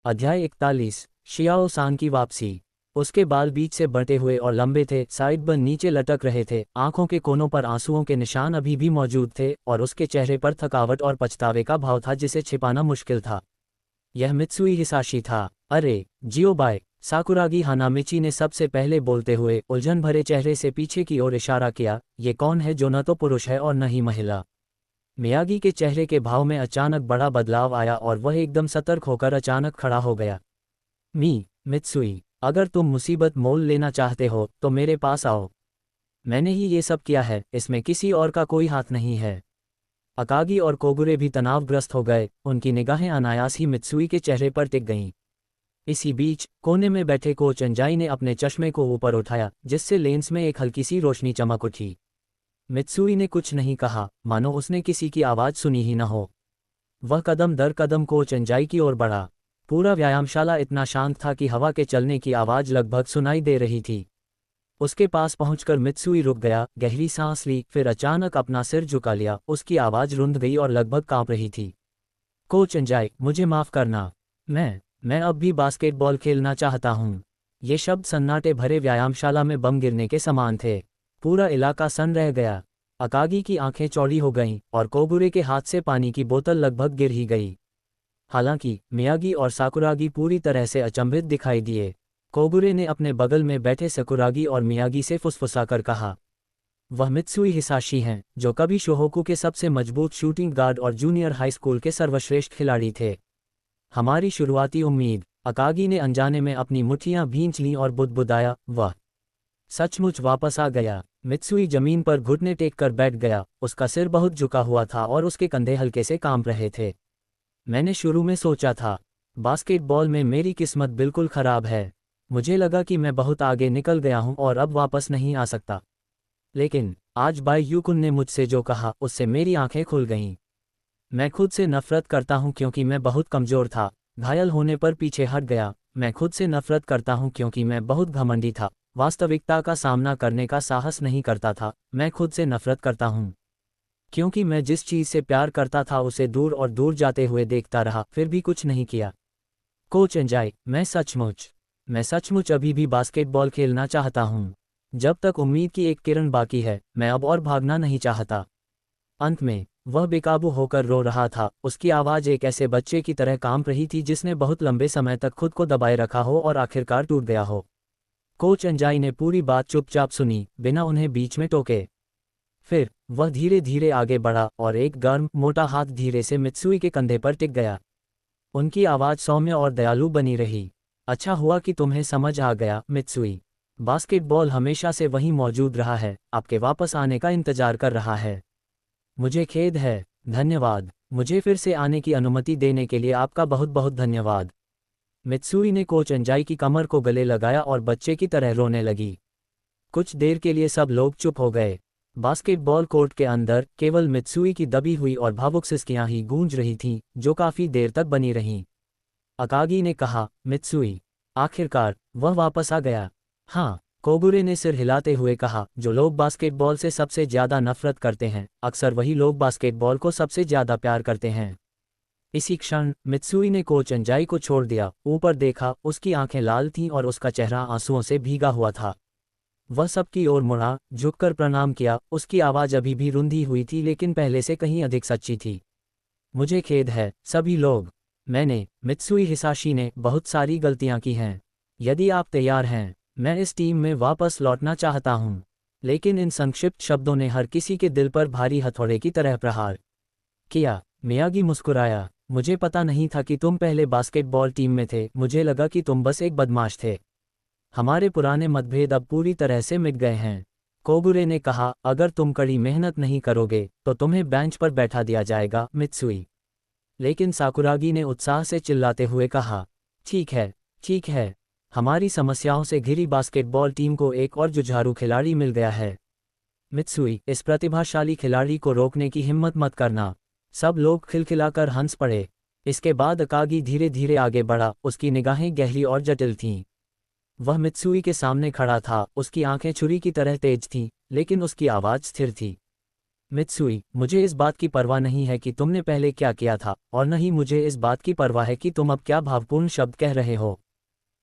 अध्याय 41 शियाओ सांग की वापसी। उसके बाल बीच से बंटे हुए और लंबे थे, साइड बन नीचे लटक रहे थे, आंखों के कोनों पर आंसुओं के निशान अभी भी मौजूद थे और उसके चेहरे पर थकावट और पछतावे का भाव था जिसे छिपाना मुश्किल था। यह मित्सुई हिसाशी था। अरे जियो बाय, साकुरागी हानामिची ने सबसे पहले बोलते हुए उलझन भरे चेहरे से पीछे की ओर इशारा किया। ये कौन है जो न तो पुरुष है और न ही महिला? मियागी के चेहरे के भाव में अचानक बड़ा बदलाव आया और वह एकदम सतर्क होकर अचानक खड़ा हो गया। मित्सुई, अगर तुम मुसीबत मोल लेना चाहते हो तो मेरे पास आओ। मैंने ही ये सब किया है, इसमें किसी और का कोई हाथ नहीं है। अकागी और कोगुरे भी तनावग्रस्त हो गए, उनकी निगाहें अनायास ही मित्सुई के चेहरे पर टिक गईं। इसी बीच कोने में बैठे को चंजाई ने अपने चश्मे को ऊपर उठाया, जिससे लेंस में एक हल्की सी रोशनी चमक उठी। मित्सुई ने कुछ नहीं कहा, मानो उसने किसी की आवाज़ सुनी ही न हो। वह कदम दर कदम को चंजाई की ओर बढ़ा। पूरा व्यायामशाला इतना शांत था कि हवा के चलने की आवाज़ लगभग सुनाई दे रही थी। उसके पास पहुंचकर मित्सुई रुक गया, गहरी सांस ली, फिर अचानक अपना सिर झुका लिया। उसकी आवाज़ रुंध गई और लगभग कांप रही थी। को चंजाई, मुझे माफ़ करना। मैं अब भी बास्केटबॉल खेलना चाहता हूँ। ये शब्द सन्नाटे भरे व्यायामशाला में बम गिरने के समान थे। पूरा इलाका सन रह गया। अकागी की आंखें चौड़ी हो गईं और कोगुरे के हाथ से पानी की बोतल लगभग गिर ही गई। हालांकि मियागी और साकुरागी पूरी तरह से अचंभित दिखाई दिए। कोगुरे ने अपने बगल में बैठे साकुरागी और मियागी से फुसफुसाकर कहा, वह मित्सुई हिसाशी हैं, जो कभी शोहोकू के सबसे मजबूत शूटिंग गार्ड और जूनियर हाई स्कूल के सर्वश्रेष्ठ खिलाड़ी थे। हमारी शुरुआती उम्मीद। अकागी ने अनजाने में अपनी मुट्ठियां भींच लीं और बुदबुदाया, वह सचमुच वापस आ गया। मित्सुई जमीन पर घुटने टेक कर बैठ गया, उसका सिर बहुत झुका हुआ था और उसके कंधे हल्के से कांप रहे थे। मैंने शुरू में सोचा था, बास्केटबॉल में मेरी किस्मत बिल्कुल खराब है। मुझे लगा कि मैं बहुत आगे निकल गया हूं और अब वापस नहीं आ सकता। लेकिन आज बाई यूकुन ने मुझसे जो कहा उससे मेरी आंखें खुल गईं। मैं खुद से नफरत करता हूं क्योंकि मैं बहुत कमज़ोर था, घायल होने पर पीछे हट गया। मैं खुद से नफरत करता हूं क्योंकि मैं बहुत घमंडी था, वास्तविकता का सामना करने का साहस नहीं करता था। मैं खुद से नफरत करता हूं क्योंकि मैं जिस चीज़ से प्यार करता था उसे दूर और दूर जाते हुए देखता रहा, फिर भी कुछ नहीं किया। कोच एंजाई, मैं सचमुच अभी भी बास्केटबॉल खेलना चाहता हूं। जब तक उम्मीद की एक किरण बाकी है, मैं अब और भागना नहीं चाहता। अंत में वह बेकाबू होकर रो रहा था। उसकी आवाज़ एक ऐसे बच्चे की तरह कांप रही थी जिसने बहुत लंबे समय तक खुद को दबाए रखा हो और आखिरकार टूट गया हो। कोच अंजाई ने पूरी बात चुपचाप सुनी, बिना उन्हें बीच में टोके। फिर वह धीरे धीरे आगे बढ़ा और एक गर्म मोटा हाथ धीरे से मित्सुई के कंधे पर टिक गया। उनकी आवाज़ सौम्य और दयालु बनी रही। अच्छा हुआ कि तुम्हें समझ आ गया मित्सुई। बास्केटबॉल हमेशा से वहीं मौजूद रहा है, आपके वापस आने का इंतजार कर रहा है। मुझे खेद है। धन्यवाद। मुझे फिर से आने की अनुमति देने के लिए आपका बहुत बहुत धन्यवाद। मित्सुई ने कोच अंजाई की कमर को गले लगाया और बच्चे की तरह रोने लगी। कुछ देर के लिए सब लोग चुप हो गए। बास्केटबॉल कोर्ट के अंदर केवल मित्सुई की दबी हुई और भावुक सिसकियां ही गूंज रही थीं, जो काफी देर तक बनी रहीं। अकागी ने कहा, मित्सुई, आखिरकार वह वापस आ गया। हाँ, कोगुरे ने सिर हिलाते हुए कहा, जो लोग बास्केटबॉल से सबसे ज्यादा नफरत करते हैं, अक्सर वही लोग बास्केटबॉल को सबसे ज्यादा प्यार करते हैं। इसी क्षण मित्सुई ने कोच अंजाई को छोड़ दिया, ऊपर देखा, उसकी आंखें लाल थीं और उसका चेहरा आंसुओं से भीगा हुआ था। वह सबकी ओर मुड़ा, झुककर प्रणाम किया। उसकी आवाज़ अभी भी रुंधी हुई थी, लेकिन पहले से कहीं अधिक सच्ची थी। मुझे खेद है सभी लोग। मित्सुई हिसाशी ने बहुत सारी गलतियां की हैं। यदि आप तैयार हैं, मैं इस टीम में वापस लौटना चाहता हूं। लेकिन इन संक्षिप्त शब्दों ने हर किसी के दिल पर भारी हथौड़े की तरह प्रहार किया। मियागी मुस्कुराया, मुझे पता नहीं था कि तुम पहले बास्केटबॉल टीम में थे। मुझे लगा कि तुम बस एक बदमाश थे। हमारे पुराने मतभेद अब पूरी तरह से मिट गए हैं। कोगुरे ने कहा, अगर तुम कड़ी मेहनत नहीं करोगे तो तुम्हें बेंच पर बैठा दिया जाएगा मित्सुई। लेकिन साकुरागी ने उत्साह से चिल्लाते हुए कहा, ठीक है, हमारी समस्याओं से घिरी बास्केटबॉल टीम को एक और जुझारू खिलाड़ी मिल गया है। मित्सुई, इस प्रतिभाशाली खिलाड़ी को रोकने की हिम्मत मत करना। सब लोग खिलखिलाकर हंस पड़े। इसके बाद अकागी धीरे धीरे आगे बढ़ा, उसकी निगाहें गहरी और जटिल थीं। वह मित्सुई के सामने खड़ा था, उसकी आंखें छुरी की तरह तेज थीं, लेकिन उसकी आवाज़ स्थिर थी। मित्सुई, मुझे इस बात की परवाह नहीं है कि तुमने पहले क्या किया था, और न ही मुझे इस बात की परवाह है कि तुम अब क्या भावपूर्ण शब्द कह रहे हो।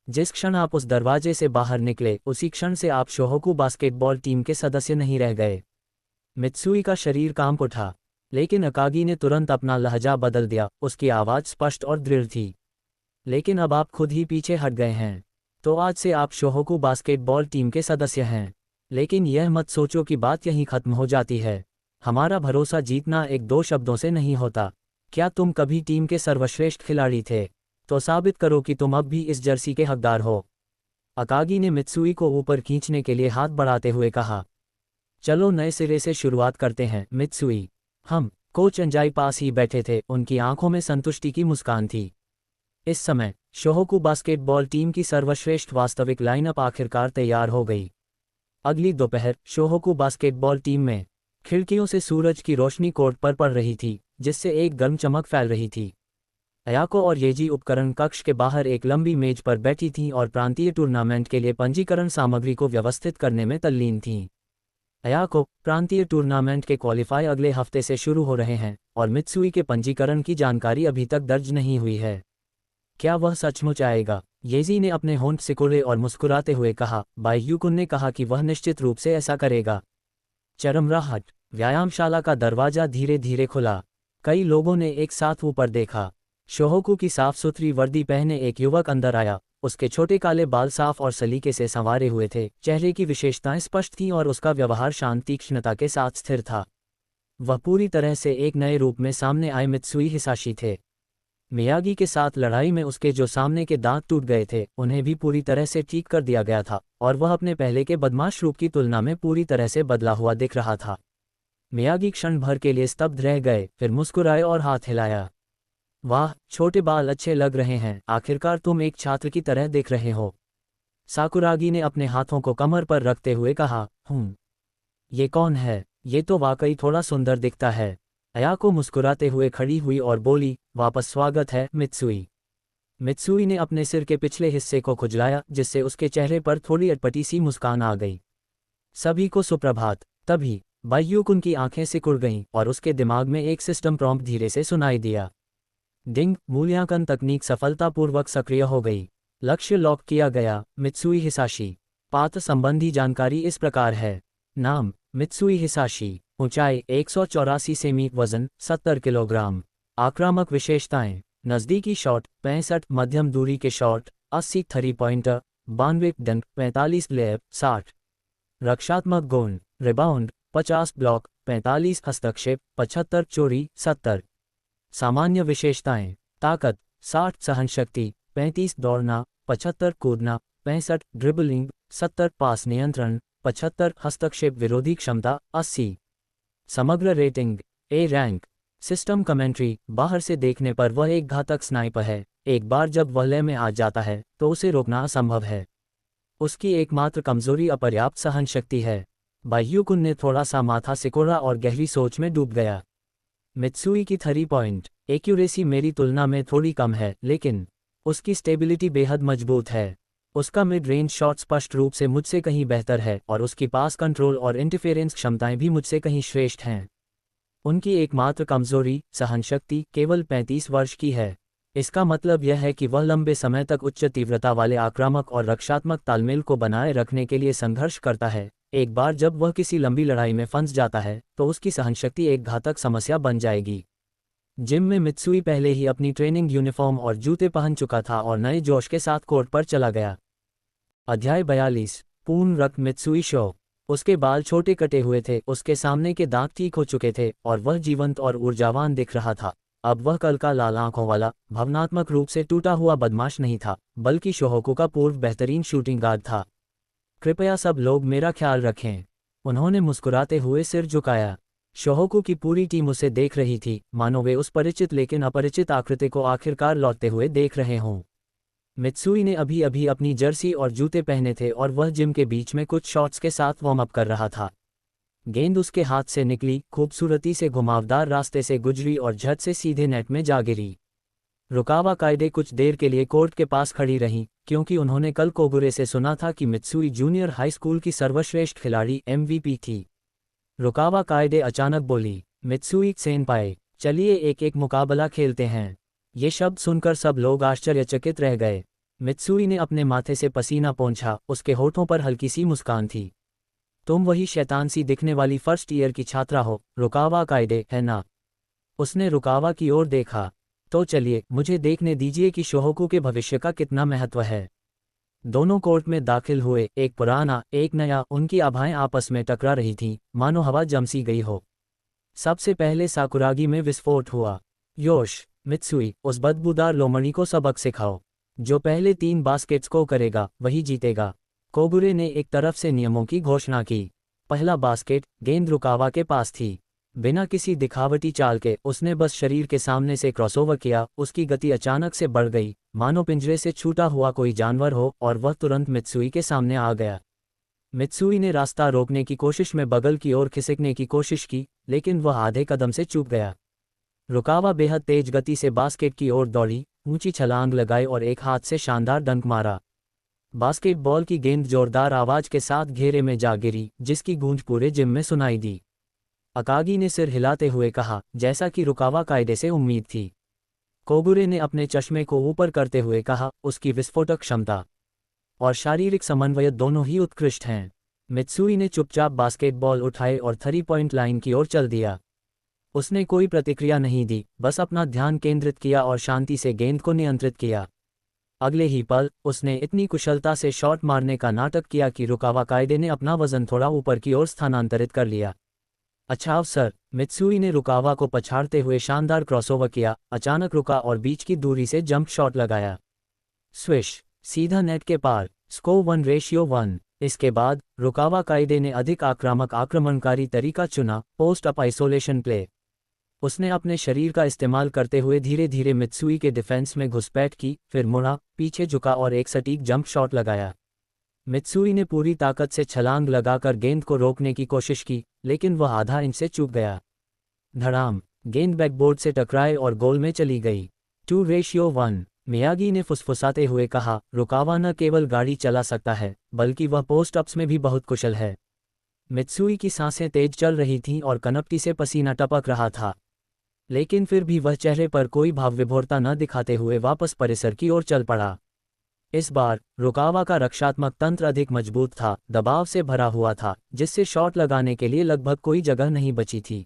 जिस क्षण आप उस दरवाजे से बाहर निकले, उसी क्षण से आप शोहोकू बास्केटबॉल टीम के सदस्य नहीं रह गए। मित्सुई का शरीर कांप उठा, लेकिन अकागी ने तुरंत अपना लहजा बदल दिया। उसकी आवाज़ स्पष्ट और दृढ़ थी। लेकिन अब आप खुद ही पीछे हट गए हैं। तो आज से आप शोहोकू बास्केटबॉल टीम के सदस्य हैं। लेकिन यह मत सोचो कि बात यहीं खत्म हो जाती है। हमारा भरोसा जीतना एक दो शब्दों से नहीं होता। क्या तुम कभी टीम के सर्वश्रेष्ठ खिलाड़ी थे? तो साबित करो कि तुम अब भी इस जर्सी के हकदार हो। अकागी ने मित्सुई को ऊपर खींचने के लिए हाथ बढ़ाते हुए कहा। चलो नए सिरे से शुरुआत करते हैं मित्सुई। हम कोच अंजाई पास ही बैठे थे, उनकी आंखों में संतुष्टि की मुस्कान थी। इस समय शोहोकू बास्केटबॉल टीम की सर्वश्रेष्ठ वास्तविक लाइनअप आखिरकार तैयार हो गई। अगली दोपहर शोहोकू बास्केटबॉल टीम में खिड़कियों से सूरज की रोशनी कोर्ट पर पड़ रही थी, जिससे एक गर्म चमक फैल रही थी। अयाको और येजी उपकरण कक्ष के बाहर एक लंबी मेज पर बैठी थीं और प्रांतीय टूर्नामेंट के लिए पंजीकरण सामग्री को व्यवस्थित करने में तल्लीन थीं। अयाको, प्रांतीय टूर्नामेंट के क्वालिफाई अगले हफ्ते से शुरू हो रहे हैं और मित्सुई के पंजीकरण की जानकारी अभी तक दर्ज नहीं हुई है। क्या वह सचमुच आएगा? येजी ने अपने होंठ सिकुड़े और मुस्कुराते हुए कहा। बाइयुकुन ने कहा कि वह निश्चित रूप से ऐसा करेगा। चरमराहट। व्यायामशाला का दरवाजा धीरे धीरे खुला। कई लोगों ने एक साथ ऊपर देखा। शोहोकू की साफ सुथरी वर्दी पहने एक युवक अंदर आया। उसके छोटे काले बाल साफ और सलीके से संवारे हुए थे, चेहरे की विशेषताएं स्पष्ट थीं और उसका व्यवहार शांत तीक्ष्णता के साथ स्थिर था। वह पूरी तरह से एक नए रूप में सामने आए मित्सुई हिसाशी थे। मियागी के साथ लड़ाई में उसके जो सामने के दांत टूट गए थे, उन्हें भी पूरी तरह से ठीक कर दिया गया था और वह अपने पहले के बदमाश रूप की तुलना में पूरी तरह से बदला हुआ दिख रहा था। मियागी क्षण भर के लिए स्तब्ध रह गए, फिर मुस्कुराए और हाथ हिलाया। वाह, छोटे बाल अच्छे लग रहे हैं। आखिरकार तुम एक छात्र की तरह दिख रहे हो। साकुरागी ने अपने हाथों को कमर पर रखते हुए कहा। ये कौन है? ये तो वाकई थोड़ा सुंदर दिखता है। अयाको मुस्कुराते हुए खड़ी हुई और बोली, वापस स्वागत है मित्सुई। मित्सुई ने अपने सिर के पिछले हिस्से को खुजलाया, जिससे उसके चेहरे पर थोड़ी अटपटी सी मुस्कान आ गई। सभी को सुप्रभात। तभी बाइयुकुन की आंखें सिकुड़ गईं और उसके दिमाग में एक सिस्टम प्रॉम्प्ट धीरे से सुनाई दिया। डिंग, मूल्यांकन तकनीक सफलतापूर्वक सक्रिय हो गई। लक्ष्य लॉक किया गया, मित्सुई हिसाशी। पात्र संबंधी जानकारी इस प्रकार है। नाम, मित्सुई हिसाशी। ऊंचाई 184 सेमी, वजन 70 किलोग्राम। आक्रामक विशेषताएं, नज़दीकी शॉट 65, मध्यम दूरी के शॉट 80, थ्री पॉइंटर 92, डंक 45, लेप 60। रक्षात्मक गुण, रिबाउंड 50, ब्लॉक 45, हस्तक्षेप 75, चोरी 70। सामान्य विशेषताएं, ताकत 60, सहनशक्ति 35, दौड़ना 75, कूदना 65, ड्रिबलिंग 70, पास नियंत्रण 75, हस्तक्षेप विरोधी क्षमता 80। समग्र rating A rank. System commentary, बाहर से देखने पर वह एक घातक स्नाइपर है। एक बार जब वह लय में आ जाता है तो उसे रोकना असंभव है। उसकी एकमात्र कमजोरी अपर्याप्त सहनशक्ति है। बाइयुकुन ने थोड़ा सा माथा सिकोड़ा और गहरी सोच में डूब गया। मित्सुई की 3 पॉइंट एक्यूरेसी मेरी तुलना में थोड़ी कम है, लेकिन उसकी स्टेबिलिटी बेहद मजबूत है। उसका मिड रेंज शॉट स्पष्ट रूप से मुझसे कहीं बेहतर है और उसकी पास कंट्रोल और इंटरफेरेंस क्षमताएं भी मुझसे कहीं श्रेष्ठ हैं। उनकी एकमात्र कमजोरी, सहनशक्ति, केवल 35 वर्ष की है। इसका मतलब यह है कि वह लंबे समय तक उच्च तीव्रता वाले आक्रामक और रक्षात्मक तालमेल को बनाए रखने के लिए संघर्ष करता है। एक बार जब वह किसी लंबी लड़ाई में फंस जाता है तो उसकी सहनशक्ति एक घातक समस्या बन जाएगी। जिम में मित्सुई पहले ही अपनी ट्रेनिंग यूनिफॉर्म और जूते पहन चुका था और नए जोश के साथ कोर्ट पर चला गया। अध्याय 42। पूर्ण रक्त मित्सुई शो। उसके बाल छोटे कटे हुए थे, उसके सामने के दांत ठीक हो चुके थे और वह जीवंत और ऊर्जावान दिख रहा था। अब वह कल का लाल आंखों वाला, भावनात्मक रूप से टूटा हुआ बदमाश नहीं था, बल्कि शोहोकू का पूर्व बेहतरीन शूटिंग गार्ड था। कृपया सब लोग मेरा ख्याल रखें। उन्होंने मुस्कुराते हुए सिर झुकाया। शोहोकू की पूरी टीम उसे देख रही थी, मानो वे उस परिचित लेकिन अपरिचित आकृति को आखिरकार लौटते हुए देख रहे हों। मित्सुई ने अभी अभी अपनी जर्सी और जूते पहने थे और वह जिम के बीच में कुछ शॉट्स के साथ वार्म अप कर रहा था। गेंद उसके हाथ से निकली, खूबसूरती से घुमावदार रास्ते से गुजरी और झट से सीधे नेट में जा गिरी। रुकावा कायदे कुछ देर के लिए कोर्ट के पास खड़ी रहीं, क्योंकि उन्होंने कल कोगुरे से सुना था कि मित्सुई जूनियर हाई स्कूल की सर्वश्रेष्ठ खिलाड़ी MVP थी। रुकावा कायदे अचानक बोली, मित्सुई सेनपाई, चलिए एक एक मुकाबला खेलते हैं। ये शब्द सुनकर सब लोग आश्चर्यचकित रह गए। मित्सुई ने अपने माथे से पसीना पोंछा, उसके होठों पर हल्की सी मुस्कान थी। तुम वही शैतान सी दिखने वाली फर्स्ट ईयर की छात्रा हो, रुकावा कायदे, है ना? उसने रुकावा की ओर देखा। तो चलिए, मुझे देखने दीजिए कि शोहोकू के भविष्य का कितना महत्व है। दोनों कोर्ट में दाखिल हुए, एक पुराना, एक नया, उनकी आभाएं आपस में टकरा रही थीं, मानो हवा जमसी गई हो। सबसे पहले साकुरागी में विस्फोट हुआ। योश, मित्सुई, उस बदबूदार लोमड़ी को सबक सिखाओ। जो पहले 3 बास्केट्स को करेगा, वही जीतेगा। कोगुरे ने एक तरफ से नियमों की घोषणा की। पहला बास्केट, गेंद रुकावा के पास थी। बिना किसी दिखावटी चाल के उसने बस शरीर के सामने से क्रॉसओवर किया। उसकी गति अचानक से बढ़ गई, मानो पिंजरे से छूटा हुआ कोई जानवर हो, और वह तुरंत मित्सुई के सामने आ गया। मित्सुई ने रास्ता रोकने की कोशिश में बगल की ओर खिसकने की कोशिश की, लेकिन वह आधे कदम से चूक गया। रुकावा बेहद तेज गति से बास्केट की ओर दौड़ी, ऊंची छलांग लगाई और एक हाथ से शानदार डंक मारा। बास्केटबॉल की गेंद जोरदार आवाज के साथ घेरे में जा गिरी, जिसकी गूंज पूरे जिम में सुनाई दी। अकागी ने सिर हिलाते हुए कहा, जैसा कि रुकावा कायदे से उम्मीद थी। कोगुरे ने अपने चश्मे को ऊपर करते हुए कहा, उसकी विस्फोटक क्षमता और शारीरिक समन्वय दोनों ही उत्कृष्ट हैं। मित्सुई ने चुपचाप बास्केटबॉल उठाए और 3 पॉइंट लाइन की ओर चल दिया। उसने कोई प्रतिक्रिया नहीं दी, बस अपना ध्यान केंद्रित किया और शांति से गेंद को नियंत्रित किया। अगले ही पल उसने इतनी कुशलता से शॉट मारने का नाटक किया कि रुकावा कायदे ने अपना वजन थोड़ा ऊपर की ओर स्थानांतरित कर लिया। अच्छा अवसर, मित्सुई ने रुकावा को पछाड़ते हुए शानदार क्रॉसओवर किया, अचानक रुका और बीच की दूरी से जंप शॉट लगाया। स्विश, सीधा नेट के पार। स्कोर 1:1। इसके बाद रुकावा कायदे ने अधिक आक्रमणकारी तरीका चुना, पोस्ट अप आइसोलेशन प्ले। उसने अपने शरीर का इस्तेमाल करते हुए धीरे धीरे मित्सुई के डिफेंस में घुसपैठ की, फिर मुड़ा, पीछे झुका और एक सटीक जंप शॉट लगाया। मित्सुई ने पूरी ताकत से छलांग लगाकर गेंद को रोकने की कोशिश की, लेकिन वह आधा इंच से चूक गया। धड़ाम, गेंद बैकबोर्ड से टकराए और गोल में चली गई। 2:1। मियागी ने फुसफुसाते हुए कहा, रुकावा न केवल गाड़ी चला सकता है, बल्कि वह पोस्ट अप्स में भी बहुत कुशल है। मित्सुई की सांसें तेज चल रही थीं और कनपटी से पसीना टपक रहा था, लेकिन फिर भी वह चेहरे पर कोई भावविभोरता न दिखाते हुए वापस परिसर की ओर चल पड़ा। इस बार रुकावा का रक्षात्मक तंत्र अधिक मजबूत था, दबाव से भरा हुआ था, जिससे शॉट लगाने के लिए लगभग कोई जगह नहीं बची थी।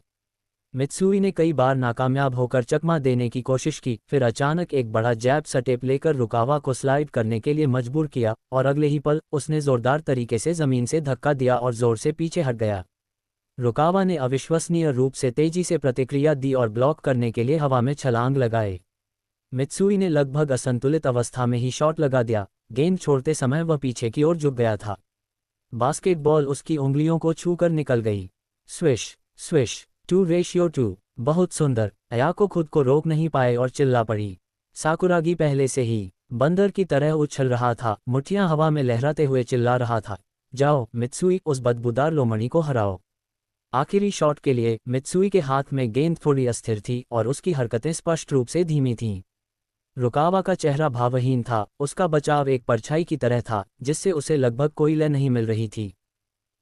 मित्सुई ने कई बार नाकामयाब होकर चकमा देने की कोशिश की, फिर अचानक एक बड़ा जैब स्टेप लेकर रुकावा को स्लाइड करने के लिए मजबूर किया, और अगले ही पल उसने जोरदार तरीके से जमीन से धक्का दिया और जोर से पीछे हट गया। रुकावा ने अविश्वसनीय रूप से तेजी से प्रतिक्रिया दी और ब्लॉक करने के लिए हवा में छलांग लगाए। मित्सुई ने लगभग असंतुलित अवस्था में ही शॉट लगा दिया। गेंद छोड़ते समय वह पीछे की ओर झुक गया था। बास्केटबॉल उसकी उंगलियों को छूकर निकल गई। Swish, swish, 2:2। बहुत सुंदर। अयाको खुद को रोक नहीं पाए और चिल्ला पड़ी। साकुरागी पहले से ही बंदर की तरह उछल रहा था, मुट्ठियां हवा में लहराते हुए चिल्ला रहा था, जाओ मित्सुई, उस बदबूदार लोमड़ी को हराओ। आखिरी शॉट के लिए मित्सुई के हाथ में गेंद थोड़ी अस्थिर थी और उसकी हरकतें स्पष्ट रूप से धीमी थीं। रुकावा का चेहरा भावहीन था, उसका बचाव एक परछाई की तरह था, जिससे उसे लगभग कोई लय नहीं मिल रही थी।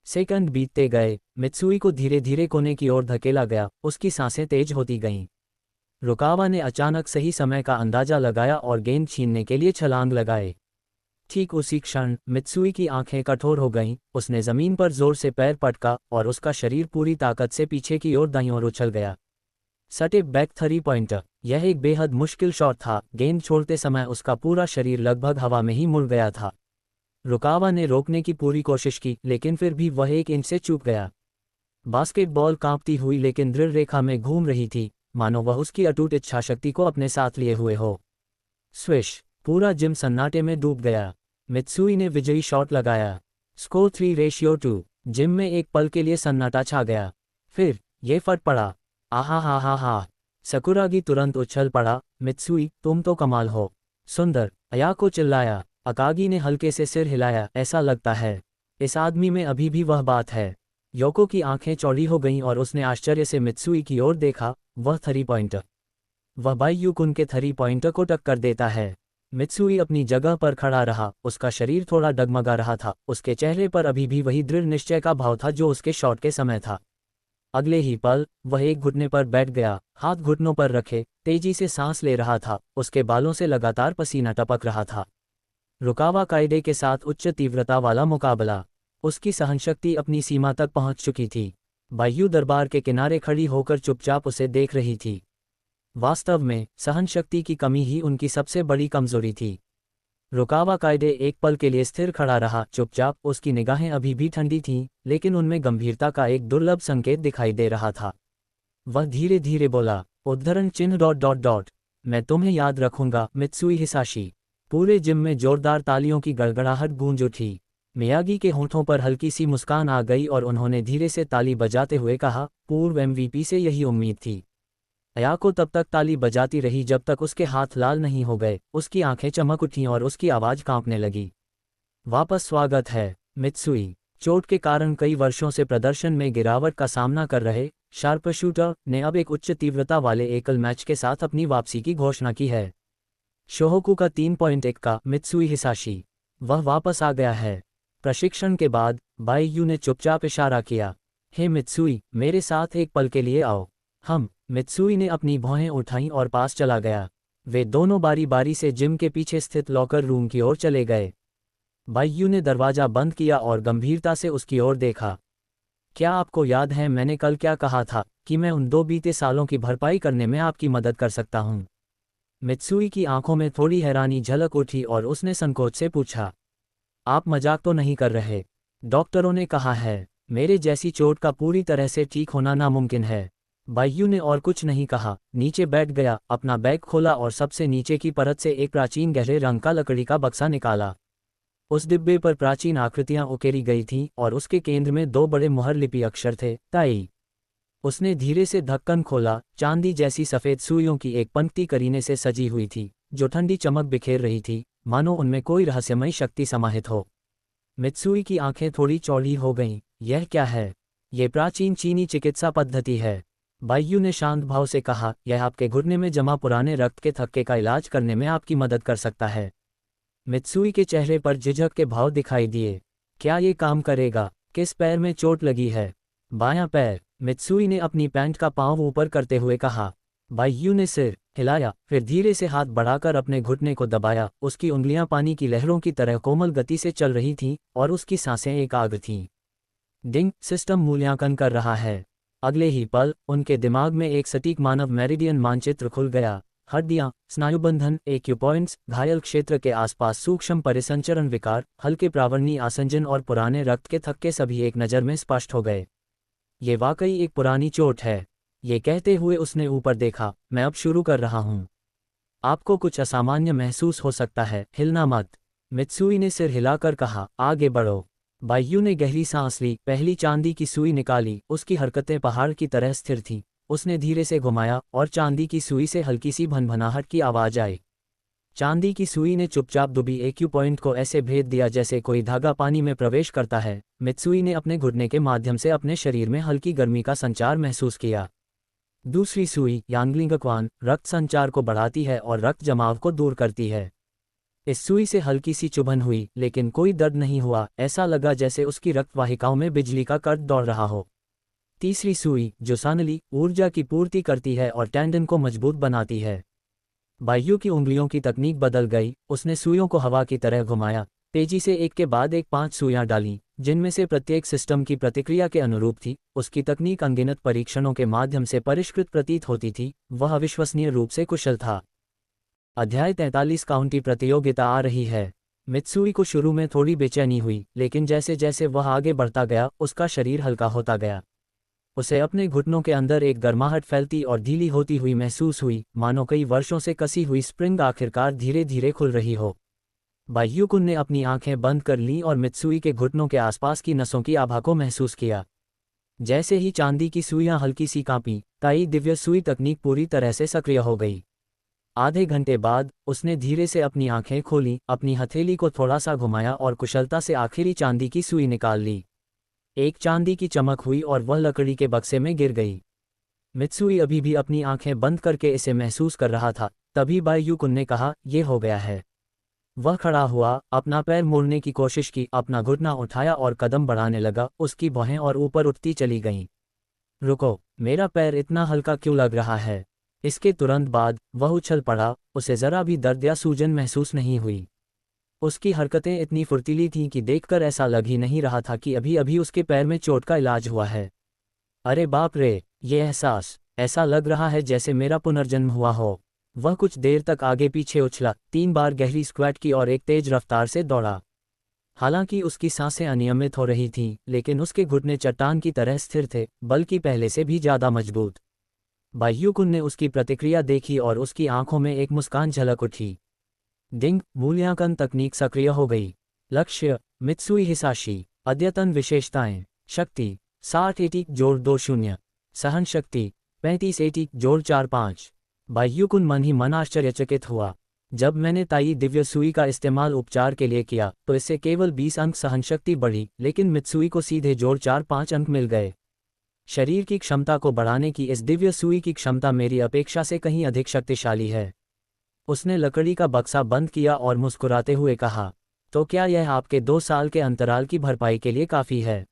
सेकंड बीतते गए, मित्सुई को धीरे धीरे कोने की ओर धकेला गया, उसकी सांसें तेज होती गईं। रुकावा ने अचानक सही समय का अंदाजा लगाया और गेंद छीनने के लिए छलांग लगाए। ठीक उसी क्षण मित्सुई की आंखें कठोर हो गईं, उसने जमीन पर जोर से पैर पटका और उसका शरीर पूरी ताकत से पीछे की ओर दाईं ओर उछल गया। Step back 3 pointer. यह एक बेहद मुश्किल शॉट था, गेंद छोड़ते समय उसका पूरा शरीर लगभग हवा में ही मुड़ गया था। रुकावा ने रोकने की पूरी कोशिश की, लेकिन फिर भी वह 1 इंच से चूक गया। बास्केटबॉल कांपती हुई लेकिन दृढ़ रेखा में घूम रही थी, मानो वह उसकी अटूट इच्छाशक्ति को अपने साथ लिए हुए हो। स्विश, पूरा जिम सन्नाटे में डूब गया। मित्सुई ने विजयी शॉट लगाया। स्कोर 3:2। जिम में एक पल के लिए सन्नाटा छा गया, फिर ये फट पड़ा। आहा हा हा हा। सकुरागी तुरंत उछल पड़ा, मित्सुई, तुम तो कमाल हो। सुंदर, अयाको चिल्लाया। अकागी ने हल्के से सिर हिलाया, ऐसा लगता है इस आदमी में अभी भी वह बात है। योको की आंखें चौड़ी हो गईं और उसने आश्चर्य से मित्सुई की ओर देखा, वह 3 पॉइंटर। वह बाईयुकुन के 3 पॉइंटर को टक्कर देता है। मित्सुई अपनी जगह पर खड़ा रहा, उसका शरीर थोड़ा डगमगा रहा था, उसके चेहरे पर अभी भी वही दृढ़ निश्चय का भाव था जो उसके शॉट के समय था। अगले ही पल वह एक घुटने पर बैठ गया, हाथ घुटनों पर रखे, तेजी से सांस ले रहा था, उसके बालों से लगातार पसीना टपक रहा था। रुकावा कायदे के साथ उच्च तीव्रता वाला मुकाबला। उसकी सहनशक्ति अपनी सीमा तक पहुंच चुकी थी। बायु दरबार के किनारे खड़ी होकर चुपचाप उसे देख रही थी। वास्तव में सहनशक्ति की कमी ही उनकी सबसे बड़ी कमजोरी थी। रुकावा कायदे एक पल के लिए स्थिर खड़ा रहा, चुपचाप। उसकी निगाहें अभी भी ठंडी थीं, लेकिन उनमें गंभीरता का एक दुर्लभ संकेत दिखाई दे रहा था। वह धीरे धीरे बोला, उद्धरण चिन्ह ... मैं तुम्हें याद रखूंगा, मित्सुई हिसाशी। पूरे जिम में जोरदार तालियों की गड़गड़ाहट गूंज उठी। मियागी के होंठों पर हल्की सी मुस्कान आ गई और उन्होंने धीरे से ताली बजाते हुए कहा, पूर्व एमवीपी से यही उम्मीद थी। अयाको तब तक ताली बजाती रही जब तक उसके हाथ लाल नहीं हो गए, उसकी आंखें चमक उठीं और उसकी आवाज़ कांपने लगी। वापस स्वागत है, मित्सुई। चोट के कारण कई वर्षों से प्रदर्शन में गिरावट का सामना कर रहे शार्पशूटर ने अब एक उच्च तीव्रता वाले एकल मैच के साथ अपनी वापसी की घोषणा की है। शोहोकू का 3.1 का मित्सुई हिसाशी। वह वापस आ गया है। प्रशिक्षण के बाद बाईयू ने चुपचाप इशारा किया, हे मित्सुई, मेरे साथ एक पल के लिए आओ। मित्सुई ने अपनी भौहें उठाईं और पास चला गया। वे दोनों बारी बारी से जिम के पीछे स्थित लॉकर रूम की ओर चले गए। बाईयू ने दरवाजा बंद किया और गंभीरता से उसकी ओर देखा। क्या आपको याद है मैंने कल क्या कहा था कि मैं उन 2 बीते सालों की भरपाई करने में आपकी मदद कर सकता हूं? मित्सुई की आंखों में थोड़ी हैरानी झलक उठी और उसने संकोच से पूछा, आप मजाक तो नहीं कर रहे? डॉक्टरों ने कहा है मेरे जैसी चोट का पूरी तरह से ठीक होना नामुमकिन है। बाईयू ने और कुछ नहीं कहा, नीचे बैठ गया, अपना बैग खोला और सबसे नीचे की परत से एक प्राचीन गहरे रंग का लकड़ी का बक्सा निकाला। उस डिब्बे पर प्राचीन आकृतियां उकेरी गई थीं और उसके केंद्र में 2 बड़े मुहर लिपि अक्षर थे, ताई। उसने धीरे से ढक्कन खोला। चांदी जैसी सफ़ेद सुइयों की एक पंक्ति करीने से सजी हुई थी, जो ठंडी चमक बिखेर रही थी, मानो उनमें कोई रहस्यमयी शक्ति समाहित हो। मित्सुई की आंखें थोड़ी चौड़ी हो गईं। यह क्या है? ये प्राचीन चीनी चिकित्सा पद्धति है, बाईयू ने शांत भाव से कहा। यह आपके घुटने में जमा पुराने रक्त के थक्के का इलाज करने में आपकी मदद कर सकता है। मित्सुई के चेहरे पर झिझक के भाव दिखाई दिए। क्या ये काम करेगा? किस पैर में चोट लगी है? बायां पैर, मित्सुई ने अपनी पैंट का पांव ऊपर करते हुए कहा। बाईयू ने सिर हिलाया, फिर धीरे से हाथ बढ़ाकर अपने घुटने को दबाया। उसकी उंगलियां पानी की लहरों की तरह कोमल गति से चल रही थीं और उसकी सांसें एकाग्र थीं। डिंग, सिस्टम मूल्यांकन कर रहा है। अगले ही पल उनके दिमाग में एक सटीक मानव मेरिडियन मानचित्र खुल गया। हड्डियां, स्नायुबंधन, एक्यूपॉइंट्स, घायल क्षेत्र के आसपास सूक्ष्म परिसंचरण विकार, हल्के प्रावर्णीय आसंजन और पुराने रक्त के थक्के सभी एक नज़र में स्पष्ट हो गए। ये वाकई एक पुरानी चोट है। ये कहते हुए उसने ऊपर देखा। मैं अब शुरू कर रहा हूं। आपको कुछ असामान्य महसूस हो सकता है, हिलना मत। मित्सुई ने सिर हिलाकर कहा, आगे बढ़ो। बाईयू ने गहरी सांस ली, पहली चांदी की सुई निकाली। उसकी हरकतें पहाड़ की तरह स्थिर थीं। उसने धीरे से घुमाया और चांदी की सुई से हल्की सी भनभनाहट की आवाज आई। चांदी की सुई ने चुपचाप दुबी एक्यू पॉइंट को ऐसे भेद दिया जैसे कोई धागा पानी में प्रवेश करता है। मित्सुई ने अपने घुटने के माध्यम से अपने शरीर में हल्की गर्मी का संचार महसूस किया। दूसरी सुई यांगलिंगक्वान रक्त संचार को बढ़ाती है और रक्त जमाव को दूर करती है। इस सुई से हल्की सी चुभन हुई, लेकिन कोई दर्द नहीं हुआ। ऐसा लगा जैसे उसकी रक्तवाहिकाओं में बिजली का करंट दौड़ रहा हो। तीसरी सुई जो सानली ऊर्जा की पूर्ति करती है और टेंडन को मजबूत बनाती है। बाईयू की उंगलियों की तकनीक बदल गई। उसने सुइयों को हवा की तरह घुमाया, तेजी से एक के बाद एक 5 सुइयां डालीं, जिनमें से प्रत्येक सिस्टम की प्रतिक्रिया के अनुरूप थी। उसकी तकनीक अनगिनत परीक्षणों के माध्यम से परिष्कृत प्रतीत होती थी। वह अविश्वसनीय रूप से कुशल था। अध्याय 43 काउंटी प्रतियोगिता आ रही है। मित्सुई को शुरू में थोड़ी बेचैनी हुई, लेकिन जैसे जैसे वह आगे बढ़ता गया, उसका शरीर हल्का होता गया। उसे अपने घुटनों के अंदर एक गर्माहट फैलती और ढीली होती हुई महसूस हुई, मानो कई वर्षों से कसी हुई स्प्रिंग आखिरकार धीरे धीरे खुल रही हो। बाईयू ने अपनी आंखें बंद कर लीं और मित्सुई के घुटनों के आसपास की नसों की आभा को महसूस किया। जैसे ही चांदी की सुइयां हल्की सी कांपीं, ताई दिव्य सुई तकनीक पूरी तरह से सक्रिय हो गई। आधे घंटे बाद उसने धीरे से अपनी आंखें खोलीं, अपनी हथेली को थोड़ा सा घुमाया और कुशलता से आखिरी चांदी की सुई निकाल ली। एक चांदी की चमक हुई और वह लकड़ी के बक्से में गिर गई। मित्सुई अभी भी अपनी आंखें बंद करके इसे महसूस कर रहा था। तभी बाईयू ने कहा, यह हो गया है। वह खड़ा हुआ, अपना पैर मोड़ने की कोशिश की, अपना घुटना उठाया और कदम बढ़ाने लगा। उसकी भौहें और ऊपर उठती चली गईं। रुको, मेरा पैर इतना हल्का क्यों लग रहा है? इसके तुरंत बाद वह उछल पड़ा, उसे जरा भी दर्द या सूजन महसूस नहीं हुई। उसकी हरकतें इतनी फुर्तीली थीं कि देखकर ऐसा लग ही नहीं रहा था कि अभी अभी उसके पैर में चोट का इलाज हुआ है। अरे बाप रे, ये एहसास, ऐसा लग रहा है जैसे मेरा पुनर्जन्म हुआ हो। वह कुछ देर तक आगे पीछे उछला, 3 बार गहरी स्क्वैट की और एक तेज रफ्तार से दौड़ा। हालांकि उसकी सांसें अनियमित हो रही थीं, लेकिन उसके घुटने चट्टान की तरह स्थिर थे, बल्कि पहले से भी ज्यादा मजबूत। बाह्युकुन ने उसकी प्रतिक्रिया देखी और उसकी आंखों में एक मुस्कान झलक उठी। डिंग, मूल्यांकन तकनीक सक्रिय हो गई। लक्ष्य, मित्सुई हिसाशी। अद्यतन विशेषताएं। शक्ति 60 एटिक जोड़ 2 शून्य। सहन शक्ति 35 एटिक जोड़ 4 5। बाह्युकुन मन ही मन आश्चर्यचकित हुआ। जब मैंने ताई दिव्य सुई का इस्तेमाल उपचार के लिए किया तो इससे केवल 20 अंक सहनशक्ति बढ़ी, लेकिन मित्सुई को सीधे जोड़ 4 5 अंक मिल गए। शरीर की क्षमता को बढ़ाने की इस दिव्य सुई की क्षमता मेरी अपेक्षा से कहीं अधिक शक्तिशाली है। उसने लकड़ी का बक्सा बंद किया और मुस्कुराते हुए कहा, तो क्या यह आपके 2 साल के अंतराल की भरपाई के लिए काफ़ी है?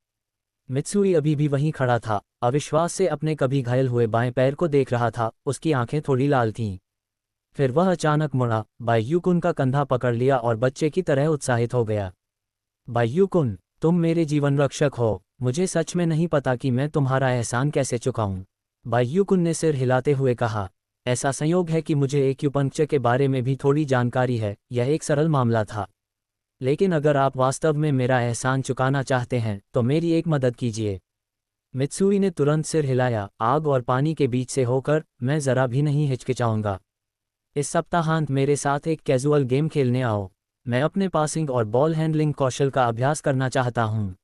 मित्सुई अभी भी वहीं खड़ा था, अविश्वास से अपने कभी घायल हुए बाएं पैर को देख रहा था। उसकी आंखें थोड़ी लाल थीं। फिर वह अचानक मुड़ा, बाह्युकुन का कंधा पकड़ लिया और बच्चे की तरह उत्साहित हो गया। बाह्युकुन, तुम मेरे जीवन रक्षक हो। मुझे सच में नहीं पता कि मैं तुम्हारा एहसान कैसे चुकाऊं। बाह्युकुन ने सिर हिलाते हुए कहा, ऐसा संयोग है कि मुझे एक्यूपंक्चर के बारे में भी थोड़ी जानकारी है। यह एक सरल मामला था, लेकिन अगर आप वास्तव में मेरा एहसान चुकाना चाहते हैं तो मेरी एक मदद कीजिए। मित्सुई ने तुरंत सिर हिलाया, आग और पानी के बीच से होकर, मैं जरा भी नहीं हिचकिचाऊंगा। इस सप्ताहांत मेरे साथ एक कैजुअल गेम खेलने आओ। मैं अपने पासिंग और बॉल हैंडलिंग कौशल का अभ्यास करना चाहता हूँ।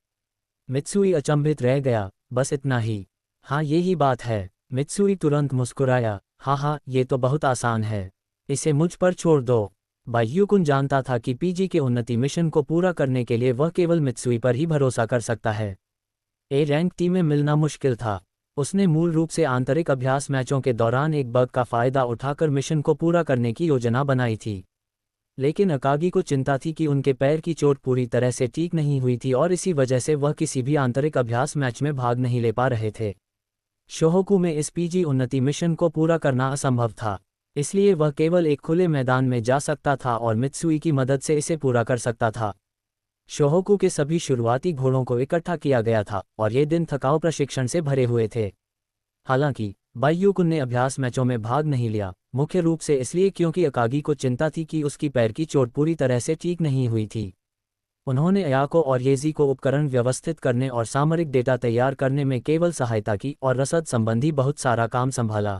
मित्सुई अचंभित रह गया, बस इतना ही? हाँ, ये ही बात है। मित्सुई तुरंत मुस्कुराया, हाँ, ये तो बहुत आसान है। इसे मुझ पर छोड़ दो। बाह्युकुन जानता था कि पीजी के उन्नति मिशन को पूरा करने के लिए वह केवल मित्सुई पर ही भरोसा कर सकता है। ए रैंक टीम में मिलना मुश्किल था। उसने मूल रूप से आंतरिक अभ्यास मैचों के दौरान एक बग का फायदा उठाकर मिशन को पूरा करने की योजना बनाई थी। लेकिन अकागी को चिंता थी कि उनके पैर की चोट पूरी तरह से ठीक नहीं हुई थी और इसी वजह से वह किसी भी आंतरिक अभ्यास मैच में भाग नहीं ले पा रहे थे। शोहोकू में इस पीजी उन्नति मिशन को पूरा करना असंभव था, इसलिए वह केवल एक खुले मैदान में जा सकता था और मित्सुई की मदद से इसे पूरा कर सकता था। शोहोकू के सभी शुरुआती घोड़ों को इकट्ठा किया गया था और ये दिन थकाऊ प्रशिक्षण से भरे हुए थे। हालांकि बाह्युकुन ने अभ्यास मैचों में भाग नहीं लिया, मुख्य रूप से इसलिए क्योंकि अकागी को चिंता थी कि उसकी पैर की चोट पूरी तरह से ठीक नहीं हुई थी। उन्होंने अयाको और येजी को उपकरण व्यवस्थित करने और सामरिक डेटा तैयार करने में केवल सहायता की और रसद संबंधी बहुत सारा काम संभाला।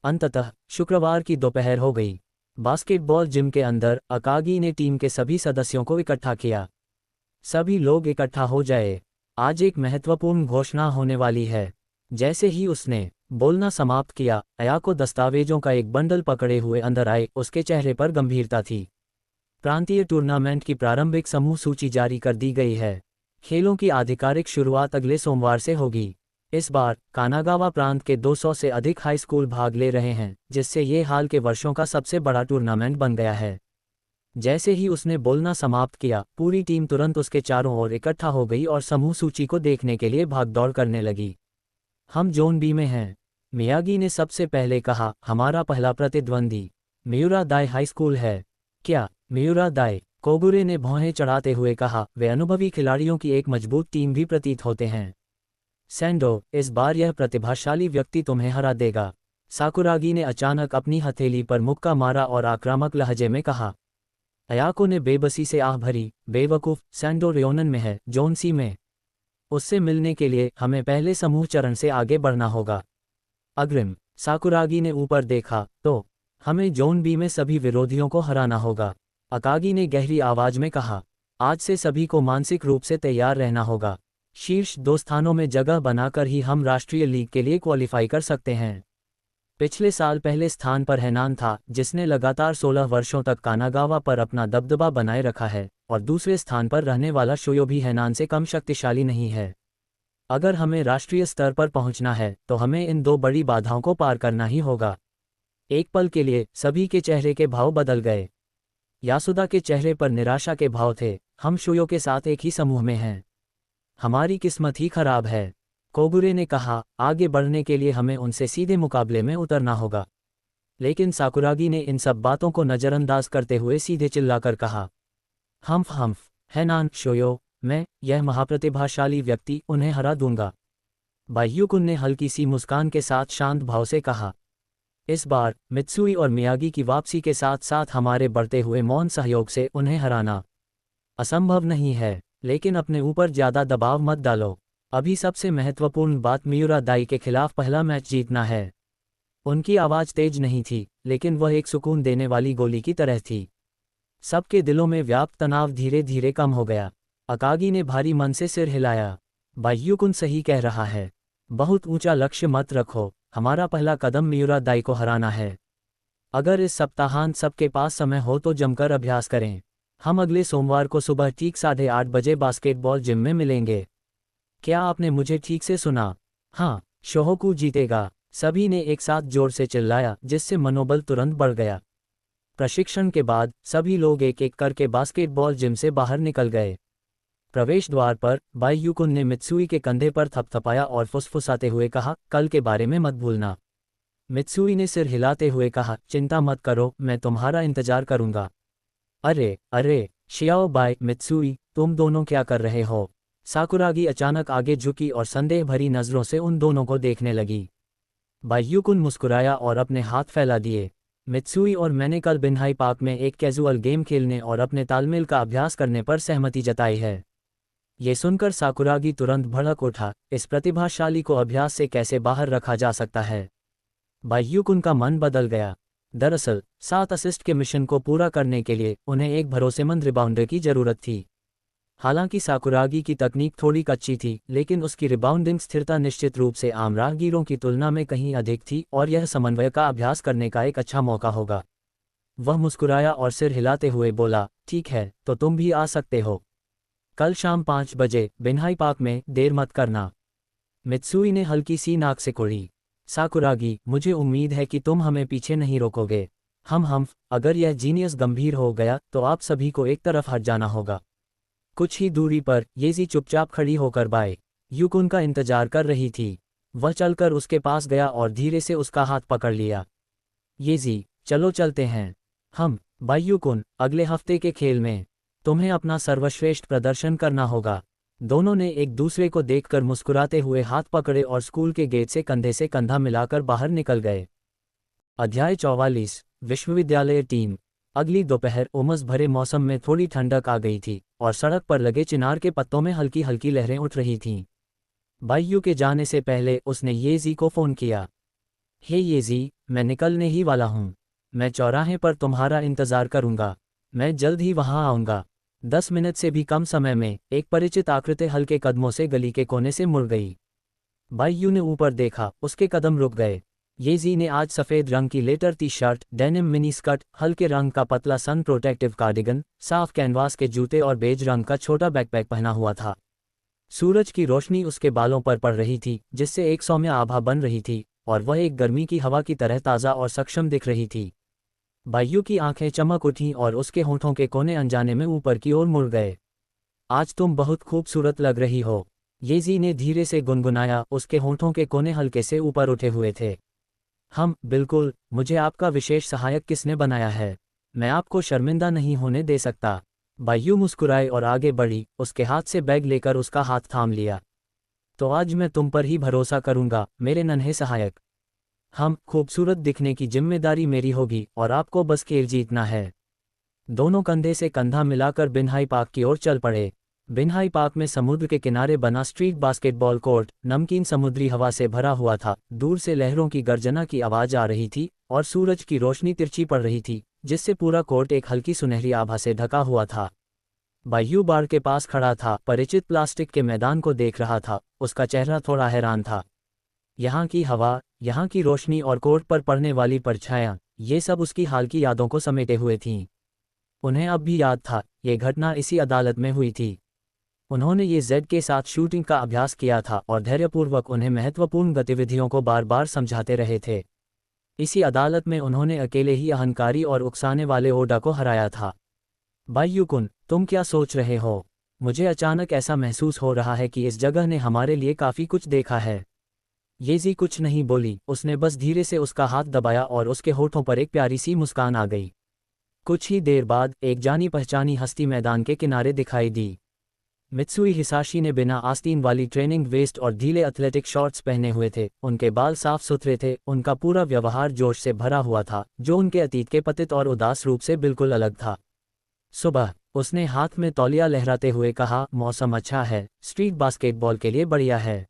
अंततः शुक्रवार की दोपहर हो गई। बास्केटबॉल जिम के अंदर अकागी ने टीम के सभी सदस्यों को इकट्ठा किया। सभी लोग इकट्ठा हो जाए, आज एक महत्वपूर्ण घोषणा होने वाली है। जैसे ही उसने बोलना समाप्त किया, अयाको दस्तावेजों का एक बंडल पकड़े हुए अंदर आए। उसके चेहरे पर गंभीरता थी। प्रांतीय टूर्नामेंट की प्रारंभिक समूह सूची जारी कर दी गई है। खेलों की आधिकारिक शुरुआत अगले सोमवार से होगी। इस बार कानागावा प्रांत के 200 से अधिक हाई स्कूल भाग ले रहे हैं, जिससे ये हाल के वर्षों का सबसे बड़ा टूर्नामेंट बन गया है। जैसे ही उसने बोलना समाप्त किया, पूरी टीम तुरंत उसके चारों ओर इकट्ठा हो गई और समूह सूची को देखने के लिए भागदौड़ करने लगी। हम जोन बी में हैं, मियागी ने सबसे पहले कहा। हमारा पहला प्रतिद्वंदी मियुरा दाई हाई स्कूल है। क्या मियुरा दाई? कोगुरे ने भौहें चढ़ाते हुए कहा। वे अनुभवी खिलाड़ियों की एक मजबूत टीम भी प्रतीत होते हैं। सैंडो, इस बार यह प्रतिभाशाली व्यक्ति तुम्हें हरा देगा। साकुरागी ने अचानक अपनी हथेली पर मुक्का मारा और आक्रामक लहजे में कहा। अयाको ने बेबसी से आह भरी, बेवकूफ़, सैंडो रियोनन में है, जोन सी में। उससे मिलने के लिए हमें पहले समूह चरण से आगे बढ़ना होगा। अग्रिम। साकुरागी ने ऊपर देखा, तो हमें जोन बी में सभी विरोधियों को हराना होगा। अकागी ने गहरी आवाज में कहा, आज से सभी को मानसिक रूप से तैयार रहना होगा। शीर्ष 2 स्थानों में जगह बनाकर ही हम राष्ट्रीय लीग के लिए क्वालिफाई कर सकते हैं। पिछले साल पहले स्थान पर हैनान था, जिसने लगातार 16 वर्षों तक कानागावा पर अपना दबदबा बनाए रखा है, और दूसरे स्थान पर रहने वाला शोयो भी हैनान से कम शक्तिशाली नहीं है। अगर हमें राष्ट्रीय स्तर पर पहुंचना है तो हमें इन 2 बड़ी बाधाओं को पार करना ही होगा। एक पल के लिए सभी के चेहरे के भाव बदल गए। यासुदा के चेहरे पर निराशा के भाव थे। हम शोयो के साथ एक ही समूह में हैं। हमारी किस्मत ही खराब है। कोगुरे ने कहा, आगे बढ़ने के लिए हमें उनसे सीधे मुकाबले में उतरना होगा। लेकिन साकुरागी ने इन सब बातों को नज़रअंदाज करते हुए सीधे चिल्लाकर कहा, हम्फ हैनान शोयो, मैं, यह महाप्रतिभाशाली व्यक्ति, उन्हें हरा दूंगा। बाह्युकुन ने हल्की सी मुस्कान के साथ शांत भाव से कहा, इस बार मित्सुई और मियागी की वापसी के साथ साथ हमारे बढ़ते हुए मौन सहयोग से उन्हें हराना असंभव नहीं है, लेकिन अपने ऊपर ज़्यादा दबाव मत डालो। अभी सबसे महत्वपूर्ण बात मियुरा दाई के खिलाफ पहला मैच जीतना है। उनकी आवाज़ तेज नहीं थी, लेकिन वह एक सुकून देने वाली गोली की तरह थी। सबके दिलों में व्याप्त तनाव धीरे धीरे कम हो गया। अकागी ने भारी मन से सिर हिलाया। बाह्युकुन सही कह रहा है, बहुत ऊंचा लक्ष्य मत रखो, हमारा पहला कदम मियुरा दाई को हराना है। अगर इस सप्ताहांत सबके पास समय हो तो जमकर अभ्यास करें। हम अगले सोमवार को सुबह ठीक 8:30 बजे बास्केटबॉल जिम में मिलेंगे। क्या आपने मुझे ठीक से सुना? हाँ, शोहोकू जीतेगा, सभी ने एक साथ जोर से चिल्लाया, जिससे मनोबल तुरंत बढ़ गया। प्रशिक्षण के बाद सभी लोग एक एक करके बास्केटबॉल जिम से बाहर निकल गए। प्रवेश द्वार पर बाह्युकुन ने मित्सुई के कंधे पर थपथपाया और फुसफुसाते हुए कहा, कल के बारे में मत भूलना। मित्सुई ने सिर हिलाते हुए कहा, चिंता मत करो, मैं तुम्हारा इंतजार करूंगा। अरे शियाओ बाय, मित्सुई, तुम दोनों क्या कर रहे हो? साकुरागी अचानक आगे झुकी और संदेह भरी नज़रों से उन दोनों को देखने लगी। बाह्युकुन मुस्कुराया और अपने हाथ फैला दिए। मित्सुई और मैंने कल बिन्हाई पार्क में एक कैजुअल गेम खेलने और अपने तालमेल का अभ्यास करने पर सहमति जताई है। ये सुनकर साकुरागी तुरंत भड़क उठा, इस प्रतिभाशाली को अभ्यास से कैसे बाहर रखा जा सकता है? बाह्युकुन का मन बदल गया। दरअसल 7 असिस्ट के मिशन को पूरा करने के लिए उन्हें एक भरोसेमंद रिबाउंडर की जरूरत थी। हालांकि साकुरागी की तकनीक थोड़ी कच्ची थी, लेकिन उसकी रिबाउंडिंग स्थिरता निश्चित रूप से आम राहगीरों की तुलना में कहीं अधिक थी और यह समन्वय का अभ्यास करने का एक अच्छा मौका होगा। वह मुस्कुराया और सिर हिलाते हुए बोला, ठीक है, तो तुम भी आ सकते हो। कल शाम 5 बजे बिन्हाई पार्क में, देर मत करना। मित्सुई ने हल्की सी नाक से कुड़ी। साकुरागी, मुझे उम्मीद है कि तुम हमें पीछे नहीं रोकोगे। हम अगर यह जीनियस गंभीर हो गया तो आप सभी को एक तरफ हट जाना होगा। कुछ ही दूरी पर येजी चुपचाप खड़ी होकर बाय युकुन का इंतजार कर रही थी। वह चलकर उसके पास गया और धीरे से उसका हाथ पकड़ लिया। येजी, चलो चलते हैं। बायुकुन, अगले हफ्ते के खेल में तुम्हें अपना सर्वश्रेष्ठ प्रदर्शन करना होगा। दोनों ने एक दूसरे को देखकर मुस्कुराते हुए हाथ पकड़े और स्कूल के गेट से कंधा मिलाकर बाहर निकल गए। अध्याय 44। विश्वविद्यालय टीम। अगली दोपहर उमस भरे मौसम में थोड़ी ठंडक आ गई थी और सड़क पर लगे चिनार के पत्तों में हल्की हल्की लहरें उठ रही थीं। बायू के जाने से पहले उसने येजी को फ़ोन किया। हे येजी, मैं निकलने ही वाला हूँ। मैं चौराहे पर तुम्हारा इंतज़ार करूँगा। मैं जल्द ही वहाँ आऊँगा। 10 मिनट से भी कम समय में एक परिचित आकृति हल्के कदमों से गली के कोने से मुड़ गई। बायू ने ऊपर देखा, उसके कदम रुक गए। येजी ने आज सफ़ेद रंग की letter T shirt, denim mini skirt, हल्के रंग का पतला सन प्रोटेक्टिव कार्डिगन, साफ कैनवास के जूते और बेज रंग का छोटा बैकपैक पहना हुआ था। सूरज की रोशनी उसके बालों पर पड़ रही थी, जिससे एक सौम्य आभा बन रही थी और वह एक गर्मी की हवा की तरह ताज़ा और सक्षम दिख रही थी। बायू की आंखें चमक उठीं और उसके होंठों के कोने अनजाने में ऊपर की ओर मुड़ गए। आज तुम बहुत खूबसूरत लग रही हो, येजी ने धीरे से गुनगुनाया। उसके होंठों के कोने हल्के से ऊपर उठे हुए थे। बिल्कुल, मुझे आपका विशेष सहायक किसने बनाया है? मैं आपको शर्मिंदा नहीं होने दे सकता। बायू मुस्कुराए और आगे बढ़ी, उसके हाथ से बैग लेकर उसका हाथ थाम लिया। तो आज मैं तुम पर ही भरोसा करूंगा, मेरे नन्हे सहायक। खूबसूरत दिखने की जिम्मेदारी मेरी होगी और आपको बस खेल जीतना है। दोनों कंधे से कंधा मिलाकर बिन्हाई पार्क की ओर चल पड़े। बिन्हाई पार्क में समुद्र के किनारे बना स्ट्रीट बास्केटबॉल कोर्ट नमकीन समुद्री हवा से भरा हुआ था। दूर से लहरों की गर्जना की आवाज़ आ रही थी और सूरज की रोशनी तिरछी पड़ रही थी, जिससे पूरा कोर्ट एक हल्की सुनहरी आभा से ढका हुआ था। बायू बार के पास खड़ा था, परिचित प्लास्टिक के मैदान को देख रहा था। उसका चेहरा थोड़ा हैरान था। यहाँ की हवा, यहाँ की रोशनी और कोर्ट पर पड़ने वाली परछायाँ, ये सब उसकी हाल की यादों को समेटे हुए थीं। उन्हें अब भी याद था, ये घटना इसी अदालत में हुई थी। उन्होंने ये जेड के साथ शूटिंग का अभ्यास किया था और धैर्यपूर्वक उन्हें महत्वपूर्ण गतिविधियों को बार बार समझाते रहे थे। इसी अदालत में उन्होंने अकेले ही अहंकारी और उकसाने वाले ओडा को हराया था। बायू कुन, तुम क्या सोच रहे हो? मुझे अचानक ऐसा महसूस हो रहा है कि इस जगह ने हमारे लिए काफ़ी कुछ देखा है। येज़ी कुछ नहीं बोली, उसने बस धीरे से उसका हाथ दबाया और उसके होठों पर एक प्यारी सी मुस्कान आ गई। कुछ ही देर बाद एक जानी पहचानी हस्ती मैदान के किनारे दिखाई दी। मित्सुई हिसाशी ने बिना आस्तीन वाली ट्रेनिंग वेस्ट और ढीले एथलेटिक शॉर्ट्स पहने हुए थे। उनके बाल साफ सुथरे थे, उनका पूरा व्यवहार जोश से भरा हुआ था, जो उनके अतीत के पतित और उदास रूप से बिल्कुल अलग था। सुबह, उसने हाथ में तौलिया लहराते हुए कहा, मौसम अच्छा है, स्ट्रीट बास्केटबॉल के लिए बढ़िया है।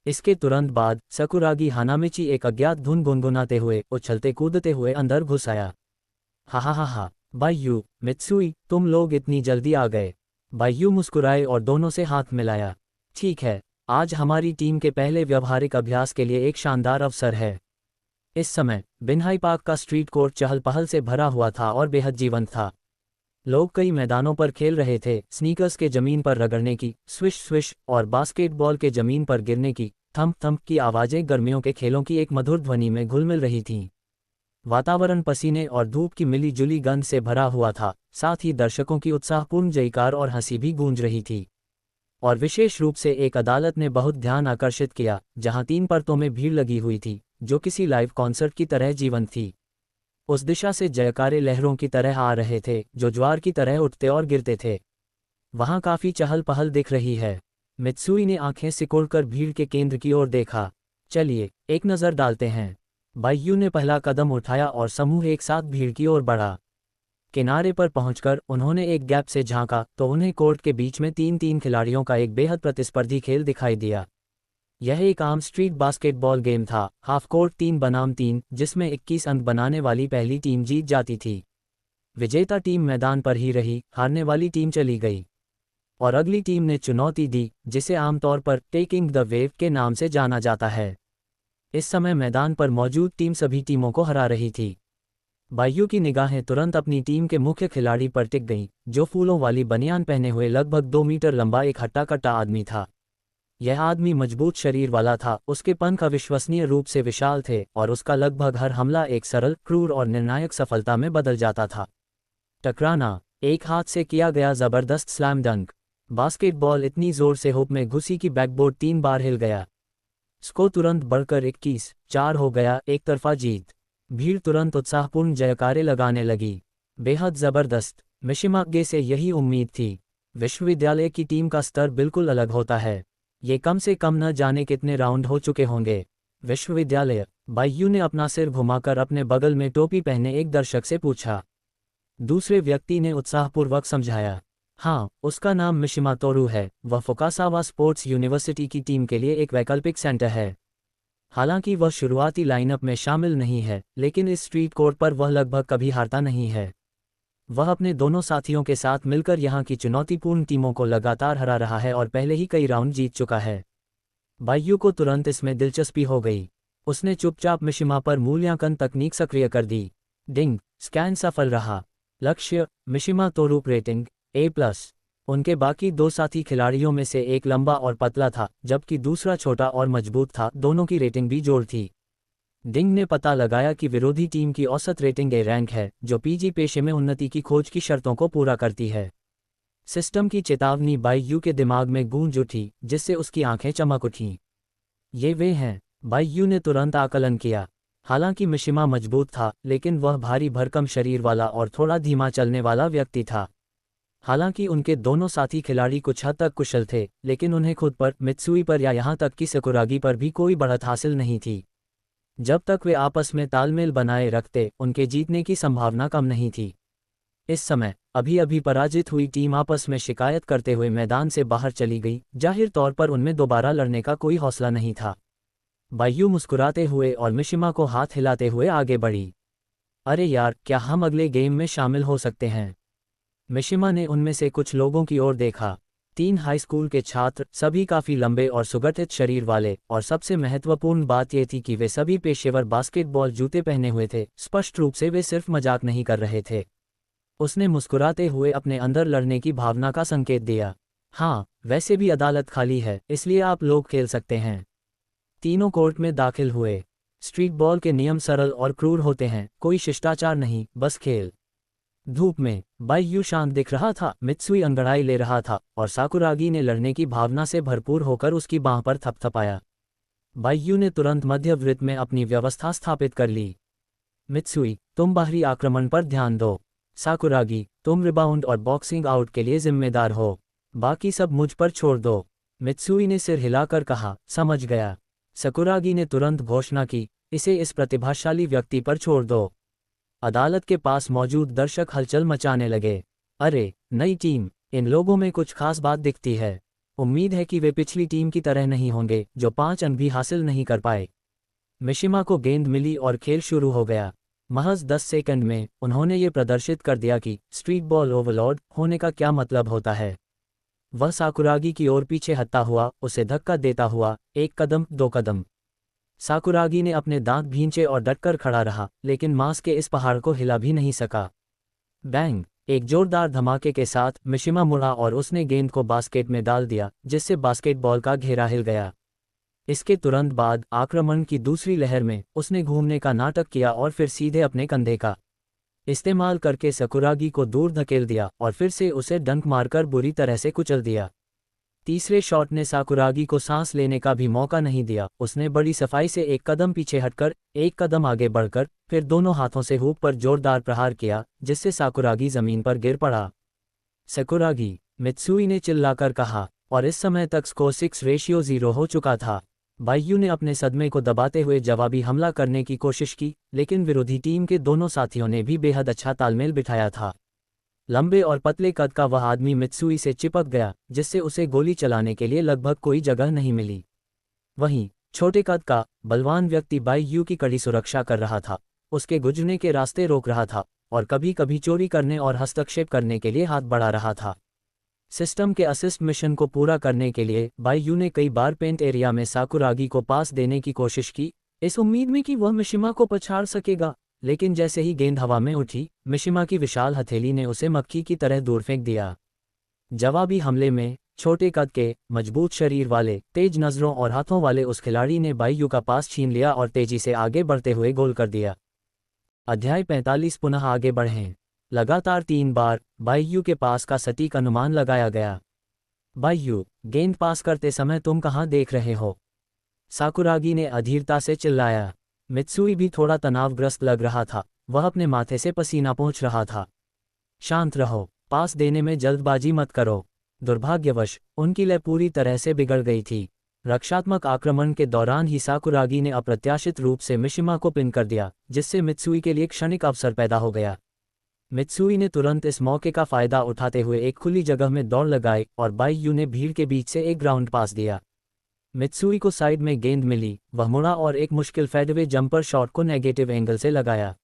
इसके तुरंत बाद सकुरागी हानामिची एक अज्ञात धुन गुनगुनाते हुए उछलते कूदते हुए अंदर घुस आया। हा हा हा हा, बायू, मित्सुई, तुम लोग इतनी जल्दी आ गए। बायू मुस्कुराए और दोनों से हाथ मिलाया। ठीक है, आज हमारी टीम के पहले व्यवहारिक अभ्यास के लिए एक शानदार अवसर है। इस समय बिन्हाई पार्क का स्ट्रीट कोर्ट चहल पहल से भरा हुआ था और बेहद जीवंत था। लोग कई मैदानों पर खेल रहे थे, स्नीकर्स के जमीन पर रगड़ने की स्विश स्विश और बास्केटबॉल के जमीन पर गिरने की थंप थंप की आवाज़ें गर्मियों के खेलों की एक मधुर ध्वनि में घुल मिल रही थीं। वातावरण पसीने और धूप की मिली जुली गंध से भरा हुआ था, साथ ही दर्शकों की उत्साहपूर्ण जयकार और हंसी भी गूंज रही थी। और विशेष रूप से एक अदालत ने बहुत ध्यान आकर्षित किया, जहां 3 परतों में भीड़ लगी हुई थी, जो किसी लाइव कॉन्सर्ट की तरह जीवंत थी। उस दिशा से जयकारे लहरों की तरह आ रहे थे, जो ज्वार की तरह उठते और गिरते थे। वहां काफी चहल पहल दिख रही है। मित्सुई ने आंखें सिकोड़कर भीड़ के केंद्र की ओर देखा। चलिए, एक नज़र डालते हैं। बायू ने पहला कदम उठाया और समूह एक साथ भीड़ की ओर बढ़ा। किनारे पर पहुंचकर उन्होंने एक गैप से झांका तो उन्हें कोर्ट के बीच में 3-3 खिलाड़ियों का एक बेहद प्रतिस्पर्धी खेल दिखाई दिया। यह एक आम स्ट्रीट बास्केटबॉल गेम था, हाफ कोर्ट 3 बनाम 3, जिसमें 21 अंक बनाने वाली पहली टीम जीत जाती थी। विजेता टीम मैदान पर ही रही, हारने वाली टीम चली गई। और अगली टीम ने चुनौती दी, जिसे आमतौर पर टेकिंग द वेव के नाम से जाना जाता है। इस समय मैदान पर मौजूद टीम सभी टीमों को हरा रही थी। बायू की निगाहें तुरंत अपनी टीम के मुख्य खिलाड़ी पर टिक गईं, जो फूलों वाली बनियान पहने हुए लगभग 2 मीटर लंबा एक हट्टा-कट्टा आदमी था। यह आदमी मजबूत शरीर वाला था, उसके पंख अविश्वसनीय रूप से विशाल थे और उसका लगभग हर हमला एक सरल, क्रूर और निर्णायक सफलता में बदल जाता था। टकराना, एक हाथ से किया गया जबरदस्त स्लैम डंक। बास्केटबॉल इतनी जोर से हुप में घुसी कि बैकबोर्ड 3 बार हिल गया। स्कोर तुरंत बढ़कर 21-4 हो गया, एक तरफा जीत। भीड़ तुरंत उत्साहपूर्ण जयकारे लगाने लगी। बेहद जबरदस्त, मिशिमागे से यही उम्मीद थी। विश्वविद्यालय की टीम का स्तर बिल्कुल अलग होता है। ये कम से कम न जाने कितने राउंड हो चुके होंगे। विश्वविद्यालय, बायू ने अपना सिर घुमाकर अपने बगल में टोपी पहने एक दर्शक से पूछा। दूसरे व्यक्ति ने उत्साहपूर्वक समझाया, हाँ, उसका नाम मिशिमा तोरू है, वह फुकासावा स्पोर्ट्स यूनिवर्सिटी की टीम के लिए एक वैकल्पिक सेंटर है। हालांकि वह शुरुआती लाइनअप में शामिल नहीं है, लेकिन इस स्ट्रीट कोर्ट पर वह लगभग कभी हारता नहीं है। वह अपने दोनों साथियों के साथ मिलकर यहां की चुनौतीपूर्ण टीमों को लगातार हरा रहा है और पहले ही कई राउंड जीत चुका है। बायू को तुरंत इसमें दिलचस्पी हो गई। उसने चुपचाप मिशिमा पर मूल्यांकन तकनीक सक्रिय कर दी। डिंग, स्कैन सफल रहा। लक्ष्य, मिशिमा तोरू रेटिंग A+। उनके बाकी 2 साथी खिलाड़ियों में से एक लंबा और पतला था, जबकि दूसरा छोटा और मजबूत था, दोनों की रेटिंग भी जोड़ थी। डिंग ने पता लगाया कि विरोधी टीम की औसत रेटिंग A रैंक है, जो पीजी पेशे में उन्नति की खोज की शर्तों को पूरा करती है। सिस्टम की चेतावनी बायू के दिमाग में गूंज उठी, जिससे उसकी आंखें चमक उठीं। ये वे हैं, बायू ने तुरंत आकलन किया। हालांकि मिशिमा मजबूत था, लेकिन वह भारी भरकम शरीर वाला और थोड़ा धीमा चलने वाला व्यक्ति था। हालांकि उनके दोनों साथी खिलाड़ी कुछ हद तक कुशल थे, लेकिन उन्हें खुद पर, मित्सुई पर या यहाँ तक कि सकुरागी पर भी कोई बढ़त हासिल नहीं थी। जब तक वे आपस में तालमेल बनाए रखते, उनके जीतने की संभावना कम नहीं थी। इस समय अभी अभी पराजित हुई टीम आपस में शिकायत करते हुए मैदान से बाहर चली गई, जाहिर तौर पर उनमें दोबारा लड़ने का कोई हौसला नहीं था। बायू मुस्कुराते हुए और मिशिमा को हाथ हिलाते हुए आगे बढ़ी। अरे यार, क्या हम अगले गेम में शामिल हो सकते हैं? मिशिमा ने उनमें से कुछ लोगों की ओर देखा। 3 हाई स्कूल के छात्र, सभी काफी लंबे और सुगठित शरीर वाले, और सबसे महत्वपूर्ण बात यह थी कि वे सभी पेशेवर बास्केटबॉल जूते पहने हुए थे। स्पष्ट रूप से वे सिर्फ मजाक नहीं कर रहे थे। उसने मुस्कुराते हुए अपने अंदर लड़ने की भावना का संकेत दिया। हाँ, वैसे भी अदालत खाली है, इसलिए आप लोग खेल सकते हैं। तीनों कोर्ट में दाखिल हुए। स्ट्रीट बॉल के नियम सरल और क्रूर होते हैं, कोई शिष्टाचार नहीं, बस खेल। धूप में बाईयू शांत दिख रहा था, मित्सुई अंगड़ाई ले रहा था और साकुरागी ने लड़ने की भावना से भरपूर होकर उसकी बांह पर थपथपाया। बाईयू ने तुरंत मध्य वृत्त में अपनी व्यवस्था स्थापित कर ली। मित्सुई, तुम बाहरी आक्रमण पर ध्यान दो। साकुरागी, तुम रिबाउंड और बॉक्सिंग आउट के लिए जिम्मेदार हो। बाकी सब मुझ पर छोड़ दो। मित्सुई ने सिर हिलाकर कहा, समझ गया। साकुरागी ने तुरंत घोषणा की, इसे इस प्रतिभाशाली व्यक्ति पर छोड़ दो। अदालत के पास मौजूद दर्शक हलचल मचाने लगे। अरे, नई टीम, इन लोगों में कुछ खास बात दिखती है। उम्मीद है कि वे पिछली टीम की तरह नहीं होंगे जो 5 अंक भी हासिल नहीं कर पाए। मिशिमा को गेंद मिली और खेल शुरू हो गया। महज 10 सेकंड में उन्होंने ये प्रदर्शित कर दिया कि स्ट्रीट बॉल ओवरलॉर्ड होने का क्या मतलब होता है। वह साकुरागी की ओर पीछे हटता हुआ, उसे धक्का देता हुआ, 1 कदम 2 कदम। साकुरागी ने अपने दांत भींचे और डटकर खड़ा रहा, लेकिन मांस के इस पहाड़ को हिला भी नहीं सका। बैंग, एक जोरदार धमाके के साथ मिशिमा मुड़ा और उसने गेंद को बास्केट में डाल दिया, जिससे बास्केटबॉल का घेरा हिल गया। इसके तुरंत बाद आक्रमण की दूसरी लहर में उसने घूमने का नाटक किया और फिर सीधे अपने कंधे का इस्तेमाल करके साकुरागी को दूर धकेल दिया और फिर से उसे डंक मारकर बुरी तरह से कुचल दिया। तीसरे शॉट ने साकुरागी को सांस लेने का भी मौका नहीं दिया। उसने बड़ी सफाई से 1 कदम पीछे हटकर 1 कदम आगे बढ़कर फिर दोनों हाथों से हुक पर जोरदार प्रहार किया, जिससे साकुरागी जमीन पर गिर पड़ा। साकुरागी, मित्सुई ने चिल्लाकर कहा, और इस समय तक स्कोर 6-0 हो चुका था। बाईयू ने अपने सदमे को दबाते हुए जवाबी हमला करने की कोशिश की, लेकिन विरोधी टीम के दोनों साथियों ने भी बेहद अच्छा तालमेल बिठाया था। लंबे और पतले कद का वह आदमी मित्सुई से चिपक गया, जिससे उसे गोली चलाने के लिए लगभग कोई जगह नहीं मिली। वहीं छोटे कद का बलवान व्यक्ति बाईयू की कड़ी सुरक्षा कर रहा था, उसके गुजरने के रास्ते रोक रहा था और कभी कभी चोरी करने और हस्तक्षेप करने के लिए हाथ बढ़ा रहा था। सिस्टम के असिस्ट मिशन को पूरा करने के लिए बाईयू ने कई बार पेंट एरिया में साकुरागी को पास देने की कोशिश की, इस उम्मीद में कि वह मिशिमा को पछाड़ सकेगा, लेकिन जैसे ही गेंद हवा में उठी, मिशिमा की विशाल हथेली ने उसे मक्खी की तरह दूर फेंक दिया। जवाबी हमले में छोटे कद के, मजबूत शरीर वाले, तेज नज़रों और हाथों वाले उस खिलाड़ी ने बाईयू का पास छीन लिया और तेजी से आगे बढ़ते हुए गोल कर दिया। अध्याय 45 पुनः आगे बढ़ें। लगातार 3 बार बाईयू के पास का सटीक अनुमान लगाया गया। बाईयू, गेंद पास करते समय तुम कहाँ देख रहे हो? साकुरागी ने अधीरता से चिल्लाया। मित्सुई भी थोड़ा तनावग्रस्त लग रहा था, वह अपने माथे से पसीना पोंछ रहा था। शांत रहो, पास देने में जल्दबाजी मत करो। दुर्भाग्यवश उनकी लय पूरी तरह से बिगड़ गई थी। रक्षात्मक आक्रमण के दौरान ही साकुरागी ने अप्रत्याशित रूप से मिशिमा को पिन कर दिया, जिससे मित्सुई के लिए क्षणिक अवसर पैदा हो गया। मित्सुई ने तुरंत इस मौके का फायदा उठाते हुए एक खुली जगह में दौड़ लगाई और बाईयू ने भीड़ के बीच से एक ग्राउंड पास दिया। मित्सुई को साइड में गेंद मिली, वह मुड़ा और एक मुश्किल फेडवे जंपर शॉट को नेगेटिव एंगल से लगाया।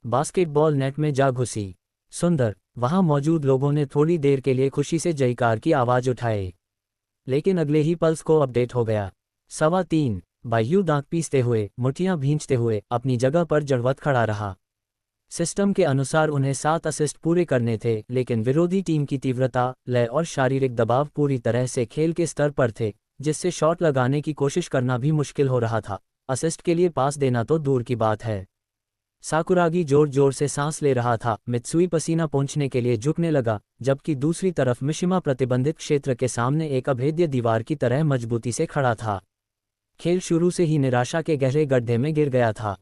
बास्केटबॉल नेट में जा घुसी। सुंदर, वहां मौजूद लोगों ने थोड़ी देर के लिए खुशी से जयकार की आवाज उठाई, लेकिन अगले ही पल्स को अपडेट हो गया। 3:15। बाईयू दांत पीसते हुए, मुठियां भींचते हुए अपनी जगह पर जड़वत खड़ा रहा। सिस्टम के अनुसार उन्हें 7 असिस्ट पूरे करने थे, लेकिन विरोधी टीम की तीव्रता, लय और शारीरिक दबाव पूरी तरह से खेल के स्तर पर थे, जिससे शॉट लगाने की कोशिश करना भी मुश्किल हो रहा था। असिस्ट के लिए पास देना तो दूर की बात है। साकुरागी जोर जोर से सांस ले रहा था, मित्सुई पसीना पोंछने के लिए झुकने लगा, जबकि दूसरी तरफ मिशिमा प्रतिबंधित क्षेत्र के सामने एक अभेद्य दीवार की तरह मजबूती से खड़ा था। खेल शुरू से ही निराशा के गहरे गड्ढे में गिर गया था।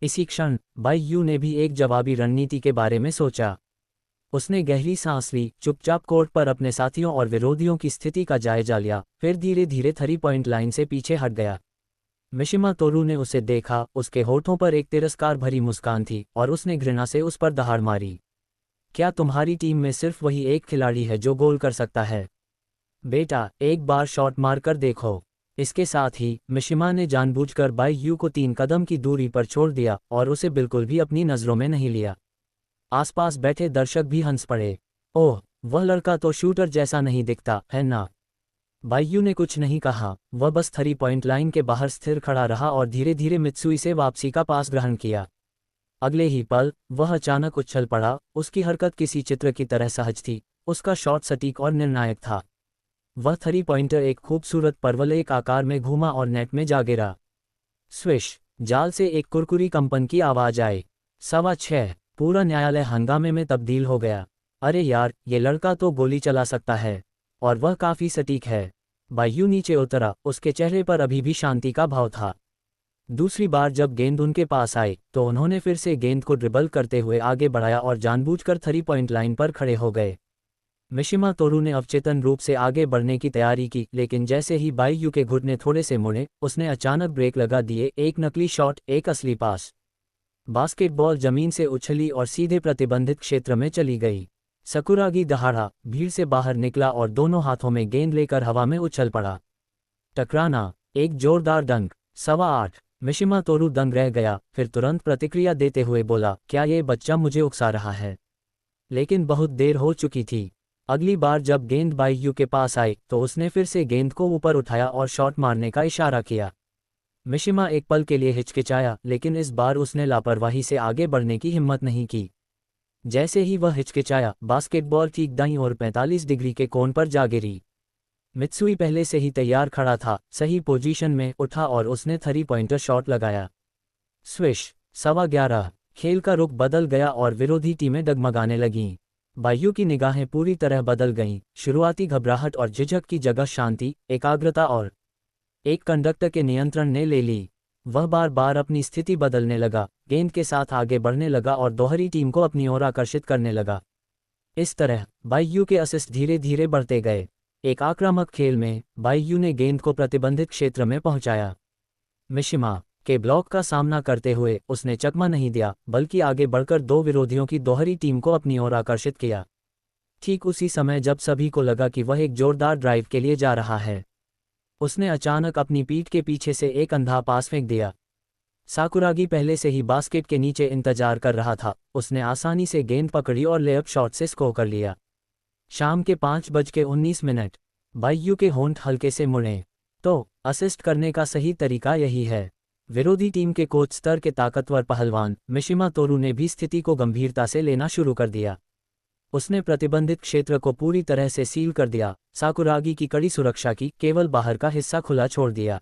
इसी क्षण बाईयू ने भी एक जवाबी रणनीति के बारे में सोचा। उसने गहरी सांस ली, चुपचाप कोर्ट पर अपने साथियों और विरोधियों की स्थिति का जायजा लिया, फिर धीरे धीरे 3 पॉइंट लाइन से पीछे हट गया। मिशिमा तोरू ने उसे देखा, उसके होठों पर एक तिरस्कार भरी मुस्कान थी और उसने घृणा से उस पर दहाड़ मारी। क्या तुम्हारी टीम में सिर्फ वही एक खिलाड़ी है जो गोल कर सकता है? बेटा, एक बार शॉट मारकर देखो। इसके साथ ही मिशिमा ने जानबूझकर बाईयू को 3 कदम की दूरी पर छोड़ दिया और उसे बिल्कुल भी अपनी नज़रों में नहीं लिया। आसपास बैठे दर्शक भी हंस पड़े। ओह, वह लड़का तो शूटर जैसा नहीं दिखता है ना? बाईयू ने कुछ नहीं कहा, वह बस 3 पॉइंट लाइन के बाहर स्थिर खड़ा रहा और धीरे धीरे मित्सुई से वापसी का पास ग्रहण किया। अगले ही पल वह अचानक उछल पड़ा, उसकी हरकत किसी चित्र की तरह सहज थी, उसका शॉट सटीक और निर्णायक था। वह 3 पॉइंटर एक खूबसूरत परवलयिक आकार में घूमा और नेट में जा गिरा। स्विश, जाल से एक कुरकुरी कंपन की आवाज आई। 6:15। पूरा न्यायालय हंगामे में तब्दील हो गया। अरे यार, ये लड़का तो गोली चला सकता है, और वह काफी सटीक है। बायू नीचे उतरा, उसके चेहरे पर अभी भी शांति का भाव था। दूसरी बार जब गेंद उनके पास आई तो उन्होंने फिर से गेंद को ड्रिबल करते हुए आगे बढ़ाया और जानबूझकर 3 पॉइंट लाइन पर खड़े हो गए। मिशिमा तोरू ने अवचेतन रूप से आगे बढ़ने की तैयारी की, लेकिन जैसे ही बायू के घुटने थोड़े से मुड़े, उसने अचानक ब्रेक लगा दिए। एक नकली शॉट, एक असली पास। बास्केटबॉल जमीन से उछली और सीधे प्रतिबंधित क्षेत्र में चली गई। सकुरागी दहाड़ा, भीड़ से बाहर निकला और दोनों हाथों में गेंद लेकर हवा में उछल पड़ा। टकराना, एक जोरदार डंक। 8.25। मिशिमा तोरू दंग रह गया, फिर तुरंत प्रतिक्रिया देते हुए बोला, क्या ये बच्चा मुझे उकसा रहा है? लेकिन बहुत देर हो चुकी थी। अगली बार जब गेंद बायू के पास आई तो उसने फिर से गेंद को ऊपर उठाया और शॉट मारने का इशारा किया। मिशिमा एक पल के लिए हिचकिचाया, लेकिन इस बार उसने लापरवाही से आगे बढ़ने की हिम्मत नहीं की। जैसे ही वह हिचकिचाया, बास्केटबॉल ठीक दाईं ओर 45 डिग्री के कोण पर जा गिरी। मित्सुई पहले से ही तैयार खड़ा था, सही पोजीशन में उठा और उसने 3 पॉइंटर शॉट लगाया। स्विश। 11:15। खेल का रुख बदल गया और विरोधी टीमें डगमगाने लगीं। बायू की निगाहें पूरी तरह बदल गईं। शुरुआती घबराहट और झिझक की जगह शांति, एकाग्रता और एक कंडक्टर के नियंत्रण ने ले ली। वह बार बार अपनी स्थिति बदलने लगा, गेंद के साथ आगे बढ़ने लगा और दोहरी टीम को अपनी ओर आकर्षित करने लगा। इस तरह बायू के असिस्ट धीरे धीरे बढ़ते गए। एक आक्रामक खेल में बायू ने गेंद को प्रतिबंधित क्षेत्र में पहुंचाया। मिशिमा के ब्लॉक का सामना करते हुए उसने चकमा नहीं दिया, बल्कि आगे बढ़कर दो विरोधियों की दोहरी टीम को अपनी ओर आकर्षित किया। ठीक उसी समय जब सभी को लगा कि वह एक जोरदार ड्राइव के लिए जा रहा है, उसने अचानक अपनी पीठ के पीछे से एक अंधा पास फेंक दिया। साकुरागी पहले से ही बास्केट के नीचे इंतजार कर रहा था। उसने आसानी से गेंद पकड़ी और लेअप शॉट से स्कोर कर लिया। शाम के 5:19। बायू के होंठ हल्के से मुड़े। तो असिस्ट करने का सही तरीका यही है। विरोधी टीम के कोच स्तर के ताकतवर पहलवान मिशिमा तोरू ने भी स्थिति को गंभीरता से लेना शुरू कर दिया। उसने प्रतिबंधित क्षेत्र को पूरी तरह से सील कर दिया, साकुरागी की कड़ी सुरक्षा की, केवल बाहर का हिस्सा खुला छोड़ दिया।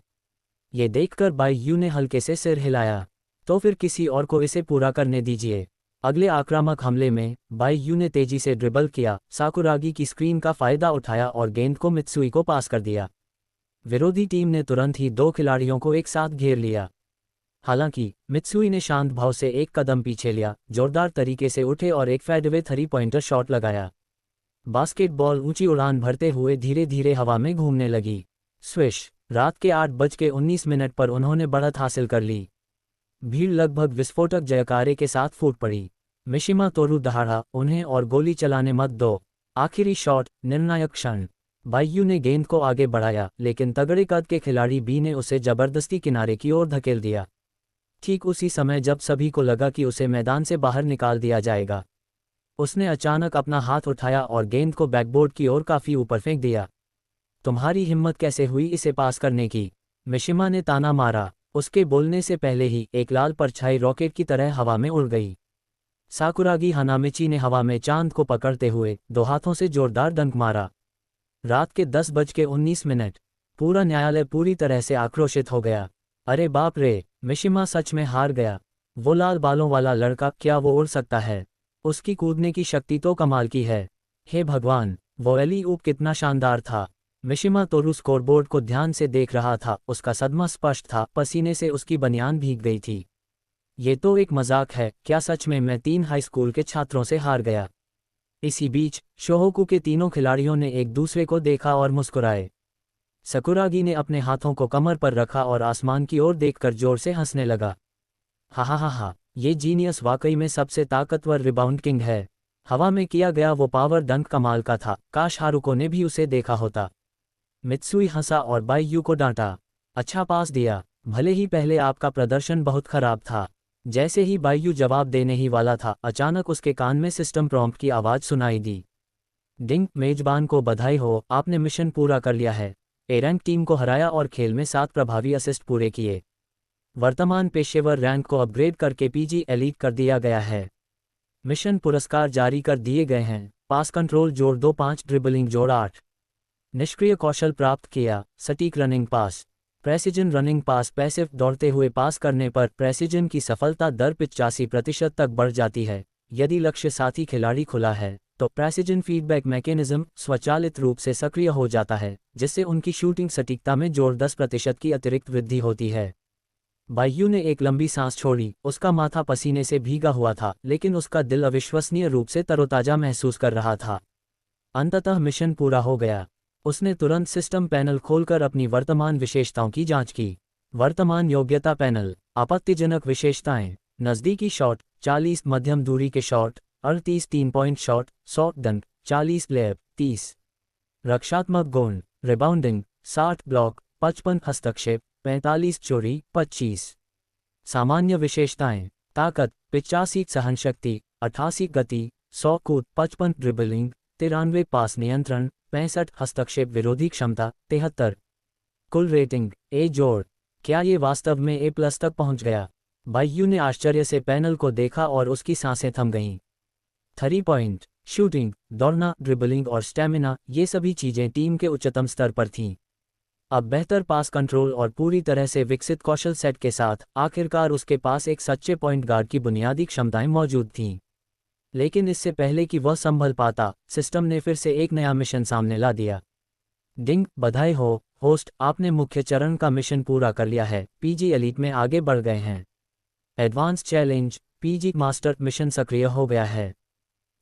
ये देखकर बायू ने हल्के से सिर हिलाया। तो फिर किसी और को इसे पूरा करने दीजिए। अगले आक्रामक हमले में बायू ने तेजी से ड्रिबल किया, साकुरागी की स्क्रीन का फायदा उठाया और गेंद को मित्सुई को पास कर दिया। विरोधी टीम ने तुरंत ही दो खिलाड़ियों को एक साथ घेर लिया। हालांकि मित्सुई ने शांत भाव से एक कदम पीछे लिया, जोरदार तरीके से उठे और एक फेडवे 3 पॉइंटर शॉट लगाया। बास्केटबॉल ऊंची उड़ान भरते हुए धीरे धीरे हवा में घूमने लगी। स्विश। रात के 8:19 पर उन्होंने बढ़त हासिल कर ली। भीड़ लगभग विस्फोटक जयकारे के साथ फूट पड़ी। मिशिमा तोरू दहाड़ा, उन्हें और गोली चलाने मत दो। आखिरी शॉट, निर्णायक क्षण। बायू ने गेंद को आगे बढ़ाया, लेकिन तगड़े कद के खिलाड़ी बी ने उसे जबरदस्ती किनारे की ओर धकेल दिया। ठीक उसी समय जब सभी को लगा कि उसे मैदान से बाहर निकाल दिया जाएगा, उसने अचानक अपना हाथ उठाया और गेंद को बैकबोर्ड की ओर काफी ऊपर फेंक दिया। तुम्हारी हिम्मत कैसे हुई इसे पास करने की? मिशिमा ने ताना मारा। उसके बोलने से पहले ही एक लाल परछाई रॉकेट की तरह हवा में उड़ गई। साकुरागी हानामिची ने हवा में चांद को पकड़ते हुए दो हाथों से जोरदार डंक मारा। रात के 10:19। पूरा न्यायालय पूरी तरह से आक्रोशित हो गया। अरे बाप रे, मिशिमा सच में हार गया। वो लाल बालों वाला लड़का, क्या वो उड़ सकता है? उसकी कूदने की शक्ति तो कमाल की है। हे भगवान, वो एली ऊप कितना शानदार था। मिशिमा तोरू स्कोरबोर्ड को ध्यान से देख रहा था। उसका सदमा स्पष्ट था, पसीने से उसकी बनियान भीग गई थी। ये तो एक मजाक है, क्या सच में मैं 3 हाई स्कूल के छात्रों से हार गया? इसी बीच शोहोकू के तीनों खिलाड़ियों ने एक दूसरे को देखा और मुस्कुराए। सकुरागी ने अपने हाथों को कमर पर रखा और आसमान की ओर देखकर जोर से हंसने लगा। हा हा हा हा, ये जीनियस वाकई में सबसे ताकतवर रिबाउंड किंग है। हवा में किया गया वो पावर डंक कमाल का था, काश हारुको ने भी उसे देखा होता। मित्सुई हंसा और बायू को डांटा। अच्छा पास दिया, भले ही पहले आपका प्रदर्शन बहुत खराब था। जैसे ही बायू जवाब देने ही वाला था, अचानक उसके कान में सिस्टम प्रॉम्प्ट की आवाज़ सुनाई दी। डिंग, मेजबान को बधाई हो, आपने मिशन पूरा कर लिया है। ए रैंक टीम को हराया और खेल में 7 प्रभावी असिस्ट पूरे किए। वर्तमान पेशेवर रैंक को अपग्रेड करके पीजी एलीट कर दिया गया है। मिशन पुरस्कार जारी कर दिए गए हैं। पास कंट्रोल जोड़ 2, 5 ड्रिबलिंग जोड़ 8। निष्क्रिय कौशल प्राप्त किया, सटीक रनिंग पास। प्रेसिजन रनिंग पास, पैसिव दौड़ते हुए पास करने पर प्रेसिजन की सफलता दर 85% तक बढ़ जाती है। यदि लक्ष्य साथी खिलाड़ी खुला है तो प्रेसिजन फीडबैक मैकेनिज्म स्वचालित रूप से सक्रिय हो जाता है, जिससे उनकी शूटिंग सटीकता में जोर 10% की अतिरिक्त वृद्धि होती है। बायू ने एक लंबी सांस छोड़ी, उसका माथा पसीने से भीगा हुआ था, लेकिन उसका दिल अविश्वसनीय रूप से तरोताजा महसूस कर रहा था। अंततः मिशन पूरा हो गया। उसने तुरंत सिस्टम पैनल खोलकर अपनी वर्तमान विशेषताओं की जांच की। वर्तमान योग्यता पैनल। आपत्तिजनक विशेषताएं। नज़दीकी शॉट 40, मध्यम दूरी के शॉट 38, 3 पॉइंट शॉट 100 डंक 40, लैप 30। रक्षात्मक गुण। रिबाउंडिंग 60, ब्लॉक 55, हस्तक्षेप 45, चोरी 25। सामान्य विशेषताएं। ताकत 85, सहनशक्ति 88, गति 100, कूद 55, ड्रिबलिंग 93, पास नियंत्रण 65, हस्तक्षेप विरोधी क्षमता 73। कुल रेटिंग ए जोड़। क्या ये वास्तव में A+ तक पहुंच गया? बायू ने आश्चर्य से पैनल को देखा और उसकी सांसें थम गईं। 3 पॉइंट शूटिंग, दौड़ना, ड्रिबलिंग और स्टैमिना, ये सभी चीजें टीम के उच्चतम स्तर पर थीं। अब बेहतर पास कंट्रोल और पूरी तरह से विकसित कौशल सेट के साथ आखिरकार उसके पास एक सच्चे पॉइंट गार्ड की बुनियादी क्षमताएं मौजूद थीं। लेकिन इससे पहले कि वह संभल पाता, सिस्टम ने फिर से एक नया मिशन सामने ला दिया। डिंग, बधाई हो होस्ट, आपने मुख्य चरण का मिशन पूरा कर लिया है। पीजी एलीट में आगे बढ़ गए हैं। Advance challenge PG master mission सक्रिय हो गया है।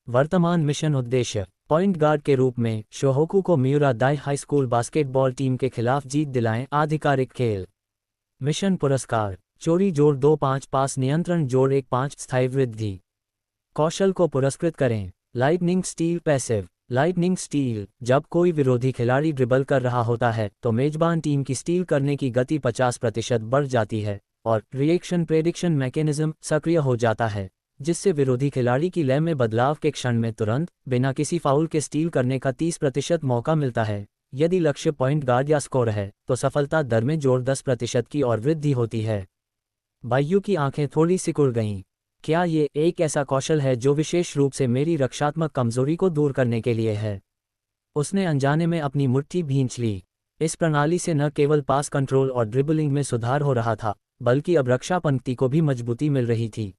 वर्तमान मिशन उद्देश्य। पॉइंट गार्ड के रूप में शोहोकू को Miura Dai high school basketball team के खिलाफ जीत दिलाएं। आधिकारिक खेल। मिशन पुरस्कार। चोरी जोड़ 2-5, पास नियंत्रण जोड़ 1-5, स्थायी वृद्धि। कौशल को पुरस्कृत करें। Lightning steel passive. Lightning steel. जब कोई विरोधी खिलाड़ी ड्रिबल कर रहा होता है तो मेजबान टीम की स्टील करने की गति 50% बढ़ जाती है और रिएक्शन प्रेडिक्शन मैकेनिज्म सक्रिय हो जाता है, जिससे विरोधी खिलाड़ी की लय में बदलाव के क्षण में तुरंत, बिना किसी फाउल के स्टील करने का 30% मौका मिलता है। यदि लक्ष्य पॉइंट गार्ड या स्कोर है तो सफलता दर में जोड़ 10% की और वृद्धि होती है। बायू की आंखें थोड़ी सिकुड़ गईं। क्या ये एक ऐसा कौशल है जो विशेष रूप से मेरी रक्षात्मक कमजोरी को दूर करने के लिए है? उसने अनजाने में अपनी मुट्ठी भींच ली। इस प्रणाली से न केवल पास कंट्रोल और ड्रिबलिंग में सुधार हो रहा था, बल्कि अब रक्षा पंक्ति को भी मजबूती मिल रही थी।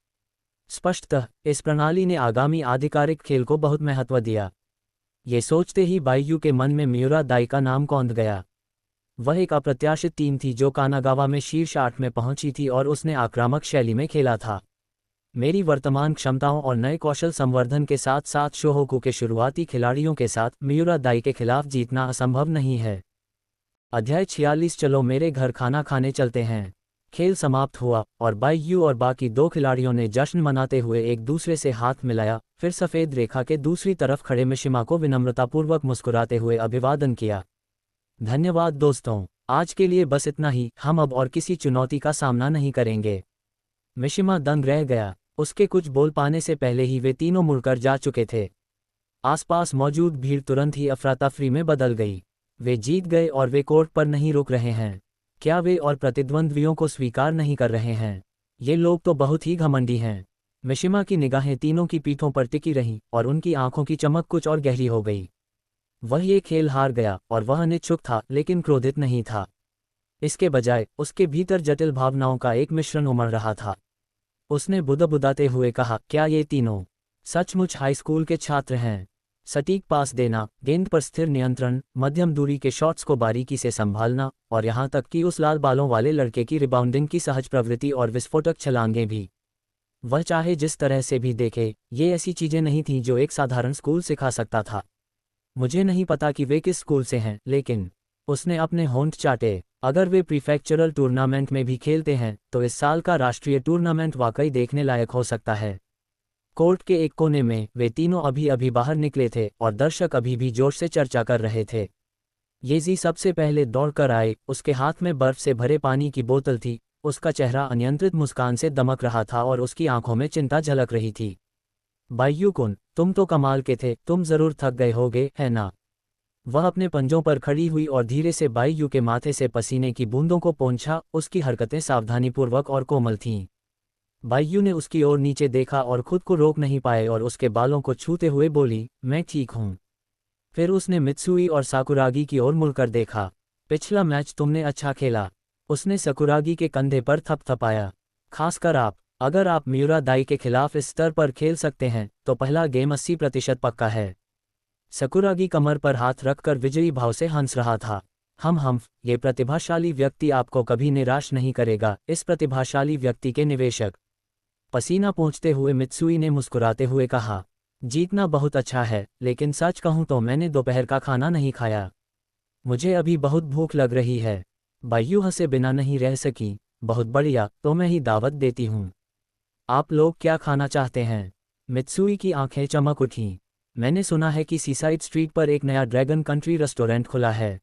स्पष्टतः इस प्रणाली ने आगामी आधिकारिक खेल को बहुत महत्व दिया। ये सोचते ही बायू के मन में मियुरा दाई का नाम कौंध गया। वह एक अप्रत्याशित टीम थी जो कानागावा में शीर्ष 8 में पहुंची थी और उसने आक्रामक शैली में खेला था। मेरी वर्तमान क्षमताओं और नए कौशल संवर्धन के साथ साथ शोहोकू के शुरुआती खिलाड़ियों के साथ मियुरा दाई के खिलाफ जीतना असंभव नहीं है। अध्याय 46। चलो मेरे घर खाना खाने चलते हैं। खेल समाप्त हुआ और बायू और बाकी 2 खिलाड़ियों ने जश्न मनाते हुए एक दूसरे से हाथ मिलाया, फिर सफ़ेद रेखा के दूसरी तरफ खड़े मिशिमा को विनम्रतापूर्वक मुस्कुराते हुए अभिवादन किया। धन्यवाद दोस्तों, आज के लिए बस इतना ही, हम अब और किसी चुनौती का सामना नहीं करेंगे। मिशिमा दंग रह गया। उसके कुछ बोल पाने से पहले ही वे तीनों मुड़कर जा चुके थे। आसपास मौजूद भीड़ तुरंत ही अफरा-तफरी में बदल गई। वे जीत गए और वे कोर्ट पर नहीं रुक रहे हैं। क्या वे और प्रतिद्वंद्वियों को स्वीकार नहीं कर रहे हैं? ये लोग तो बहुत ही घमंडी हैं। मिशिमा की निगाहें तीनों की पीठों पर टिकी रहीं और उनकी आंखों की चमक कुछ और गहरी हो गई। वह ये खेल हार गया और वह अनिच्छुक था, लेकिन क्रोधित नहीं था। इसके बजाय उसके भीतर जटिल भावनाओं का एक मिश्रण उमड़ रहा था। उसने बुदबुदाते हुए कहा, क्या ये तीनों सचमुच हाई स्कूल के छात्र हैं? सटीक पास देना, गेंद पर स्थिर नियंत्रण, मध्यम दूरी के शॉट्स को बारीकी से संभालना, और यहाँ तक कि उस लाल बालों वाले लड़के की रिबाउंडिंग की सहज प्रवृत्ति और विस्फोटक छलांगें भी। वह चाहे जिस तरह से भी देखे, ये ऐसी चीजें नहीं थीं जो एक साधारण स्कूल सिखा सकता था। मुझे नहीं पता कि वे किस स्कूल से हैं, लेकिन उसने अपने होंठ चाटे। अगर वे प्रीफेक्चरल टूर्नामेंट में भी खेलते हैं तो इस साल का राष्ट्रीय टूर्नामेंट वाकई देखने लायक हो सकता है। कोर्ट के एक कोने में वे तीनों अभी अभी बाहर निकले थे और दर्शक अभी भी जोश से चर्चा कर रहे थे। येजी सबसे पहले दौड़कर आए, उसके हाथ में बर्फ से भरे पानी की बोतल थी, उसका चेहरा अनियंत्रित मुस्कान से दमक रहा था और उसकी आंखों में चिंता झलक रही थी। बायू-कुन, तुम तो कमाल के थे, तुम जरूर थक गए होगे, है ना? वह अपने पंजों पर खड़ी हुई और धीरे से बायू के माथे से पसीने की बूंदों को पोंछा। उसकी हरकतें सावधानीपूर्वक और कोमल थीं। बायू ने उसकी ओर नीचे देखा और खुद को रोक नहीं पाए और उसके बालों को छूते हुए बोली, मैं ठीक हूँ। फिर उसने मित्सुई और साकुरागी की ओर मुड़कर देखा। पिछला मैच तुमने अच्छा खेला। उसने साकुरागी के कंधे पर थपथपाया। खासकर आप। अगर आप मियुरा दाई के खिलाफ इस स्तर पर खेल सकते हैं तो पहला गेम 80% पक्का है। सकुरागी कमर पर हाथ रखकर विजयी भाव से हंस रहा था। ये प्रतिभाशाली व्यक्ति आपको कभी निराश नहीं करेगा। इस प्रतिभाशाली व्यक्ति के निवेशक पसीना पोंछते हुए मित्सुई ने मुस्कुराते हुए कहा, जीतना बहुत अच्छा है, लेकिन सच कहूं तो मैंने दोपहर का खाना नहीं खाया। मुझे अभी बहुत भूख लग रही है। बायू हंसे बिना नहीं रह सकी। बहुत बढ़िया, तो मैं ही दावत देती हूँ। आप लोग क्या खाना चाहते हैं? मित्सुई की आंखें चमक उठीं। मैंने सुना है कि सीसाइड स्ट्रीट पर एक नया ड्रैगन कंट्री रेस्टोरेंट खुला है।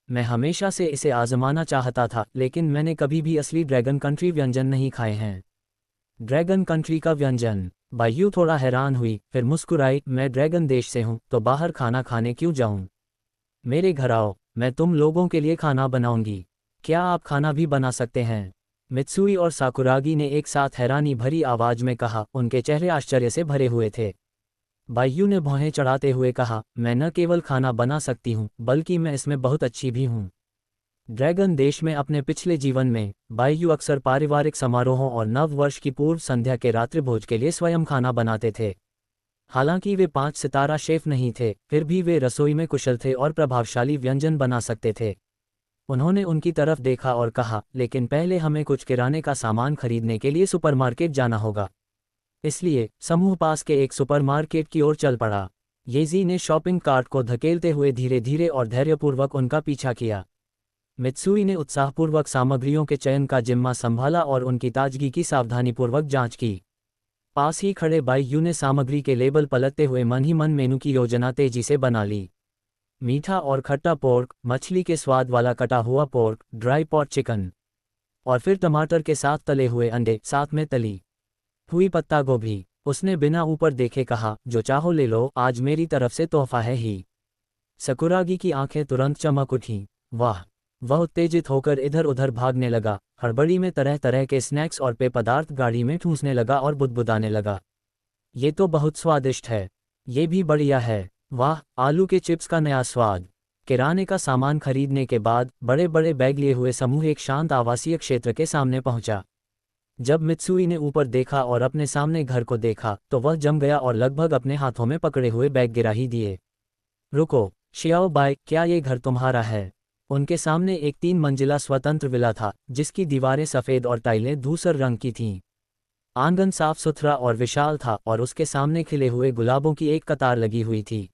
मैं हमेशा से इसे आजमाना चाहता था, लेकिन मैंने कभी भी असली ड्रैगन कंट्री व्यंजन नहीं खाए हैं। ड्रैगन कंट्री का व्यंजन? बायू थोड़ा हैरान हुई, फिर मुस्कुराई। मैं ड्रैगन देश से हूँ, तो बाहर खाना खाने क्यों जाऊँ? मेरे घर आओ, मैं तुम लोगों के लिए खाना बनाऊंगी। क्या आप खाना भी बना सकते हैं? मित्सुई और साकुरागी ने एक साथ हैरानी भरी आवाज में कहा। उनके चेहरे आश्चर्य से भरे हुए थे। बायू ने भौहें चढ़ाते हुए कहा, मैं न केवल खाना बना सकती हूँ, बल्कि मैं इसमें बहुत अच्छी भी हूँ। ड्रैगन देश में अपने पिछले जीवन में बायू अक्सर पारिवारिक समारोहों और नव वर्ष की पूर्व संध्या के रात्रिभोज के लिए स्वयं खाना बनाते थे। हालांकि वे 5 सितारा शेफ नहीं थे, फिर भी वे रसोई में कुशल थे और प्रभावशाली व्यंजन बना सकते थे। उन्होंने उनकी तरफ देखा और कहा, लेकिन पहले हमें कुछ किराने का सामान खरीदने के लिए सुपरमार्केट जाना होगा। इसलिए समूह पास के एक सुपरमार्केट की ओर चल पड़ा। येजी ने शॉपिंग कार्ट को धकेलते हुए धीरे धीरे और धैर्यपूर्वक उनका पीछा किया। मित्सुई ने उत्साहपूर्वक सामग्रियों के चयन का जिम्मा संभाला और उनकी ताजगी की सावधानीपूर्वक जांच की। पास ही खड़े बायू ने सामग्री के लेबल पलटते हुए मन ही मन मेनू की योजना तेजी से बना ली। मीठा और खट्टा पोर्क, मछली के स्वाद वाला कटा हुआ पोर्क, ड्राई पॉट चिकन, और फिर टमाटर के साथ तले हुए अंडे, साथ में तली हुई पत्ता गोभी। उसने बिना ऊपर देखे कहा, जो चाहो ले लो, आज मेरी तरफ से तोहफा है ही। सकुरागी की आंखें तुरंत चमक उठीं। वाह! वह उत्तेजित होकर इधर उधर भागने लगा, हड़बड़ी में तरह तरह के स्नैक्स और पेय पदार्थ गाड़ी में ठूंसने लगा और बुदबुदाने लगा। ये तो बहुत स्वादिष्ट है। ये भी बढ़िया है। वाह, आलू के चिप्स का नया स्वाद। किराने का सामान खरीदने के बाद बड़े बड़े बैग लिए हुए समूह एक शांत आवासीय क्षेत्र के सामने पहुंचा। जब मित्सुई ने ऊपर देखा और अपने सामने घर को देखा तो वह जम गया और लगभग अपने हाथों में पकड़े हुए बैग गिरा ही दिए। रुको, शियाओ बाई, क्या ये घर तुम्हारा है? उनके सामने एक 3 मंजिला स्वतंत्र विला था, जिसकी दीवारें सफ़ेद और टाइलें धूसर रंग की थीं। आंगन साफ सुथरा और विशाल था और उसके सामने खिले हुए गुलाबों की एक कतार लगी हुई थी।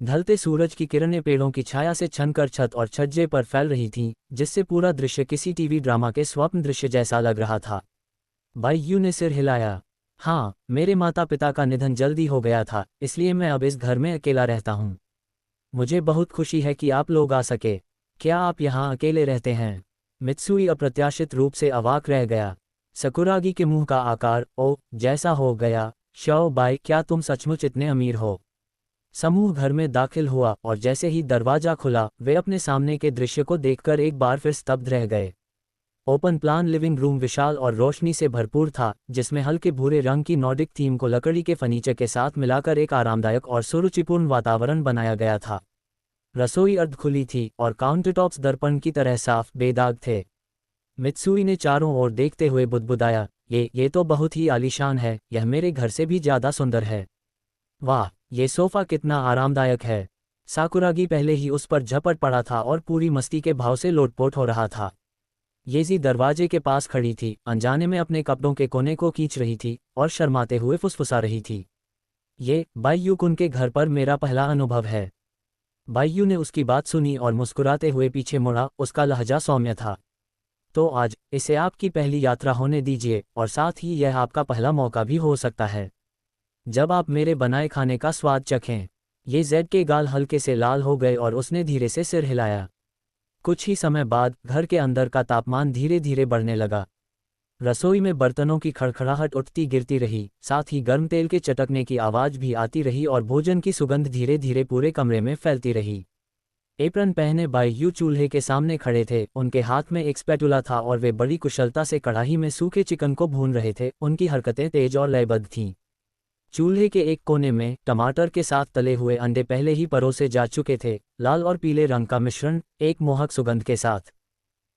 ढलते सूरज की किरणें पेड़ों की छाया से छनकर छत और छज्जे पर फैल रही थीं, जिससे पूरा दृश्य किसी टीवी ड्रामा के स्वप्न दृश्य जैसा लग रहा था। बायू ने सिर हिलाया। हाँ, मेरे माता पिता का निधन जल्दी हो गया था, इसलिए मैं अब इस घर में अकेला रहता हूँ। मुझे बहुत खुशी है कि आप लोग आ सके। क्या आप यहाँ अकेले रहते हैं? मित्सुई अप्रत्याशित रूप से अवाक रह गया। सकुरागी के मुंह का आकार ओ जैसा हो गया। शाओ बाई, क्या तुम सचमुच इतने अमीर हो? समूह घर में दाखिल हुआ और जैसे ही दरवाजा खुला, वे अपने सामने के दृश्य को देखकर एक बार फिर स्तब्ध रह गए। ओपन प्लान लिविंग रूम विशाल और रोशनी से भरपूर था, जिसमें हल्के भूरे रंग की नॉर्डिक थीम को लकड़ी के फर्नीचर के साथ मिलाकर एक आरामदायक और सुरुचिपूर्ण वातावरण बनाया गया था। रसोई अर्ध खुली थी और काउंटरटॉप्स दर्पण की तरह साफ बेदाग थे। मित्सुई ने चारों ओर देखते हुए बुदबुदाया, ये तो बहुत ही आलीशान है, यह मेरे घर से भी ज़्यादा सुंदर है। वाह, ये सोफ़ा कितना आरामदायक है। साकुरागी पहले ही उस पर झपट पड़ा था और पूरी मस्ती के भाव से लोटपोट हो रहा था। येजी दरवाजे के पास खड़ी थी, अनजाने में अपने कपड़ों के कोने को खींच रही थी और शर्माते हुए फुसफुसा रही थी। ये बायू कुन के घर पर मेरा पहला अनुभव है। बायू ने उसकी बात सुनी और मुस्कुराते हुए पीछे मुड़ा। उसका लहजा सौम्य था। तो आज इसे आपकी पहली यात्रा होने दीजिए, और साथ ही यह आपका पहला मौका भी हो सकता है जब आप मेरे बनाए खाने का स्वाद चखें। ये जेड के गाल हल्के से लाल हो गए और उसने धीरे से सिर हिलाया। कुछ ही समय बाद घर के अंदर का तापमान धीरे धीरे बढ़ने लगा। रसोई में बर्तनों की खड़खड़ाहट उठती गिरती रही, साथ ही गर्म तेल के चटकने की आवाज़ भी आती रही और भोजन की सुगंध धीरे धीरे पूरे कमरे में फैलती रही। एप्रन पहने बायू चूल्हे के सामने खड़े थे। उनके हाथ में एक स्पैटुला था और वे बड़ी कुशलता से कढ़ाई में सूखे चिकन को भून रहे थे। उनकी हरकतें तेज और लयबद्ध थीं। चूल्हे के एक कोने में टमाटर के साथ तले हुए अंडे पहले ही परोसे जा चुके थे, लाल और पीले रंग का मिश्रण, एक मोहक सुगंध के साथ।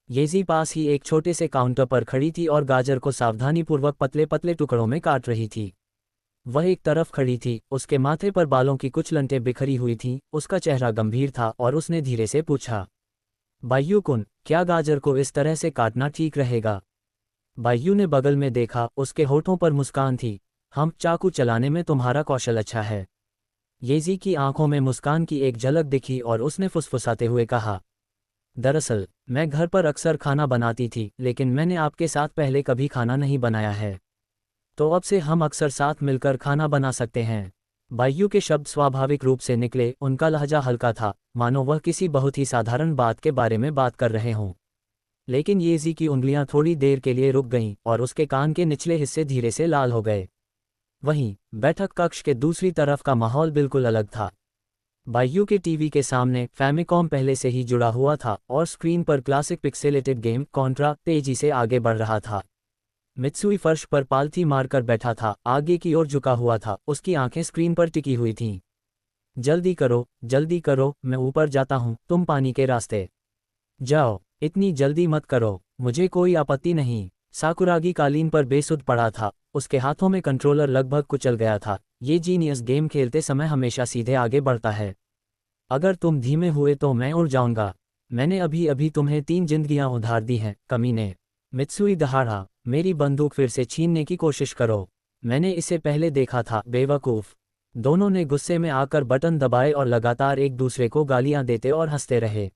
येजी पास ही एक छोटे से काउंटर पर खड़ी थी और गाजर को सावधानीपूर्वक पतले पतले टुकड़ों में काट रही थी। वह एक तरफ खड़ी थी, उसके माथे पर बालों की कुछ लंटें बिखरी हुई थीं, उसका चेहरा गंभीर था और उसने धीरे से पूछा, बायू कुन, क्या गाजर को इस तरह से काटना ठीक रहेगा? बायू ने बगल में देखा, उसके होठों पर मुस्कान थी। हम चाकू चलाने में तुम्हारा कौशल अच्छा है। येजी की आंखों में मुस्कान की एक झलक दिखी और उसने फुसफुसाते हुए कहा, दरअसल मैं घर पर अक्सर खाना बनाती थी, लेकिन मैंने आपके साथ पहले कभी खाना नहीं बनाया है। तो अब से हम अक्सर साथ मिलकर खाना बना सकते हैं। बायू के शब्द स्वाभाविक रूप से निकले, उनका लहजा हल्का था, मानो वह किसी बहुत ही साधारण बात के बारे में बात कर रहे हों। लेकिन येजी की उंगलियां थोड़ी देर के लिए रुक गईं और उसके कान के निचले हिस्से धीरे से लाल हो गए। वहीं बैठक कक्ष के दूसरी तरफ का माहौल बिल्कुल अलग था। बायू के टीवी के सामने फैमिकॉम पहले से ही जुड़ा हुआ था और स्क्रीन पर क्लासिक पिक्सेलेटेड गेम कॉन्ट्रा तेजी से आगे बढ़ रहा था। मित्सुई फर्श पर पालथी मारकर बैठा था, आगे की ओर झुका हुआ था, उसकी आंखें स्क्रीन पर टिकी हुई थीं। जल्दी करो, मैं ऊपर जाता हूं, तुम पानी के रास्ते जाओ। इतनी जल्दी मत करो, मुझे कोई आपत्ति नहीं। साकुरागी कालीन पर बेसुध पड़ा था, उसके हाथों में कंट्रोलर लगभग कुचल गया था। ये जीनियस गेम खेलते समय हमेशा सीधे आगे बढ़ता है। अगर तुम धीमे हुए तो मैं उड़ जाऊंगा। मैंने अभी अभी तुम्हें 3 जिंदगियां उधार दी हैं, कमीने। मित्सुई दहाड़ा, मेरी बंदूक फिर से छीनने की कोशिश करो। मैंने इसे पहले देखा था, बेवकूफ़। दोनों ने गुस्से में आकर बटन दबाए और लगातार एक दूसरे को गालियां देते और हंसते रहे।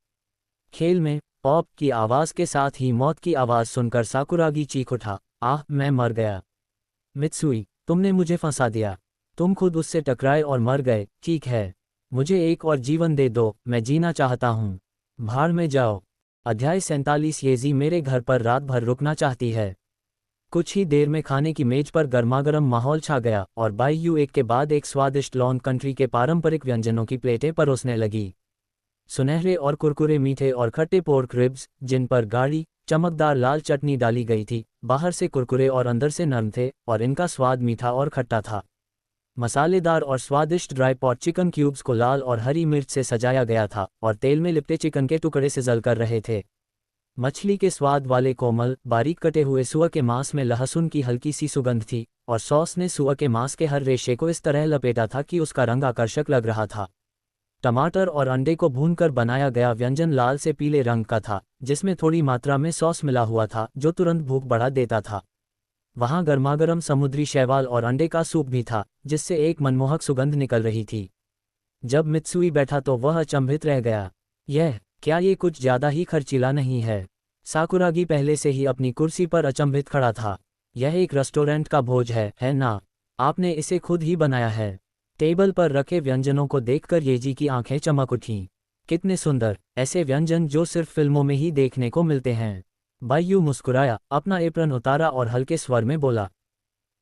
खेल में पॉप की आवाज़ के साथ ही मौत की आवाज़ सुनकर साकुरागी चीख उठा, आह, मैं मर गया। मित्सुई, तुमने मुझे फंसा दिया। तुम खुद उससे टकराए और मर गए। ठीक है, मुझे एक और जीवन दे दो, मैं जीना चाहता हूँ। भाड़ में जाओ। अध्याय 47। येजी मेरे घर पर रात भर रुकना चाहती है। कुछ ही देर में खाने की मेज पर गर्मागर्म माहौल छा गया और बायू एक के बाद एक स्वादिष्ट लॉन कंट्री के पारंपरिक व्यंजनों की प्लेटें परोसने लगी। सुनहरे और कुरकुरे मीठे और खट्टे पोर्क रिब्स, जिन पर गाढ़ी चमकदार लाल चटनी डाली गई थी, बाहर से कुरकुरे और अंदर से नरम थे और इनका स्वाद मीठा और खट्टा था। मसालेदार और स्वादिष्ट ड्राई पॉट चिकन क्यूब्स को लाल और हरी मिर्च से सजाया गया था और तेल में लिपटे चिकन के टुकड़े सिजल कर रहे थे। मछली के स्वाद वाले कोमल बारीक कटे हुए सुअर के मांस में लहसुन की हल्की सी सुगंध थी और सॉस ने सुअर के मांस के हर रेशे को इस तरह लपेटा था कि उसका रंग आकर्षक लग रहा था। टमाटर और अंडे को भूनकर बनाया गया व्यंजन लाल से पीले रंग का था, जिसमें थोड़ी मात्रा में सॉस मिला हुआ था, जो तुरंत भूख बढ़ा देता था। वहाँ गर्मागर्म समुद्री शैवाल और अंडे का सूप भी था, जिससे एक मनमोहक सुगंध निकल रही थी। जब मित्सुई बैठा तो वह अचंभित रह गया। क्या ये कुछ ज्यादा ही खर्चीला नहीं है? साकुरागी पहले से ही अपनी कुर्सी पर अचंभित खड़ा था। यह एक रेस्टोरेंट का भोज है ना? आपने इसे खुद ही बनाया है। टेबल पर रखे व्यंजनों को देखकर येजी की आंखें चमक उठीं। कितने सुंदर, ऐसे व्यंजन जो सिर्फ फिल्मों में ही देखने को मिलते हैं। बायू मुस्कुराया, अपना एप्रन उतारा और हल्के स्वर में बोला,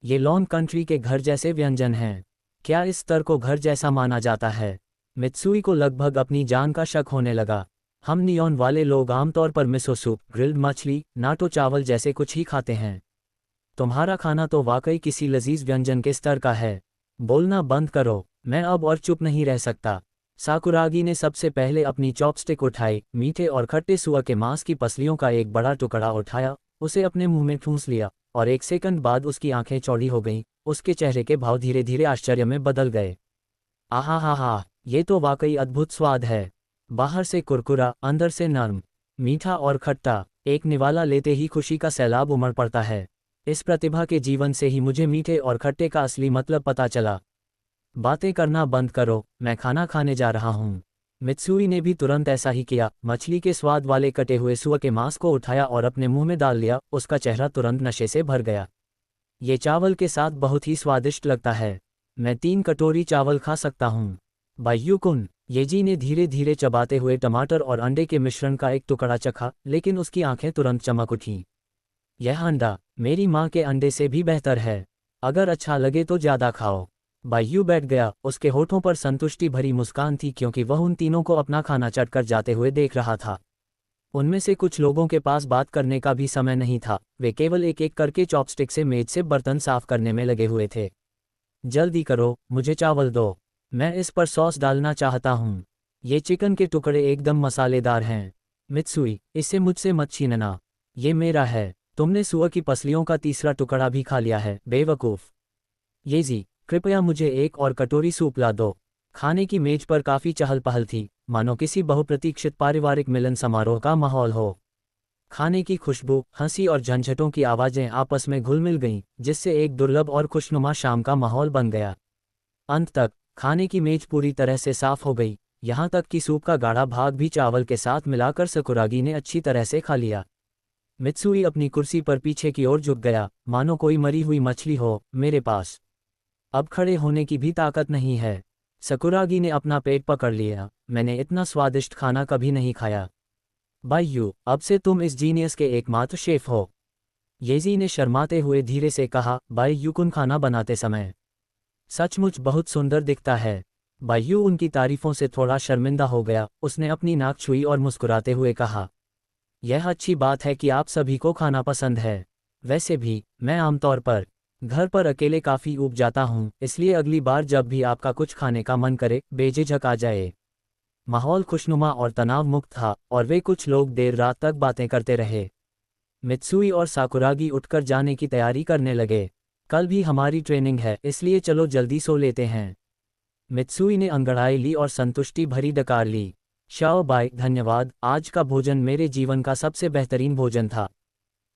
ये लॉन कंट्री के घर जैसे व्यंजन हैं। क्या इस स्तर को घर जैसा माना जाता है? मित्सुई को लगभग अपनी जान का शक होने लगा। हम नियॉन वाले लोग आमतौर पर मिसो सूप, ग्रिल्ड मछली, नाटो चावल जैसे कुछ ही खाते हैं। तुम्हारा खाना तो वाकई किसी लजीज व्यंजन के स्तर का है। बोलना बंद करो, मैं अब और चुप नहीं रह सकता। साकुरागी ने सबसे पहले अपनी चॉपस्टिक उठाई, मीठे और खट्टे सुअर के मांस की पसलियों का एक बड़ा टुकड़ा उठाया, उसे अपने मुंह में ठूंस लिया और एक सेकंड बाद उसकी आंखें चौड़ी हो गईं, उसके चेहरे के भाव धीरे धीरे आश्चर्य में बदल गए। आहा, ये तो वाकई अद्भुत स्वाद है। बाहर से कुरकुरा, अंदर से नर्म, मीठा और खट्टा, एक निवाला लेते ही खुशी का सैलाब उमड़ पड़ता है। इस प्रतिभा के जीवन से ही मुझे मीठे और खट्टे का असली मतलब पता चला। बातें करना बंद करो, मैं खाना खाने जा रहा हूँ। मित्सुई ने भी तुरंत ऐसा ही किया, मछली के स्वाद वाले कटे हुए सुअर के मांस को उठाया और अपने मुंह में डाल लिया। उसका चेहरा तुरंत नशे से भर गया। ये चावल के साथ बहुत ही स्वादिष्ट लगता है। मैं 3 कटोरी चावल खा सकता हूँ। बायू-कुन, येजी ने धीरे धीरे चबाते हुए टमाटर और अंडे के मिश्रण का एक टुकड़ा चखा, लेकिन उसकी आंखें तुरंत चमक उठीं। यह अंडा मेरी माँ के अंडे से भी बेहतर है। अगर अच्छा लगे तो ज़्यादा खाओ। बायू बैठ गया, उसके होठों पर संतुष्टि भरी मुस्कान थी क्योंकि वह उन तीनों को अपना खाना चटकर जाते हुए देख रहा था। उनमें से कुछ लोगों के पास बात करने का भी समय नहीं था, वे केवल एक एक करके चॉपस्टिक से मेज से बर्तन साफ करने में लगे हुए थे। जल्दी करो, मुझे चावल दो, मैं इस पर सॉस डालना चाहता हूँ। ये चिकन के टुकड़े एकदम मसालेदार हैं। मित्सुई, इसे मुझसे मत छीनना। ये मेरा है। तुमने सुअर की पसलियों का तीसरा टुकड़ा भी खा लिया है, बेवकूफ़। येजी, कृपया मुझे एक और कटोरी सूप ला दो। खाने की मेज पर काफ़ी चहल पहल थी, मानो किसी बहुप्रतीक्षित पारिवारिक मिलन समारोह का माहौल हो। खाने की खुशबू, हंसी और झंझटों की आवाज़ें आपस में घुल मिल गईं, जिससे एक दुर्लभ और खुशनुमा शाम का माहौल बन गया। अंत तक खाने की मेज पूरी तरह से साफ हो गई, यहाँ तक कि सूप का गाढ़ा भाग भी चावल के साथ मिलाकर सकुरागी ने अच्छी तरह से खा लिया। मित्सुई अपनी कुर्सी पर पीछे की ओर झुक गया, मानो कोई मरी हुई मछली हो। मेरे पास अब खड़े होने की भी ताकत नहीं है। सकुरागी ने अपना पेट पकड़ लिया। मैंने इतना स्वादिष्ट खाना कभी नहीं खाया। बाइयू, अब से तुम इस जीनियस के एकमात्र शेफ हो। येजी ने शर्माते हुए धीरे से कहा, बाइयू कुन खाना बनाते समय सचमुच बहुत सुंदर दिखता है। बाइयू उनकी तारीफों से थोड़ा शर्मिंदा हो गया। उसने अपनी नाक छुई और मुस्कुराते हुए कहा, यह अच्छी बात है कि आप सभी को खाना पसंद है। वैसे भी मैं आमतौर पर घर पर अकेले काफ़ी ऊब जाता हूँ, इसलिए अगली बार जब भी आपका कुछ खाने का मन करे, बेझिझक आ जाए। माहौल खुशनुमा और तनाव मुक्त था, और वे कुछ लोग देर रात तक बातें करते रहे। मित्सुई और साकुरागी उठकर जाने की तैयारी करने लगे। कल भी हमारी ट्रेनिंग है, इसलिए चलो जल्दी सो लेते हैं। मित्सुई ने अंगड़ाई ली और संतुष्टि भरी डकार ली। शाओ बाय, धन्यवाद, आज का भोजन मेरे जीवन का सबसे बेहतरीन भोजन था।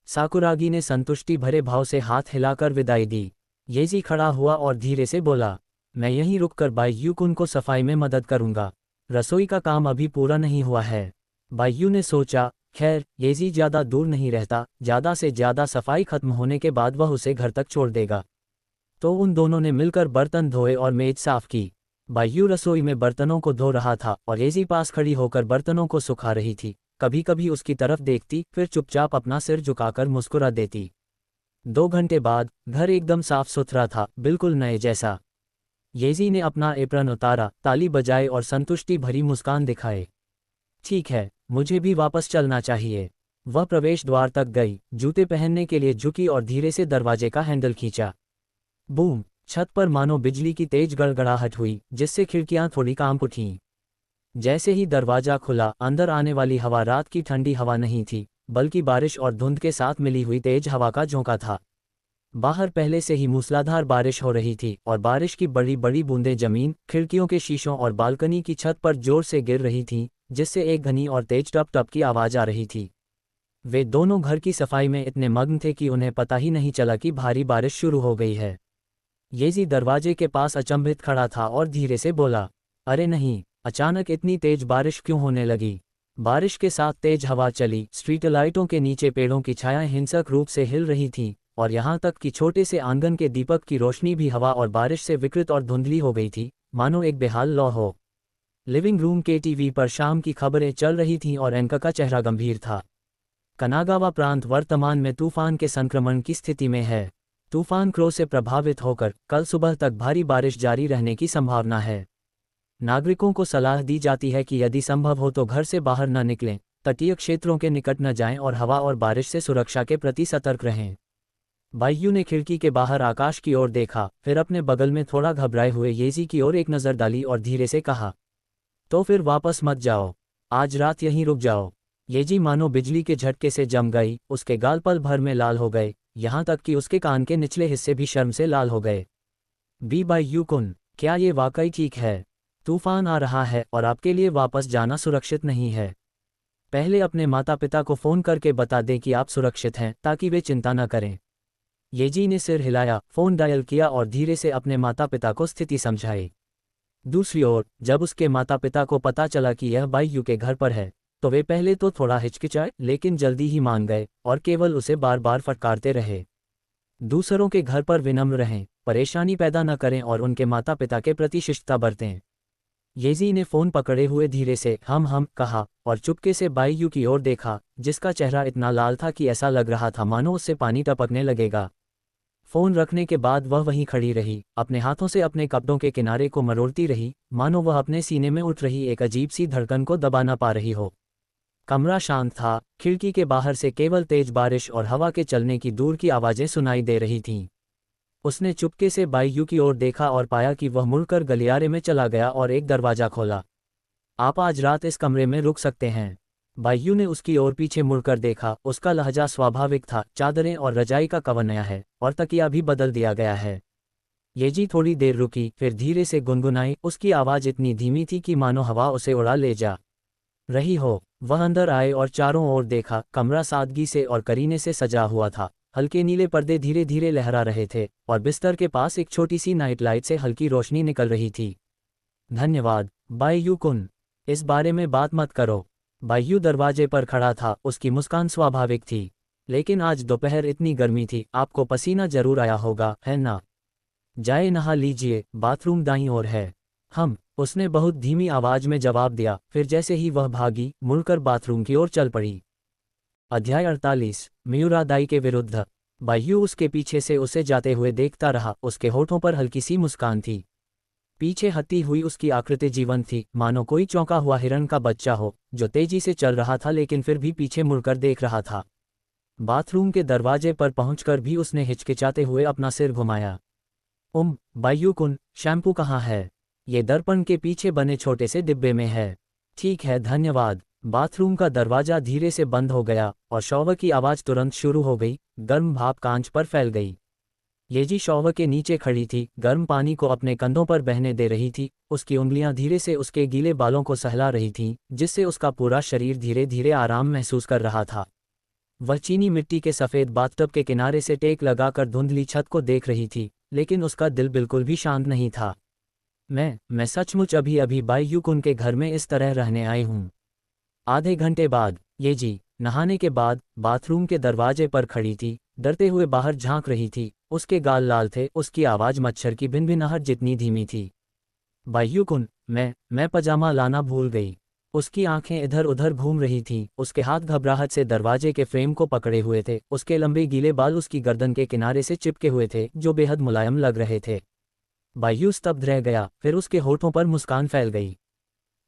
साकुरागी ने संतुष्टि भरे भाव से हाथ हिलाकर विदाई दी। येजी खड़ा हुआ और धीरे से बोला, मैं यहीं रुककर बाइयू कुन को सफाई में मदद करूंगा। रसोई का काम अभी पूरा नहीं हुआ है। बाइयू ने सोचा, खैर येजी ज़्यादा दूर नहीं रहता, ज़्यादा से ज़्यादा सफाई खत्म होने के बाद वह उसे घर तक छोड़ देगा। तो उन दोनों ने मिलकर बर्तन धोए और मेज साफ की। बाइयू रसोई में बर्तनों को धो रहा था और येजी पास खड़ी होकर बर्तनों को सुखा रही थी। कभी कभी उसकी तरफ देखती, फिर चुपचाप अपना सिर झुकाकर मुस्कुरा देती। 2 घंटे बाद घर एकदम साफ सुथरा था, बिल्कुल नए जैसा। येजी ने अपना एप्रन उतारा, ताली बजाए और संतुष्टि भरी मुस्कान दिखाए। ठीक है, मुझे भी वापस चलना चाहिए। वह प्रवेश द्वार तक गई, जूते पहनने के लिए झुकी और धीरे से दरवाजे का हैंडल खींचा। बूम! छत पर मानो बिजली की तेज गड़गड़ाहट हुई, जिससे खिड़कियां थोड़ी कांप उठीं। जैसे ही दरवाजा खुला, अंदर आने वाली हवा रात की ठंडी हवा नहीं थी, बल्कि बारिश और धुंध के साथ मिली हुई तेज हवा का झोंका था। बाहर पहले से ही मूसलाधार बारिश हो रही थी और बारिश की बड़ी बड़ी बूंदें जमीन, खिड़कियों के शीशों और बालकनी की छत पर जोर से गिर रही थीं, जिससे एक घनी और तेज टप टप की आवाज़ आ रही थी। वे दोनों घर की सफाई में इतने मग्न थे कि उन्हें पता ही नहीं चला कि भारी बारिश शुरू हो गई है। येजी दरवाजे के पास अचंभित खड़ा था और धीरे से बोला, अरे नहीं, अचानक इतनी तेज बारिश क्यों होने लगी? बारिश के साथ तेज हवा चली, स्ट्रीट लाइटों के नीचे पेड़ों की छायाएं हिंसक रूप से हिल रही थीं, और यहाँ तक कि छोटे से आंगन के दीपक की रोशनी भी हवा और बारिश से विकृत और धुंधली हो गई थी, मानो एक बेहाल लौ हो। लिविंग रूम के टीवी पर शाम की खबरें चल रही थीं और एंकर का चेहरा गंभीर था। कनागावा प्रांत वर्तमान में तूफान के संक्रमण की स्थिति में है। तूफान क्रो से प्रभावित होकर कल सुबह तक भारी बारिश जारी रहने की संभावना है। नागरिकों को सलाह दी जाती है कि यदि संभव हो तो घर से बाहर न निकलें, तटीय क्षेत्रों के निकट न जाएं और हवा और बारिश से सुरक्षा के प्रति सतर्क रहें। बाइयू ने खिड़की के बाहर आकाश की ओर देखा, फिर अपने बगल में थोड़ा घबराए हुए येजी की ओर एक नज़र डाली और धीरे से कहा, तो फिर वापस मत जाओ, आज रात यहीं रुक जाओ। येजी मानो बिजली के झटके से जम गई, उसके गाल पल भर में लाल हो गए, यहाँ तक कि उसके कान के निचले हिस्से भी शर्म से लाल हो गए। बाइयू कुन, क्या ये वाकई ठीक है? तूफान आ रहा है और आपके लिए वापस जाना सुरक्षित नहीं है। पहले अपने माता पिता को फ़ोन करके बता दें कि आप सुरक्षित हैं, ताकि वे चिंता न करें। येजी ने सिर हिलाया, फ़ोन डायल किया और धीरे से अपने माता पिता को स्थिति समझाई। दूसरी ओर, जब उसके माता पिता को पता चला कि यह बाइयू के घर पर है, तो वे पहले तो थोड़ा हिचकिचाए, लेकिन जल्दी ही मान गए और केवल उसे बार बार फटकारते रहे। दूसरों के घर पर विनम्र रहें, परेशानी पैदा न करें और उनके माता पिता के प्रति शिष्टता बरतें। येजी ने फ़ोन पकड़े हुए धीरे से हम कहा और चुपके से बाइयू की ओर देखा, जिसका चेहरा इतना लाल था कि ऐसा लग रहा था मानो उससे पानी टपकने लगेगा। फ़ोन रखने के बाद वह वहीं खड़ी रही, अपने हाथों से अपने कपड़ों के किनारे को मरोड़ती रही, मानो वह अपने सीने में उठ रही एक अजीब सी धड़कन को दबा ना पा रही हो। कमरा शांत था, खिड़की के बाहर से केवल तेज बारिश और हवा के चलने की दूर की आवाज़ें सुनाई दे रही थीं। उसने चुपके से बाइयू की ओर देखा और पाया कि वह मुड़कर गलियारे में चला गया और एक दरवाज़ा खोला। आप आज रात इस कमरे में रुक सकते हैं। बायू ने उसकी ओर पीछे मुड़कर देखा, उसका लहजा स्वाभाविक था, चादरें और रजाई का कवर नया है और तकिया भी बदल दिया गया है। येजी थोड़ी देर रुकी, फिर धीरे से गुनगुनाई, उसकी आवाज़ इतनी धीमी थी कि मानो हवा उसे उड़ा ले जा रही हो। वह अंदर आए और चारों ओर देखा, कमरा सादगी से और करीने से सजा हुआ था। हल्के नीले पर्दे धीरे धीरे लहरा रहे थे और बिस्तर के पास एक छोटी सी नाइट लाइट से हल्की रोशनी निकल रही थी। धन्यवाद बायू कुन, इस बारे में बात मत करो। बायू दरवाजे पर खड़ा था, उसकी मुस्कान स्वाभाविक थी। लेकिन आज दोपहर इतनी गर्मी थी, आपको पसीना जरूर आया होगा, है ना? जाए नहा लीजिए, बाथरूम दाईं ओर है। उसने बहुत धीमी आवाज में जवाब दिया, फिर जैसे ही वह भागी, मुड़कर बाथरूम की ओर चल पड़ी। अध्याय 48 मियुरादाई के विरुद्ध। बायू उसके पीछे से उसे जाते हुए देखता रहा, उसके होठों पर हल्की सी मुस्कान थी। पीछे हटी हुई उसकी आकृति जीवंत थी, मानो कोई चौंका हुआ हिरण का बच्चा हो, जो तेजी से चल रहा था लेकिन फिर भी पीछे मुड़कर देख रहा था। बाथरूम के दरवाजे पर पहुंचकर भी उसने हिचकिचाते हुए अपना सिर घुमाया। बायू कुन, शैम्पू कहाँ है? ये दर्पण के पीछे बने छोटे से डिब्बे में है। ठीक है, धन्यवाद। बाथरूम का दरवाजा धीरे से बंद हो गया और शॉवर की आवाज़ तुरंत शुरू हो गई। गर्म भाप कांच पर फैल गई। येजी शॉवर के नीचे खड़ी थी, गर्म पानी को अपने कंधों पर बहने दे रही थी। उसकी उंगलियां धीरे से उसके गीले बालों को सहला रही थीं, जिससे उसका पूरा शरीर धीरे धीरे आराम महसूस कर रहा था। वह चीनी मिट्टी के सफ़ेद बाथटब के किनारे से टेक लगाकर धुंधली छत को देख रही थी, लेकिन उसका दिल बिल्कुल भी शांत नहीं था। मैं सचमुच अभी अभी बायू कुन के घर में इस तरह रहने आई हूँ। आधे घंटे बाद येजी नहाने के बाद बाथरूम के दरवाजे पर खड़ी थी, डरते हुए बाहर झांक रही थी। उसके गाल लाल थे, उसकी आवाज़ मच्छर की भिनभिनाहट जितनी धीमी थी। बायू कुन, मैं पजामा लाना भूल गई। उसकी आंखें इधर उधर घूम रही थीं, उसके हाथ घबराहट से दरवाजे के फ्रेम को पकड़े हुए थे। उसके लंबे गीले बाल उसकी गर्दन के किनारे से चिपके हुए थे, जो बेहद मुलायम लग रहे थे। बायू स्तब्ध रह गया, फिर उसके होठों पर मुस्कान फैल गई।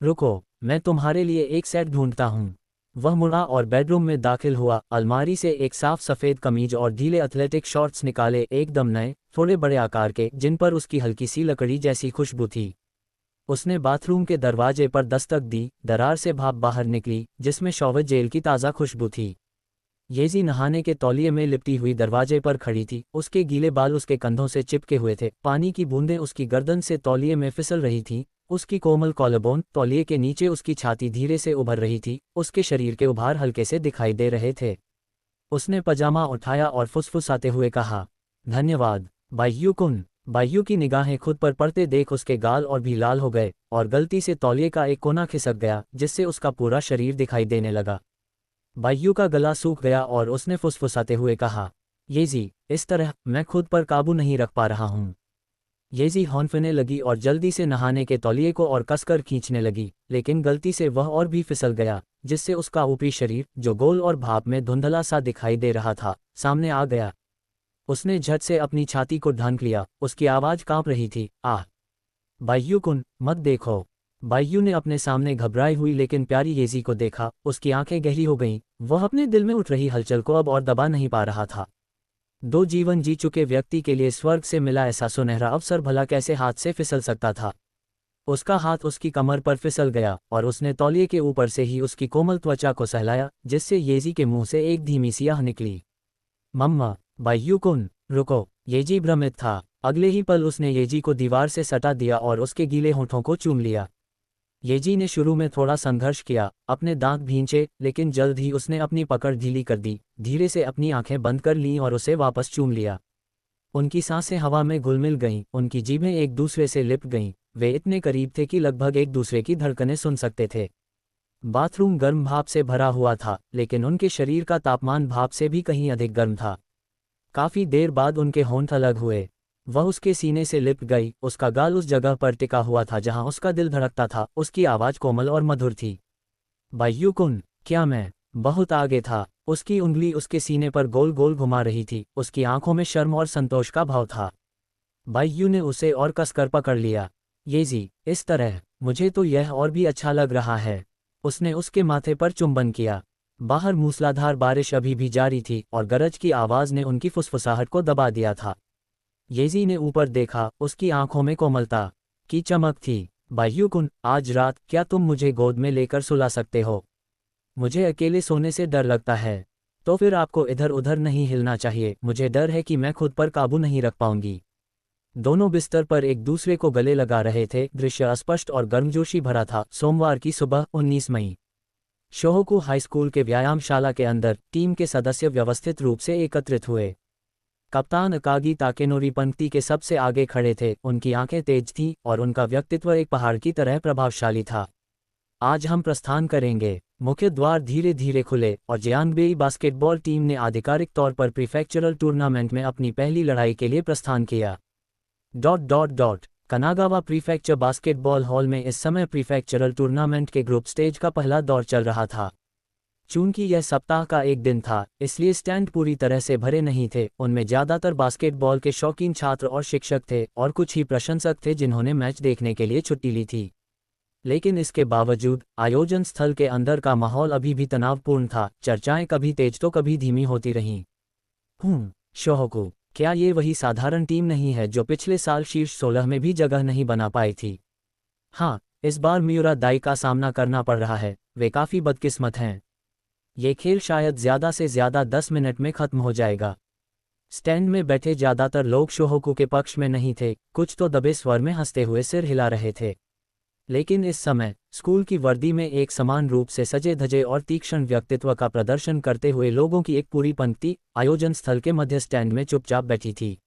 रुको, मैं तुम्हारे लिए एक सेट ढूंढता हूँ। वह मुड़ा और बेडरूम में दाखिल हुआ। अलमारी से एक साफ सफ़ेद कमीज और ढीले एथलेटिक शॉर्ट्स निकाले, एकदम नए, थोड़े बड़े आकार के, जिन पर उसकी हल्की सी लकड़ी जैसी खुशबू थी। उसने बाथरूम के दरवाजे पर दस्तक दी। दरार से भाप बाहर निकली, जिसमें शॉवर जेल की ताज़ा खुशबू थी। येजी नहाने के तौलिए में लिपटी हुई दरवाजे पर खड़ी थी। उसके गीले बाल उसके कंधों से चिपके हुए थे, पानी की बूंदें उसकी गर्दन से तौलिए में फिसल रही थीं। उसकी कोमल कॉलरबोन, तौलिए के नीचे उसकी छाती धीरे से उभर रही थी, उसके शरीर के उभार हल्के से दिखाई दे रहे थे। उसने पजामा उठाया और फुसफुसाते हुए कहा, धन्यवाद बायू कुन। बायू की निगाहें खुद पर पड़ते देख उसके गाल और भी लाल हो गए और गलती से तौलिए का एक कोना खिसक गया, जिससे उसका पूरा शरीर दिखाई देने लगा। बायू का गला सूख गया और उसने फुसफुसाते हुए कहा, येजी, इस तरह मैं खुद पर काबू नहीं रख पा रहा हूँ। येजी हौंफने लगी और जल्दी से नहाने के तौलिए को और कसकर खींचने लगी, लेकिन गलती से वह और भी फिसल गया, जिससे उसका ऊपरी शरीर, जो गोल और भाप में धुंधला सा दिखाई दे रहा था, सामने आ गया। उसने झट से अपनी छाती को ढांक लिया, उसकी आवाज़ कांप रही थी, आह! बायू कुन, मत देखो। बायू ने अपने सामने घबराई हुई लेकिन प्यारी येजी को देखा, उसकी आंखें गहरी हो गईं। वह अपने दिल में उठ रही हलचल को अब और दबा नहीं पा रहा था। दो जीवन जी चुके व्यक्ति के लिए स्वर्ग से मिला ऐसा सुनहरा अवसर भला कैसे हाथ से फिसल सकता था। उसका हाथ उसकी कमर पर फिसल गया और उसने तौलिए के ऊपर से ही उसकी कोमल त्वचा को सहलाया, जिससे येजी के मुंह से एक धीमी सी आह निकली। मम्मा! बायू कुन, रुको! येजी भ्रमित था। अगले ही पल उसने येजी को दीवार से सटा दिया और उसके गीले होठों को चूम लिया। येजी ने शुरू में थोड़ा संघर्ष किया, अपने दांत भींचे, लेकिन जल्द ही उसने अपनी पकड़ ढीली कर दी, धीरे से अपनी आंखें बंद कर लीं और उसे वापस चूम लिया। उनकी सांसें हवा में घुल-मिल गईं, उनकी जीभें एक दूसरे से लिपट गईं। वे इतने करीब थे कि लगभग एक दूसरे की धड़कनें सुन सकते थे। बाथरूम गर्म भाप से भरा हुआ था, लेकिन उनके शरीर का तापमान भाप से भी कहीं अधिक गर्म था। काफ़ी देर बाद उनके होंठ अलग हुए। वह उसके सीने से लिपट गई, उसका गाल उस जगह पर टिका हुआ था जहां उसका दिल धड़कता था। उसकी आवाज़ कोमल और मधुर थी। बायू कुन, क्या मैं बहुत आगे था? उसकी उंगली उसके सीने पर गोल गोल घुमा रही थी, उसकी आंखों में शर्म और संतोष का भाव था। बायू ने उसे और कसकर पकड़ लिया। येजी, इस तरह, मुझे तो यह और भी अच्छा लग रहा है। उसने उसके माथे पर चुंबन किया। बाहर मूसलाधार बारिश अभी भी जारी थी और गरज की आवाज़ ने उनकी फुसफुसाहट को दबा दिया था। येजी ने ऊपर देखा, उसकी आंखों में कोमलता की चमक थी। बायू कुन, आज रात क्या तुम मुझे गोद में लेकर सुला सकते हो? मुझे अकेले सोने से डर लगता है। तो फिर आपको इधर उधर नहीं हिलना चाहिए, मुझे डर है कि मैं खुद पर काबू नहीं रख पाऊंगी। दोनों बिस्तर पर एक दूसरे को गले लगा रहे थे। दृश्य अस्पष्ट और गर्मजोशी भरा था। सोमवार की सुबह 19 मई। शोहोकू हाई स्कूल के व्यायामशाला के अंदर टीम के सदस्य व्यवस्थित रूप से एकत्रित हुए। कप्तान अकागी ताकेनोरी पंक्ति के सबसे आगे खड़े थे। उनकी आंखें तेज थीं और उनका व्यक्तित्व एक पहाड़ की तरह प्रभावशाली था। आज हम प्रस्थान करेंगे। मुख्य द्वार धीरे धीरे खुले और जियांगबेई बास्केटबॉल टीम ने आधिकारिक तौर पर प्रीफेक्चरल टूर्नामेंट में अपनी पहली लड़ाई के लिए प्रस्थान किया। कनागावा प्रीफेक्चर बास्केटबॉल हॉल में इस समय प्रीफेक्चरल टूर्नामेंट के ग्रुप स्टेज का पहला दौर चल रहा था। चूंकि यह सप्ताह का एक दिन था, इसलिए स्टैंड पूरी तरह से भरे नहीं थे। उनमें ज़्यादातर बास्केटबॉल के शौकीन छात्र और शिक्षक थे और कुछ ही प्रशंसक थे जिन्होंने मैच देखने के लिए छुट्टी ली थी। लेकिन इसके बावजूद आयोजन स्थल के अंदर का माहौल अभी भी तनावपूर्ण था। चर्चाएं कभी तेज तो कभी धीमी होती रहीं। शोहोकू, क्या ये वही साधारण टीम नहीं है जो पिछले साल शीर्ष 16 में भी जगह नहीं बना पाई थी? हाँ, इस बार मियुरा दाई का सामना करना पड़ रहा है। वे काफ़ी बदकिस्मत हैं। ये खेल शायद ज़्यादा से ज़्यादा 10 मिनट में ख़त्म हो जाएगा। स्टैंड में बैठे ज़्यादातर लोग शोहोकू के पक्ष में नहीं थे। कुछ तो दबे स्वर में हंसते हुए सिर हिला रहे थे। लेकिन इस समय स्कूल की वर्दी में एक समान रूप से सजे धजे और तीक्ष्ण व्यक्तित्व का प्रदर्शन करते हुए लोगों की एक पूरी पंक्ति आयोजन स्थल के मध्य स्टैंड में चुपचाप बैठी थी।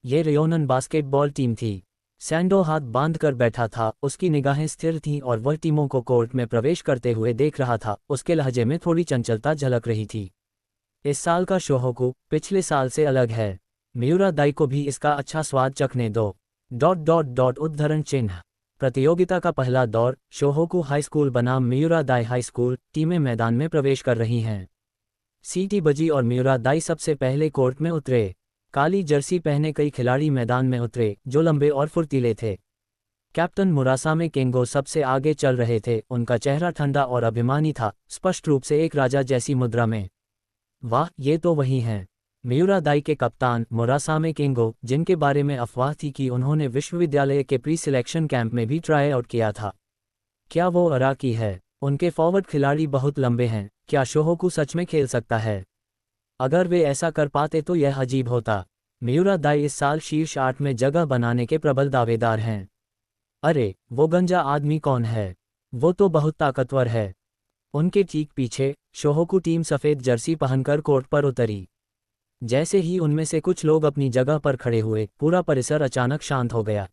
ये रियोनन बास्केटबॉल टीम थी। सैंडो हाथ बांधकर बैठा था। उसकी निगाहें स्थिर थीं और वह टीमों को कोर्ट में प्रवेश करते हुए देख रहा था। उसके लहजे में थोड़ी चंचलता झलक रही थी। इस साल का शोहोकू पिछले साल से अलग है। मियुरा दाई को भी इसका अच्छा स्वाद चखने दो। उद्धरण चिन्ह। प्रतियोगिता का पहला दौर शोहोकू हाई स्कूल बनाम मियुरा दाई हाई स्कूल टीमें मैदान में प्रवेश कर रही हैं। सीटी बजी और मियुरा दाई सबसे पहले कोर्ट में उतरे। काली जर्सी पहने कई खिलाड़ी मैदान में उतरे जो लंबे और फुर्तीले थे। कैप्टन मुरासामे केंगो सबसे आगे चल रहे थे। उनका चेहरा ठंडा और अभिमानी था, स्पष्ट रूप से एक राजा जैसी मुद्रा में। वाह, ये तो वही हैं। मियुरा दाई के कप्तान मुरासामे केंगो, जिनके बारे में अफवाह थी कि उन्होंने विश्वविद्यालय के प्री सिलेक्शन कैंप में भी ट्राई आउट किया था। क्या वो अराकी है? उनके फॉरवर्ड खिलाड़ी बहुत लंबे हैं। क्या शोहोकू सच में खेल सकता है? अगर वे ऐसा कर पाते तो यह अजीब होता। मियुरा दाई इस साल शीर्ष 8 में जगह बनाने के प्रबल दावेदार हैं। अरे, वो गंजा आदमी कौन है? वो तो बहुत ताकतवर है। उनके ठीक पीछे शोहोकू टीम सफ़ेद जर्सी पहनकर कोर्ट पर उतरी। जैसे ही उनमें से कुछ लोग अपनी जगह पर खड़े हुए, पूरा परिसर अचानक शांत हो गया।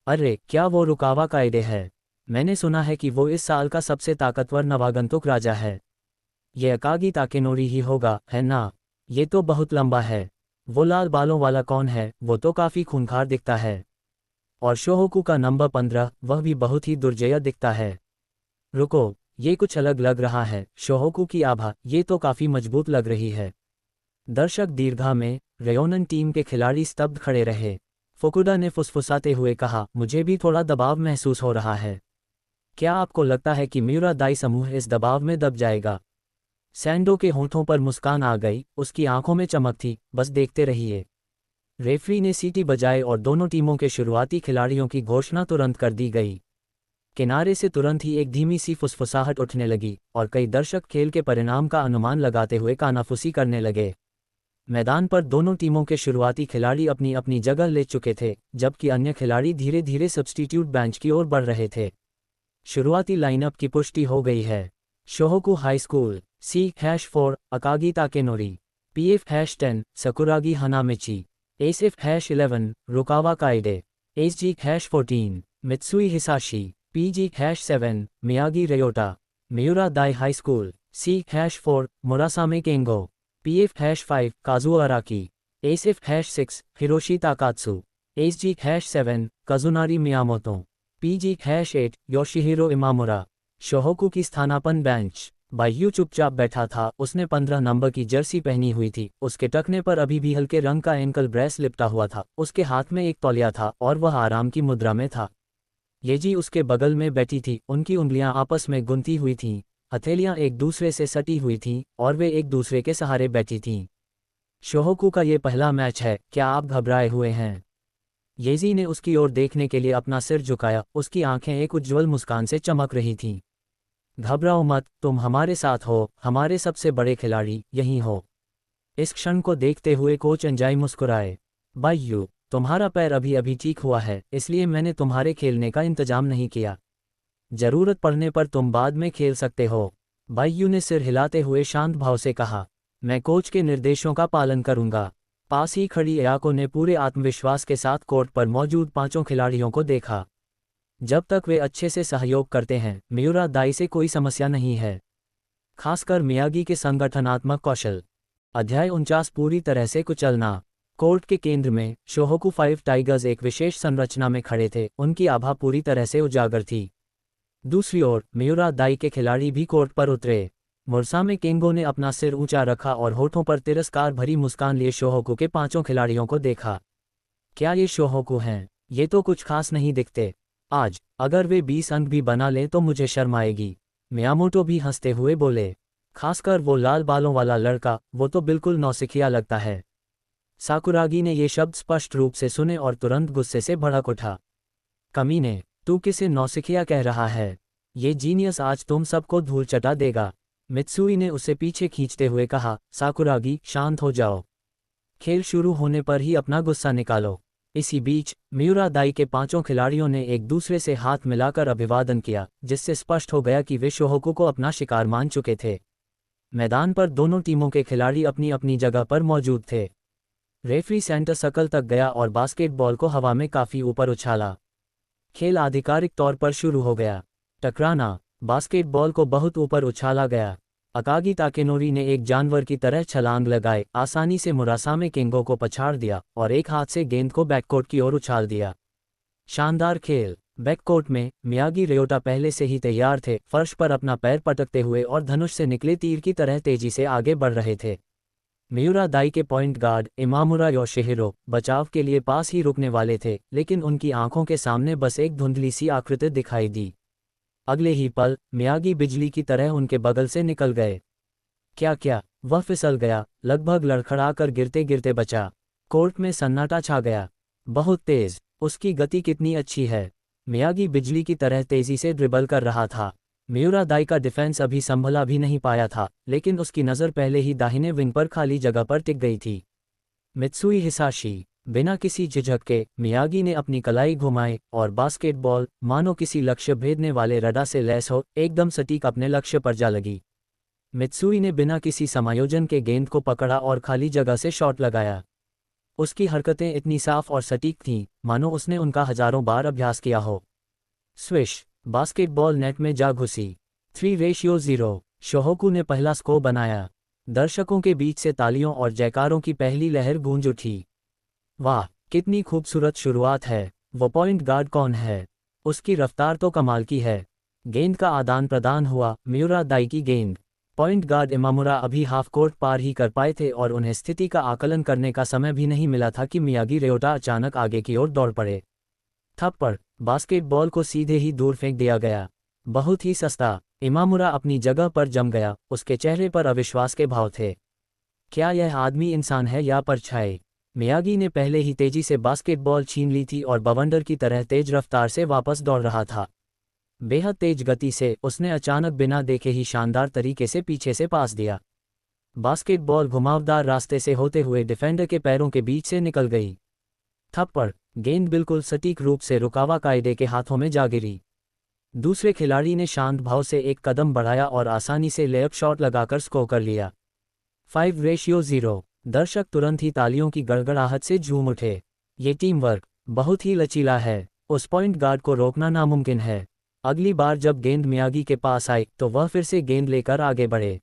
अरे, क्या वो रुकावा कायदे है? मैंने सुना है कि वो इस साल का सबसे ताकतवर नवागंतुक राजा है। ये अकागी ताकेनोरी ही होगा, है ना? ये तो बहुत लंबा है। वो लाल बालों वाला कौन है? वो तो काफ़ी खूंखार दिखता है। और शोहोकू का नंबर 15, वह भी बहुत ही दुर्जय दिखता है। रुको, ये कुछ अलग लग रहा है। शोहोकू की आभा, ये तो काफ़ी मजबूत लग रही है। दर्शक दीर्घा में रियोनन टीम के खिलाड़ी स्तब्ध खड़े रहे। फुकुदा ने फुसफुसाते हुए कहा, मुझे भी थोड़ा दबाव महसूस हो रहा है। क्या आपको लगता है कि मियुरा दाई समूह इस दबाव में दब जाएगा? सैंडो के होंठों पर मुस्कान आ गई, उसकी आंखों में चमक थी। बस देखते रहिए। रेफरी ने सीटी बजाई और दोनों टीमों के शुरुआती खिलाड़ियों की घोषणा तुरंत कर दी गई। किनारे से तुरंत ही एक धीमी सी फुसफुसाहट उठने लगी और कई दर्शक खेल के परिणाम का अनुमान लगाते हुए कानाफूसी करने लगे। मैदान पर दोनों टीमों के शुरुआती खिलाड़ी अपनी अपनी जगह ले चुके थे, जबकि अन्य खिलाड़ी धीरे धीरे सब्स्टिट्यूट बेंच की ओर बढ़ रहे थे। शुरुआती लाइनअप की पुष्टि हो गई है। Shohoku high school C-4 Akagi Takenori, PF-10 Sakuragi Hanamichi, ACF-11 Rukawa Kaede, HG-14 Mitsui Hisashi, PG-7 Miyagi Ryota. Miura Dai high school C-4 Murasame Kengo, PF-5 Kazuo Araki, ACF-6 Hiroshi Takatsu, HG-7 Kazunari Miyamoto, PG-8 Yoshihiro Imamura. Shohoku की स्थानापन्न bench. बायू चुपचाप बैठा था। उसने 15 number की Jersey पहनी हुई थी। उसके टखने पर अभी भी हल्के रंग का एंकल ब्रेस लिपटा हुआ था। उसके हाथ में एक तौलिया था और वह आराम की मुद्रा में था। येजी उसके बगल में बैठी थी। उनकी उंगलियां आपस में गुंथी हुई थीं, हथेलियां एक दूसरे से सटी हुई थीं और वे एक दूसरे के सहारे बैठी थीं। शोहोकू का ये पहला मैच है, क्या आप घबराए हुए हैं? येजी ने उसकी ओर देखने के लिए अपना सिर झुकाया। उसकी आंखें एक उज्ज्वल मुस्कान से चमक रही थीं। घबराओ मत, तुम हमारे साथ हो, हमारे सबसे बड़े खिलाड़ी यहीं हो। इस क्षण को देखते हुए कोच अंजाई मुस्कुराए। बायू, तुम्हारा पैर अभी अभी ठीक हुआ है, इसलिए मैंने तुम्हारे खेलने का इंतजाम नहीं किया। जरूरत पड़ने पर तुम बाद में खेल सकते हो। बायू ने सिर हिलाते हुए शांत भाव से कहा। मैं कोच के निर्देशों का पालन करूंगा। पास ही खड़ी एयाको ने पूरे आत्मविश्वास के साथ कोर्ट पर मौजूद पांचों खिलाड़ियों को देखा। जब तक वे अच्छे से सहयोग करते हैं, मियुरा दाई से कोई समस्या नहीं है। खासकर मियागी के संगठनात्मक कौशल। अध्याय 49 पूरी तरह से कुचलना। कोर्ट के केंद्र में शोहोकू 5 टाइगर्स एक विशेष संरचना में खड़े थे, उनकी आभा पूरी तरह से उजागर थी। दूसरी ओर मियुरा दाई के खिलाड़ी भी कोर्ट पर उतरे। मुरसामे केंगो ने अपना सिर ऊंचा रखा और होठों पर तिरस्कार भरी मुस्कान लिए शोहोकू के पांचों खिलाड़ियों को देखा। क्या ये शोहोकू हैं? ये तो कुछ खास नहीं दिखते। आज अगर वे 20 अंक भी बना लें तो मुझे शर्म आएगी। मियामोटो भी हंसते हुए बोले। खासकर वो लाल बालों वाला लड़का, वो तो बिल्कुल नौसिखिया लगता है। साकुरागी ने ये शब्द स्पष्ट रूप से सुने और तुरंत गुस्से से भड़क उठा। कमीने, तू किसे नौसिखिया कह रहा है? ये जीनियस आज तुम सबको धूल चटा देगा। मित्सुई ने उसे पीछे खींचते हुए कहा। साकुरागी, शांत हो जाओ। खेल शुरू होने पर ही अपना गुस्सा निकालो। इसी बीच मियुरा दाई के पांचों खिलाड़ियों ने एक दूसरे से हाथ मिलाकर अभिवादन किया, जिससे स्पष्ट हो गया कि वे शोहोकू को अपना शिकार मान चुके थे। मैदान पर दोनों टीमों के खिलाड़ी अपनी अपनी जगह पर मौजूद थे। रेफरी सेंटर सर्कल तक गया और बास्केटबॉल को हवा में काफी ऊपर उछाला। खेल आधिकारिक तौर पर शुरू हो गया। टकराना। बास्केटबॉल को बहुत ऊपर उछाला गया। अकागी ताकेनोरी ने एक जानवर की तरह छलांग लगाए, आसानी से मुरासामे केंगो को पछाड़ दिया और एक हाथ से गेंद को बैककोर्ट की ओर उछाल दिया। शानदार खेल। बैककोर्ट में मियागी रेयोटा पहले से ही तैयार थे, फर्श पर अपना पैर पटकते हुए और धनुष से निकले तीर की तरह तेजी से आगे बढ़ रहे थे। मियुरा दाई के पॉइंट गार्ड इमामुरा योशिहिरो बचाव के लिए पास ही रुकने वाले थे, लेकिन उनकी आंखों के सामने बस एक धुंधली सी आकृति दिखाई दी। अगले ही पल मियागी बिजली की तरह उनके बगल से निकल गए। क्या वह फिसल गया, लगभग लड़खड़ाकर गिरते गिरते बचा। कोर्ट में सन्नाटा छा गया। बहुत तेज, उसकी गति कितनी अच्छी है। मियागी बिजली की तरह तेजी से ड्रिबल कर रहा था। मियुरा दाई का डिफेंस अभी संभला भी नहीं पाया था, लेकिन उसकी नज़र पहले ही दाहिने विंग पर खाली जगह पर टिक गई थी। मित्सुई हिसाशी। बिना किसी झिझक के मियागी ने अपनी कलाई घुमाई और बास्केटबॉल, मानो किसी लक्ष्य भेदने वाले रडा से लैस हो, एकदम सटीक अपने लक्ष्य पर जा लगी। मित्सुई ने बिना किसी समायोजन के गेंद को पकड़ा और खाली जगह से शॉट लगाया। उसकी हरकतें इतनी साफ और सटीक थीं, मानो उसने उनका हजारों बार अभ्यास किया हो। स्विश। बास्केटबॉल नेट में जा घुसी। 3-0। शोहोकू ने पहला स्कोर बनाया। दर्शकों के बीच से तालियों और जयकारों की पहली लहर गूंज उठी। वाह, कितनी खूबसूरत शुरुआत है। वो पॉइंट गार्ड कौन है? उसकी रफ्तार तो कमाल की है। गेंद का आदान प्रदान हुआ। मियुरा दाई की गेंद। पॉइंट गार्ड इमामुरा अभी हाफ कोर्ट पार ही कर पाए थे और उन्हें स्थिति का आकलन करने का समय भी नहीं मिला था कि मियागी रेयोटा अचानक आगे की ओर दौड़ पड़े। थप्पड़। बास्केटबॉल को सीधे ही दूर फेंक दिया गया। बहुत ही सस्ता। इमामुरा अपनी जगह पर जम गया, उसके चेहरे पर अविश्वास के भाव थे। क्या यह आदमी इंसान है या परछाई? मियागी ने पहले ही तेजी से बास्केटबॉल छीन ली थी और बवंडर की तरह तेज रफ्तार से वापस दौड़ रहा था। बेहद तेज गति से उसने अचानक बिना देखे ही शानदार तरीके से पीछे से पास दिया। बास्केटबॉल घुमावदार रास्ते से होते हुए डिफेंडर के पैरों के बीच से निकल गई। थप्पड़। गेंद बिल्कुल सटीक रूप से रुकावा कायदे के हाथों में जा गिरी। दूसरे खिलाड़ी ने शांत भाव से एक कदम बढ़ाया और आसानी से लेअप शॉट लगाकर स्कोर कर लिया। 5-0। दर्शक तुरंत ही तालियों की गड़गड़ाहट से झूम उठे। ये टीम वर्क बहुत ही लचीला है। उस पॉइंट गार्ड को रोकना नामुमकिन है। अगली बार जब गेंद मियागी के पास आई तो वह फिर से गेंद लेकर आगे बढ़े।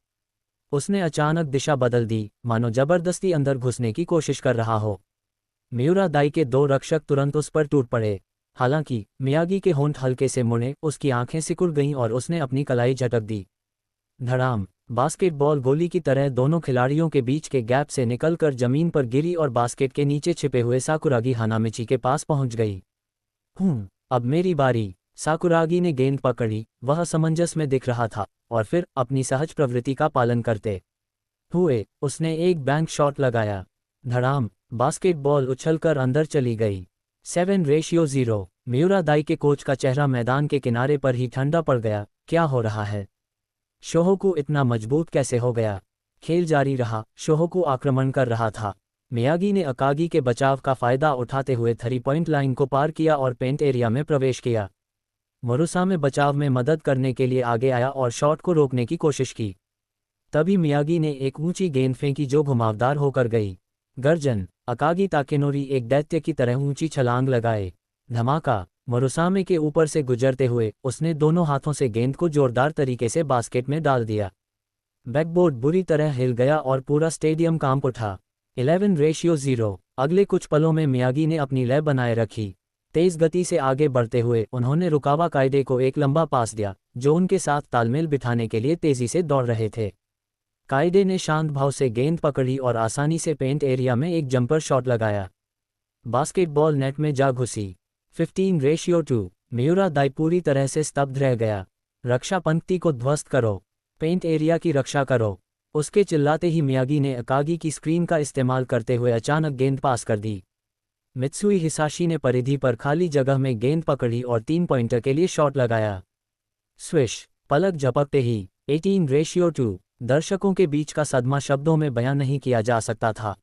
उसने अचानक दिशा बदल दी, मानो जबरदस्ती अंदर घुसने की कोशिश कर रहा हो। मियुरा दाई के दो रक्षक तुरंत उस पर टूट पड़े। हालांकि मियागी के होंठ हल्के से मुड़े, उसकी आंखें सिकुड़ गईं और उसने अपनी कलाई झटक दी। धड़ाम। बास्केटबॉल गोली की तरह दोनों खिलाड़ियों के बीच के गैप से निकलकर जमीन पर गिरी और बास्केट के नीचे छिपे हुए साकुरागी हानामिची के पास पहुंच गई। अब मेरी बारी। साकुरागी ने गेंद पकड़ी, वह असमंजस में दिख रहा था, और फिर अपनी सहज प्रवृत्ति का पालन करते हुए उसने एक बैंक शॉट लगाया। धड़ाम। बास्केटबॉल उछलकर अंदर चली गई। 7-0। मियुरा दाई के कोच का चेहरा मैदान के किनारे पर ही ठंडा पड़ गया। क्या हो रहा है? शोहोकू इतना मजबूत कैसे हो गया? खेल जारी रहा, शोहोकू आक्रमण कर रहा था। मियागी ने अकागी के बचाव का फायदा उठाते हुए 3 पॉइंट लाइन को पार किया और पेंट एरिया में प्रवेश किया। मुरुसामे बचाव में मदद करने के लिए आगे आया और शॉट को रोकने की कोशिश की। तभी मियागी ने एक ऊंची गेंद फेंकी जो घुमावदार होकर गई। गर्जन, अकागी ताकेनोरी एक दैत्य की तरह ऊंची छलांग लगाए। धमाका, मुरुसामे के ऊपर से गुजरते हुए उसने दोनों हाथों से गेंद को जोरदार तरीके से बास्केट में डाल दिया। बैकबोर्ड बुरी तरह हिल गया और पूरा स्टेडियम कांप उठा। 11-0। अगले कुछ पलों में मियागी ने अपनी लय बनाए रखी। तेज गति से आगे बढ़ते हुए उन्होंने रुकावा कायदे को एक लंबा पास दिया, जो उनके साथ तालमेल बिठाने के लिए तेजी से दौड़ रहे थे। कायदे ने शांत भाव से गेंद पकड़ी और आसानी से पेंट एरिया में एक जंपर शॉट लगाया। बास्केटबॉल नेट में जा घुसी। 15-2। मियुरा दाई पूरी तरह से स्तब्ध रह गया। रक्षा पंक्ति को ध्वस्त करो, पेंट एरिया की रक्षा करो। उसके चिल्लाते ही मियागी ने अकागी की स्क्रीन का इस्तेमाल करते हुए अचानक गेंद पास कर दी। मित्सुई हिसाशी ने परिधि पर खाली जगह में गेंद पकड़ी और 3 पॉइंटर के लिए शॉट लगाया। स्विश, पलक झपकते ही 18-2। दर्शकों के बीच का सदमा शब्दों में बयां नहीं किया जा सकता था।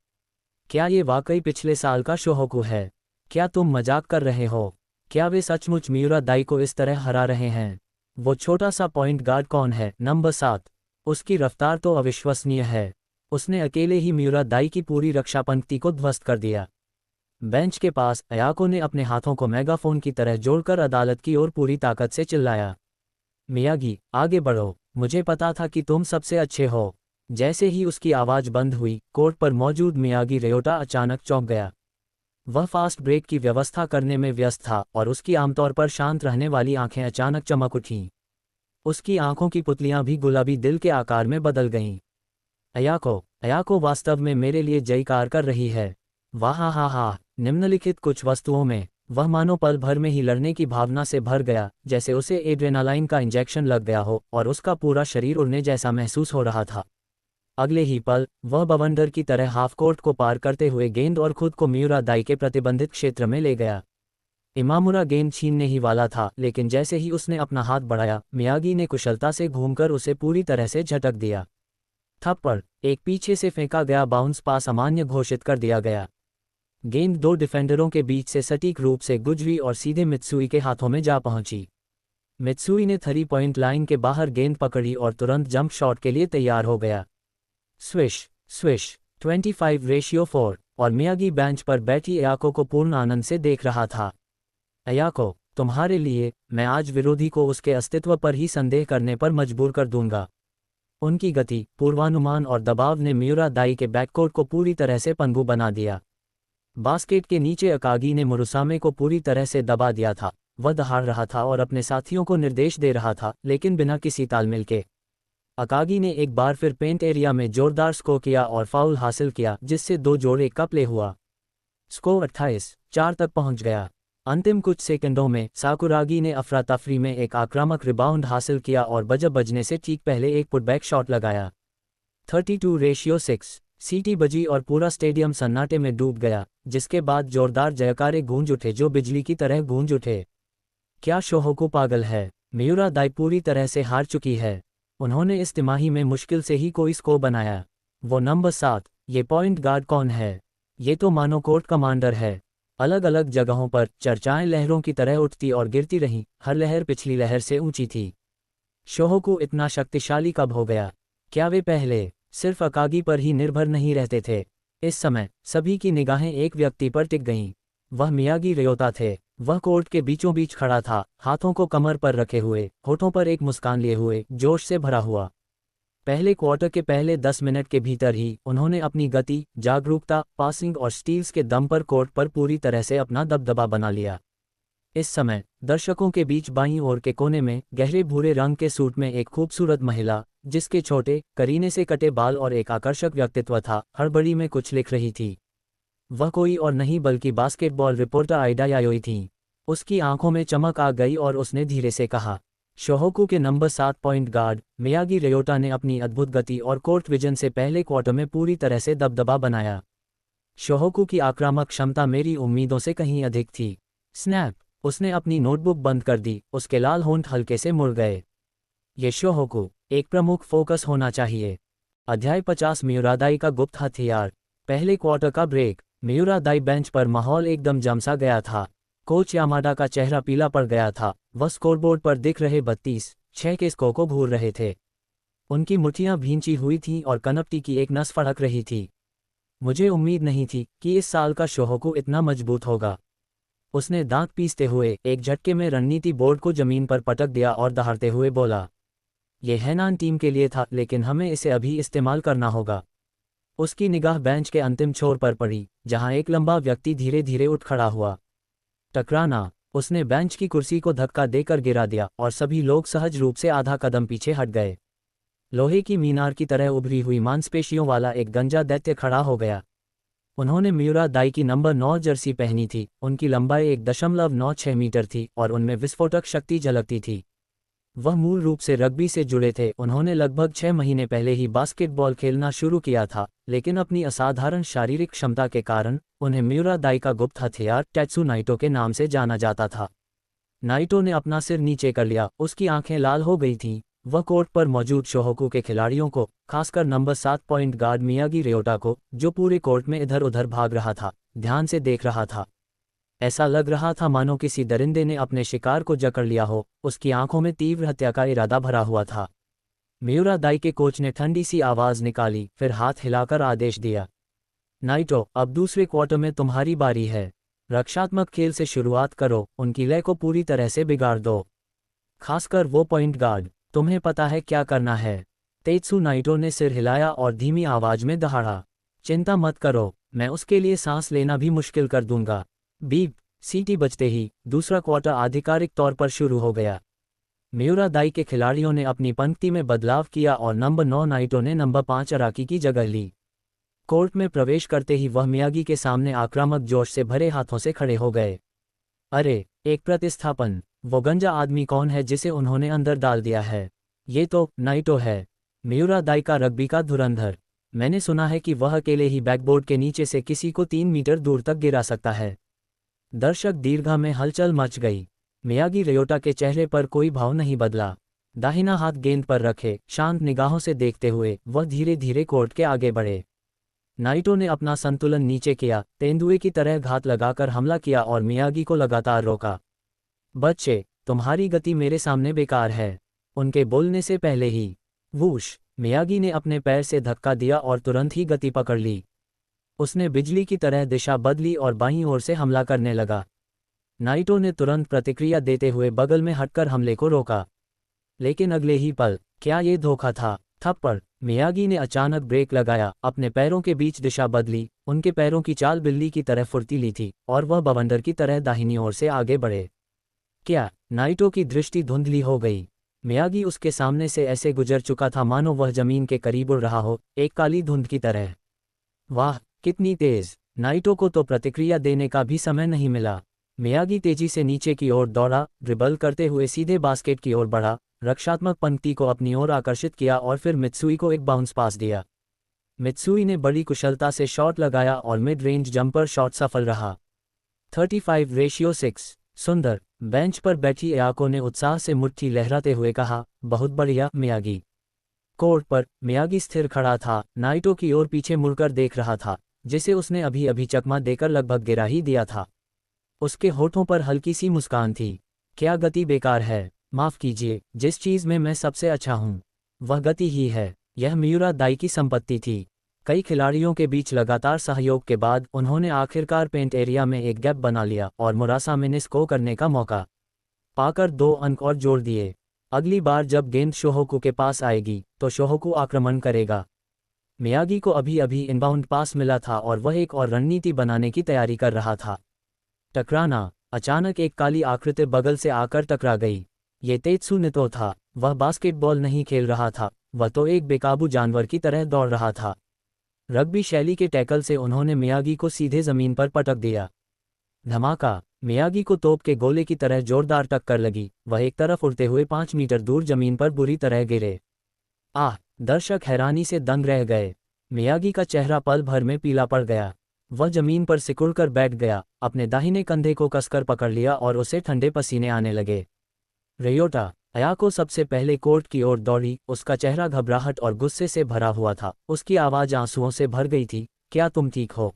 क्या ये वाकई पिछले साल का शोहोकू है? क्या तुम मजाक कर रहे हो? क्या वे सचमुच मियुरा दाई को इस तरह हरा रहे हैं? वो छोटा सा पॉइंट गार्ड कौन है? नंबर 7। उसकी रफ्तार तो अविश्वसनीय है। उसने अकेले ही मियुरा दाई की पूरी रक्षा पंक्ति को ध्वस्त कर दिया। बेंच के पास अयाको ने अपने हाथों को मेगाफोन की तरह जोड़कर अदालत की ओर पूरी ताकत से चिल्लाया। मियागी, आगे बढ़ो, मुझे पता था कि तुम सबसे अच्छे हो। जैसे ही उसकी आवाज़ बंद हुई, कोर्ट पर मौजूद मियागी रेयोटा अचानक चौंक गया। वह फास्ट ब्रेक की व्यवस्था करने में व्यस्त था और उसकी आमतौर पर शांत रहने वाली आंखें अचानक चमक उठीं। उसकी आंखों की पुतलियां भी गुलाबी दिल के आकार में बदल गईं। अयाको वास्तव में मेरे लिए जयकार कर रही है। वाह हा हा। निम्नलिखित कुछ वस्तुओं में वह मानो पल भर में ही लड़ने की भावना से भर गया, जैसे उसे एड्रेनालाइन का इंजेक्शन लग गया हो और उसका पूरा शरीर उड़ने जैसा महसूस हो रहा था। अगले ही पल वह बवंडर की तरह हाफ कोर्ट को पार करते हुए गेंद और खुद को मियुरा दाई के प्रतिबंधित क्षेत्र में ले गया। इमामुरा गेंद छीनने ही वाला था, लेकिन जैसे ही उसने अपना हाथ बढ़ाया, मियागी ने कुशलता से घूमकर उसे पूरी तरह से झटक दिया। थप्पड़, एक पीछे से फेंका गया बाउंस पास अमान्य घोषित कर दिया गया। गेंद 2 डिफेंडरों के बीच से सटीक रूप से गुजरी और सीधे मित्सुई के हाथों में जा पहुंची। मित्सुई ने 3 पॉइंट लाइन के बाहर गेंद पकड़ी और तुरंत जंप शॉट के लिए तैयार हो गया। स्विश, स्विश, 25-4 और मियागी बेंच पर बैठी अयाको को पूर्ण आनंद से देख रहा था। अयाको, तुम्हारे लिए, मैं आज विरोधी को उसके अस्तित्व पर ही संदेह करने पर मजबूर कर दूंगा। उनकी गति, पूर्वानुमान और दबाव ने मियुरा दाई के बैककोर्ट को पूरी तरह से पनगु बना दिया। बास्केट के नीचे अकागी ने मुरुसामे को पूरी तरह से दबा दिया था। वह दहाड़ रहा था और अपने साथियों को निर्देश दे रहा था, लेकिन बिना किसी तालमेल के। अकागी ने एक बार फिर पेंट एरिया में जोरदार स्कोर किया और फाउल हासिल किया, जिससे 2 जोड़े का प्ले हुआ। स्कोर 28-4 तक पहुंच गया। अंतिम कुछ सेकंडों में साकुरागी ने अफरा तफरी में एक आक्रामक रिबाउंड हासिल किया और बजर बजने से ठीक पहले एक पुटबैक शॉट लगाया। 32-6। सीटी बजी और पूरा स्टेडियम सन्नाटे में डूब गया, जिसके बाद जोरदार जयकारे गूंज उठे जो बिजली की तरह गूंज उठे। क्या शोहोकू पागल है? मियुरा दाई पूरी तरह से हार चुकी है। उन्होंने इस तिमाही में मुश्किल से ही कोई स्कोर बनाया। वो नंबर 7, ये पॉइंट गार्ड कौन है? ये तो मानो कोर्ट कमांडर है। अलग अलग जगहों पर चर्चाएं लहरों की तरह उठती और गिरती रहीं, हर लहर पिछली लहर से ऊंची थी। शोहोकू इतना शक्तिशाली कब हो गया? क्या वे पहले सिर्फ अकागी पर ही निर्भर नहीं रहते थे? इस समय सभी की निगाहें एक व्यक्ति पर टिक गईं। वह मियागी रेयोता थे। वह कोर्ट के बीचों बीच खड़ा था, हाथों को कमर पर रखे हुए, होठों पर एक मुस्कान लिए हुए, जोश से भरा हुआ। पहले क्वार्टर के पहले 10 मिनट के भीतर ही उन्होंने अपनी गति, जागरूकता, पासिंग और स्टील्स के दम पर कोर्ट पर पूरी तरह से अपना दबदबा बना लिया। इस समय दर्शकों के बीच बाईं ओर के कोने में गहरे भूरे रंग के सूट में एक खूबसूरत महिला, जिसके छोटे, करीने से कटे बाल और एक आकर्षक व्यक्तित्व था, हड़बड़ी में कुछ लिख रही थी। वह कोई और नहीं बल्कि बास्केटबॉल रिपोर्टर आइडा यायोई थीं। उसकी आंखों में चमक आ गई और उसने धीरे से कहा, शोहोकू के नंबर 7 पॉइंट गार्ड मियागी रेयोटा ने अपनी अद्भुत गति और कोर्ट विजन से पहले क्वार्टर में पूरी तरह से दबदबा बनाया। शोहोकू की आक्रामक क्षमता मेरी उम्मीदों से कहीं अधिक थी। स्नैप, उसने अपनी नोटबुक बंद कर दी, उसके लाल होंठ हल्के से मुड़ गए। ये शोहोकू, एक प्रमुख फोकस होना चाहिए। अध्याय 50 मियुरादाई का गुप्त हथियार। पहले क्वार्टर का ब्रेक। मियुरादाई बेंच पर माहौल एकदम जमसा गया था। कोच यामाडा का चेहरा पीला पड़ गया था। वह स्कोरबोर्ड पर दिख रहे 32-6 के स्कोर को भूल रहे थे। उनकी मुट्ठियां भींची हुई थीं और कनपटी की एक नस फड़क रही थी। मुझे उम्मीद नहीं थी कि इस साल का शोहोकू इतना मजबूत होगा। उसने दांत पीसते हुए एक झटके में रणनीति बोर्ड को जमीन पर पटक दिया और दहाड़ते हुए बोला, यह हैनान टीम के लिए था, लेकिन हमें इसे अभी इस्तेमाल करना होगा। उसकी निगाह बेंच के अंतिम छोर पर पड़ी, जहां एक लंबा व्यक्ति धीरे धीरे उठ खड़ा हुआ। टकराना। उसने बेंच की कुर्सी को धक्का देकर गिरा दिया और सभी लोग सहज रूप से आधा कदम पीछे हट गए। लोहे की मीनार की तरह उभरी हुई मांसपेशियों वाला एक गंजा दैत्य खड़ा हो गया। उन्होंने मियुरादाई की नंबर 9 जर्सी पहनी थी। उनकी लंबाई 1.96 मीटर थी और उनमें विस्फोटक शक्ति झलकती थी। वह मूल रूप से रग्बी से जुड़े थे। उन्होंने लगभग 6 महीने पहले ही बास्केटबॉल खेलना शुरू किया था, लेकिन अपनी असाधारण शारीरिक क्षमता के कारण उन्हें मियुरादाई का गुप्त हथियार टेत्सु नाइटो के नाम से जाना जाता था। नाइटो ने अपना सिर नीचे कर लिया। उसकी आंखें लाल हो गई थीं। वह कोर्ट पर मौजूद शोहोकू के खिलाड़ियों को, खासकर नंबर 7 पॉइंट गार्ड मियागी रेयोटा को, जो पूरे कोर्ट में इधर उधर भाग रहा था, ध्यान से देख रहा था। ऐसा लग रहा था मानो किसी दरिंदे ने अपने शिकार को जकड़ लिया हो। उसकी आंखों में तीव्र हत्या का इरादा भरा हुआ था। मियुरादाई के कोच ने ठंडी सी आवाज निकाली, फिर हाथ हिलाकर आदेश दिया, नाइटो, अब दूसरे क्वार्टर में तुम्हारी बारी है। रक्षात्मक खेल से शुरुआत करो, उनकी लय को पूरी तरह से बिगाड़ दो, खासकर वो पॉइंट गार्ड। तुम्हें पता है क्या करना है। तेत्सु नाइटो ने सिर हिलाया और धीमी आवाज में दहाड़ा, चिंता मत करो, मैं उसके लिए सांस लेना भी मुश्किल कर दूंगा। बीप। सीटी बजते ही दूसरा क्वार्टर आधिकारिक तौर पर शुरू हो गया। मियुरादाई के खिलाड़ियों ने अपनी पंक्ति में बदलाव किया और नंबर 9 नाइटो ने नंबर 5 अराकी की जगह ली। कोर्ट में प्रवेश करते ही वह मियागी के सामने आक्रामक जोश से भरे हाथों से खड़े हो गए। अरे, एक प्रतिस्थापन। वो गंजा आदमी कौन है जिसे उन्होंने अंदर डाल दिया है? ये तो नाइटो है, मियुरादाई का रग्बी का धुरंधर। मैंने सुना है कि वह अकेले ही बैकबोर्ड के नीचे से किसी को 3 मीटर दूर तक गिरा सकता है। दर्शक दीर्घा में हलचल मच गई। मियागी रेयोटा के चेहरे पर कोई भाव नहीं बदला। दाहिना हाथ गेंद पर रखे, शांत निगाहों से देखते हुए वह धीरे धीरे कोर्ट के आगे बढ़े। नाइटो ने अपना संतुलन नीचे किया, तेंदुए की तरह घात लगाकर हमला किया और मियागी को लगातार रोका। बच्चे, तुम्हारी गति मेरे सामने बेकार है। उनके बोलने से पहले ही वूश, मियागी ने अपने पैर से धक्का दिया और तुरंत ही गति पकड़ ली। उसने बिजली की तरह दिशा बदली और बाईं ओर से हमला करने लगा। नाइटो ने तुरंत प्रतिक्रिया देते हुए बगल में हटकर हमले को रोका, लेकिन अगले ही पल, क्या ये धोखा था? थप्पड़। मियागी ने अचानक ब्रेक लगाया, अपने पैरों के बीच दिशा बदली। उनके पैरों की चाल बिल्ली की तरह फुर्तीली थी और वह बवंडर की तरह दाहिनी ओर से आगे बढ़े। क्या? नाइटो की दृष्टि धुंधली हो गई। मियागी उसके सामने से ऐसे गुजर चुका था मानो वह जमीन के करीब उड़ रहा हो, एक काली धुंध की तरह। वाह, कितनी तेज! नाइटो को तो प्रतिक्रिया देने का भी समय नहीं मिला। मियागी तेजी से नीचे की ओर दौड़ा, ड्रिबल करते हुए सीधे बास्केट की ओर बढ़ा, रक्षात्मक पंक्ति को अपनी ओर आकर्षित किया और फिर मित्सुई को एक बाउंस पास दिया। मित्सुई ने बड़ी कुशलता से शॉट लगाया और मिड रेंज जंपर शॉट सफल रहा। 35:6। सुंदर। बेंच पर बैठी एयाको ने उत्साह से मुट्ठी लहराते हुए कहा, बहुत बढ़िया मियागी। कोर्ट पर मियागी स्थिर खड़ा था, नाइटो की ओर पीछे मुड़कर देख रहा था, जिसे उसने अभी अभी चकमा देकर लगभग गिरा ही दिया था। उसके होठों पर हल्की सी मुस्कान थी। क्या गति बेकार है? माफ कीजिए, जिस चीज में मैं सबसे अच्छा हूं वह गति ही है। यह मियुरादाई की संपत्ति थी। कई खिलाड़ियों के बीच लगातार सहयोग के बाद उन्होंने आखिरकार पेंट एरिया में एक गैप बना लिया और मुरासा में स्कोर करने का मौका पाकर 2 अंक और जोड़ दिए। अगली बार जब गेंद शोहोकू के पास आएगी तो शोहोकू आक्रमण करेगा। मियागी को अभी अभी इनबाउंड पास मिला था और वह एक और रणनीति बनाने की तैयारी कर रहा था। टकराना। अचानक एक काली आकृति बगल से आकर टकरा गई। ये तेत्सु नाइटो था। वह बास्केटबॉल नहीं खेल रहा था, वह तो एक बेकाबू जानवर की तरह दौड़ रहा था। रग्बी शैली के टैकल से उन्होंने मियागी को सीधे जमीन पर पटक दिया। धमाका। मियागी को तोप के गोले की तरह जोरदार टक्कर लगी। वह एक तरफ उड़ते हुए 5 मीटर दूर जमीन पर बुरी तरह गिरे। आह! दर्शक हैरानी से दंग रह गए। मियागी का चेहरा पल भर में पीला पड़ गया। वह जमीन पर सिकुड़कर बैठ गया, अपने दाहिने कंधे को कसकर पकड़ लिया और उसे ठंडे पसीने आने लगे। रेयोटा, अयाको सबसे पहले कोर्ट की ओर दौड़ी, उसका चेहरा घबराहट और गुस्से से भरा हुआ था, उसकी आवाज़ आंसुओं से भर गई थी। क्या तुम ठीक हो?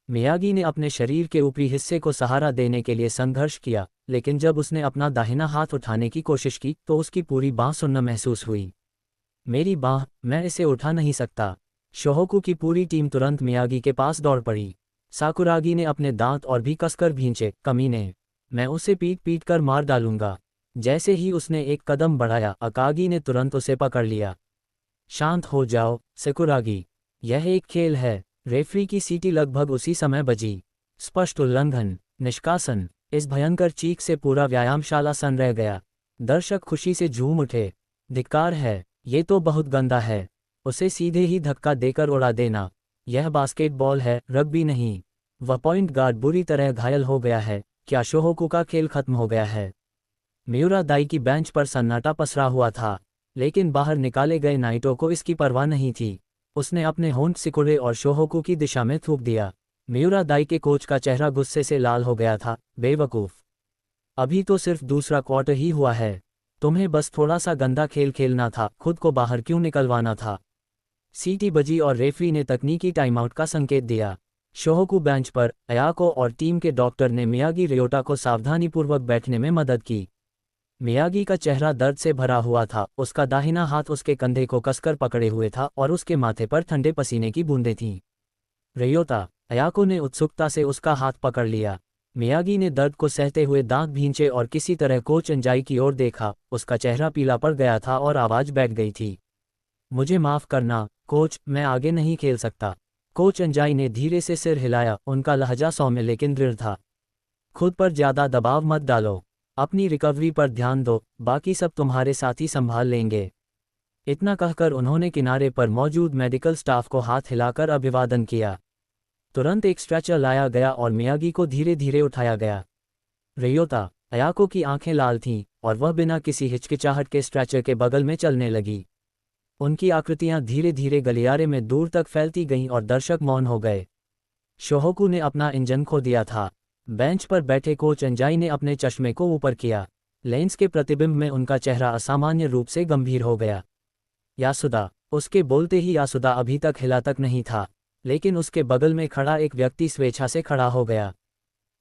मियागी ने अपने शरीर के ऊपरी हिस्से को सहारा देने के लिए संघर्ष किया, लेकिन जब उसने अपना दाहिना हाथ उठाने की कोशिश की तो उसकी पूरी बाँह सुन्न महसूस हुई। मेरी बाँह, मैं इसे उठा नहीं सकता। शोहोकू की पूरी टीम तुरंत मियागी के पास दौड़ पड़ी। साकुरागी ने अपने दांत और भी कसकर भींचे, कमीने, मैं उसे पीट पीट कर मार डालूंगा। जैसे ही उसने एक कदम बढ़ाया, अकागी ने तुरंत उसे पकड़ लिया। शांत हो जाओ, साकुरागी, यह एक खेल है। रेफरी की सीटी लगभग उसी समय बजी। स्पष्ट उल्लंघन, निष्कासन। इस भयंकर चीख से पूरा व्यायामशाला सन रह गया। दर्शक खुशी से झूम उठे। धिक्कार है, ये तो बहुत गंदा है। उसे सीधे ही धक्का देकर उड़ा देना। यह बास्केटबॉल है, रग्बी नहीं। वह पॉइंट गार्ड बुरी तरह घायल हो गया है। क्या शोहोकू का खेल खत्म हो गया है? मियुरा दाई की बेंच पर सन्नाटा पसरा हुआ था, लेकिन बाहर निकाले गए नाइटो को इसकी परवाह नहीं थी। उसने अपने होंठ सिकुड़े और शोहोकू की दिशा में थूक दिया। मियुरा दाई के कोच का चेहरा गुस्से से लाल हो गया था। बेवकूफ़, अभी तो सिर्फ दूसरा क्वार्टर ही हुआ है। तुम्हें बस थोड़ा सा गंदा खेल खेलना था, खुद को बाहर क्यों निकलवाना था? सीटी बजी और रेफरी ने तकनीकी टाइमआउट का संकेत दिया। शोहोकू बेंच पर, अयाको और टीम के डॉक्टर ने मियागी रियोटा को सावधानीपूर्वक बैठने में मदद की। मियागी का चेहरा दर्द से भरा हुआ था, उसका दाहिना हाथ उसके कंधे को कसकर पकड़े हुए था और उसके माथे पर ठंडे पसीने की बूंदें थीं। रियोता, अयाको ने उत्सुकता से उसका हाथ पकड़ लिया। मियागी ने दर्द को सहते हुए दांत भींचे और किसी तरह कोच अंजाई की ओर देखा। उसका चेहरा पीला पड़ गया था और आवाज़ बैठ गई थी। मुझे माफ़ करना कोच, मैं आगे नहीं खेल सकता। कोच अंजाई ने धीरे से सिर हिलाया, उनका लहजा सौम्य लेकिन दृढ़ था। खुद पर ज़्यादा दबाव मत डालो, अपनी रिकवरी पर ध्यान दो, बाकी सब तुम्हारे साथी संभाल लेंगे। इतना कहकर उन्होंने किनारे पर मौजूद मेडिकल स्टाफ को हाथ हिलाकर अभिवादन किया। तुरंत एक स्ट्रेचर लाया गया और मियागी को धीरे धीरे उठाया गया। रियोता, अयाको की आंखें लाल थीं और वह बिना किसी हिचकिचाहट के स्ट्रेचर के बगल में चलने लगी। उनकी आकृतियां धीरे धीरे गलियारे में दूर तक फैलती गईं और दर्शक मौन हो गए। शोहोकू ने अपना इंजन खो दिया था। बेंच पर बैठे कोच अंजाई ने अपने चश्मे को ऊपर किया। लेंस के प्रतिबिंब में उनका चेहरा असामान्य रूप से गंभीर हो गया। यासुदा, उसके बोलते ही यासुदा अभी तक हिला तक नहीं था, लेकिन उसके बगल में खड़ा एक व्यक्ति स्वेच्छा से खड़ा हो गया।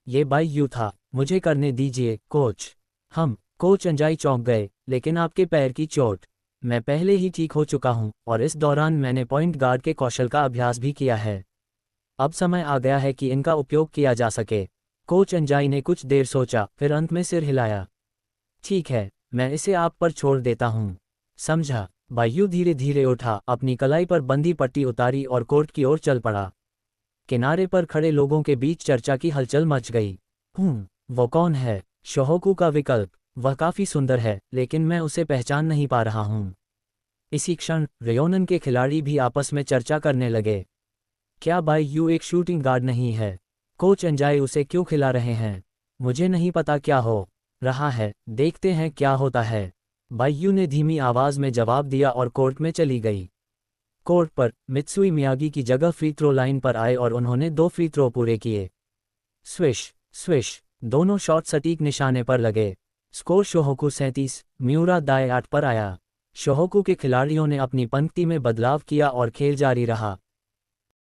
ये बाई यू था। मुझे करने दीजिए कोच। कोच अंजाई चौंक गए, लेकिन आपके पैर की चोट? मैं पहले ही ठीक हो चुका हूं और इस दौरान मैंने पॉइंट गार्ड के कौशल का अभ्यास भी किया है। अब समय आ गया है कि इनका उपयोग किया जा सके। कोच अंजाई ने कुछ देर सोचा, फिर अंत में सिर हिलाया। ठीक है, मैं इसे आप पर छोड़ देता हूं, समझा? बायू धीरे धीरे उठा, अपनी कलाई पर बंधी पट्टी उतारी और कोर्ट की ओर चल पड़ा। किनारे पर खड़े लोगों के बीच चर्चा की हलचल मच गई। वो कौन है? शोहोकू का विकल्प। वह काफ़ी सुंदर है, लेकिन मैं उसे पहचान नहीं पा रहा हूँ। इसी क्षण रेयोनन के खिलाड़ी भी आपस में चर्चा करने लगे। क्या बाई यू एक शूटिंग गार्ड नहीं है? कोच अंजाई उसे क्यों खिला रहे हैं? मुझे नहीं पता क्या हो रहा है, देखते हैं क्या होता है। बाई यू ने धीमी आवाज़ में जवाब दिया और कोर्ट में चली गई। कोर्ट पर मित्सुई मियागी की जगह फ्री थ्रो लाइन पर आए और उन्होंने 2 फ्री थ्रो पूरे किए। स्विश स्विश, दोनों शॉट सटीक निशाने पर लगे। स्कोर शोहोकू 37, मियुरा दाई 8 पर आया। शोहोकू के खिलाड़ियों ने अपनी पंक्ति में बदलाव किया और खेल जारी रहा।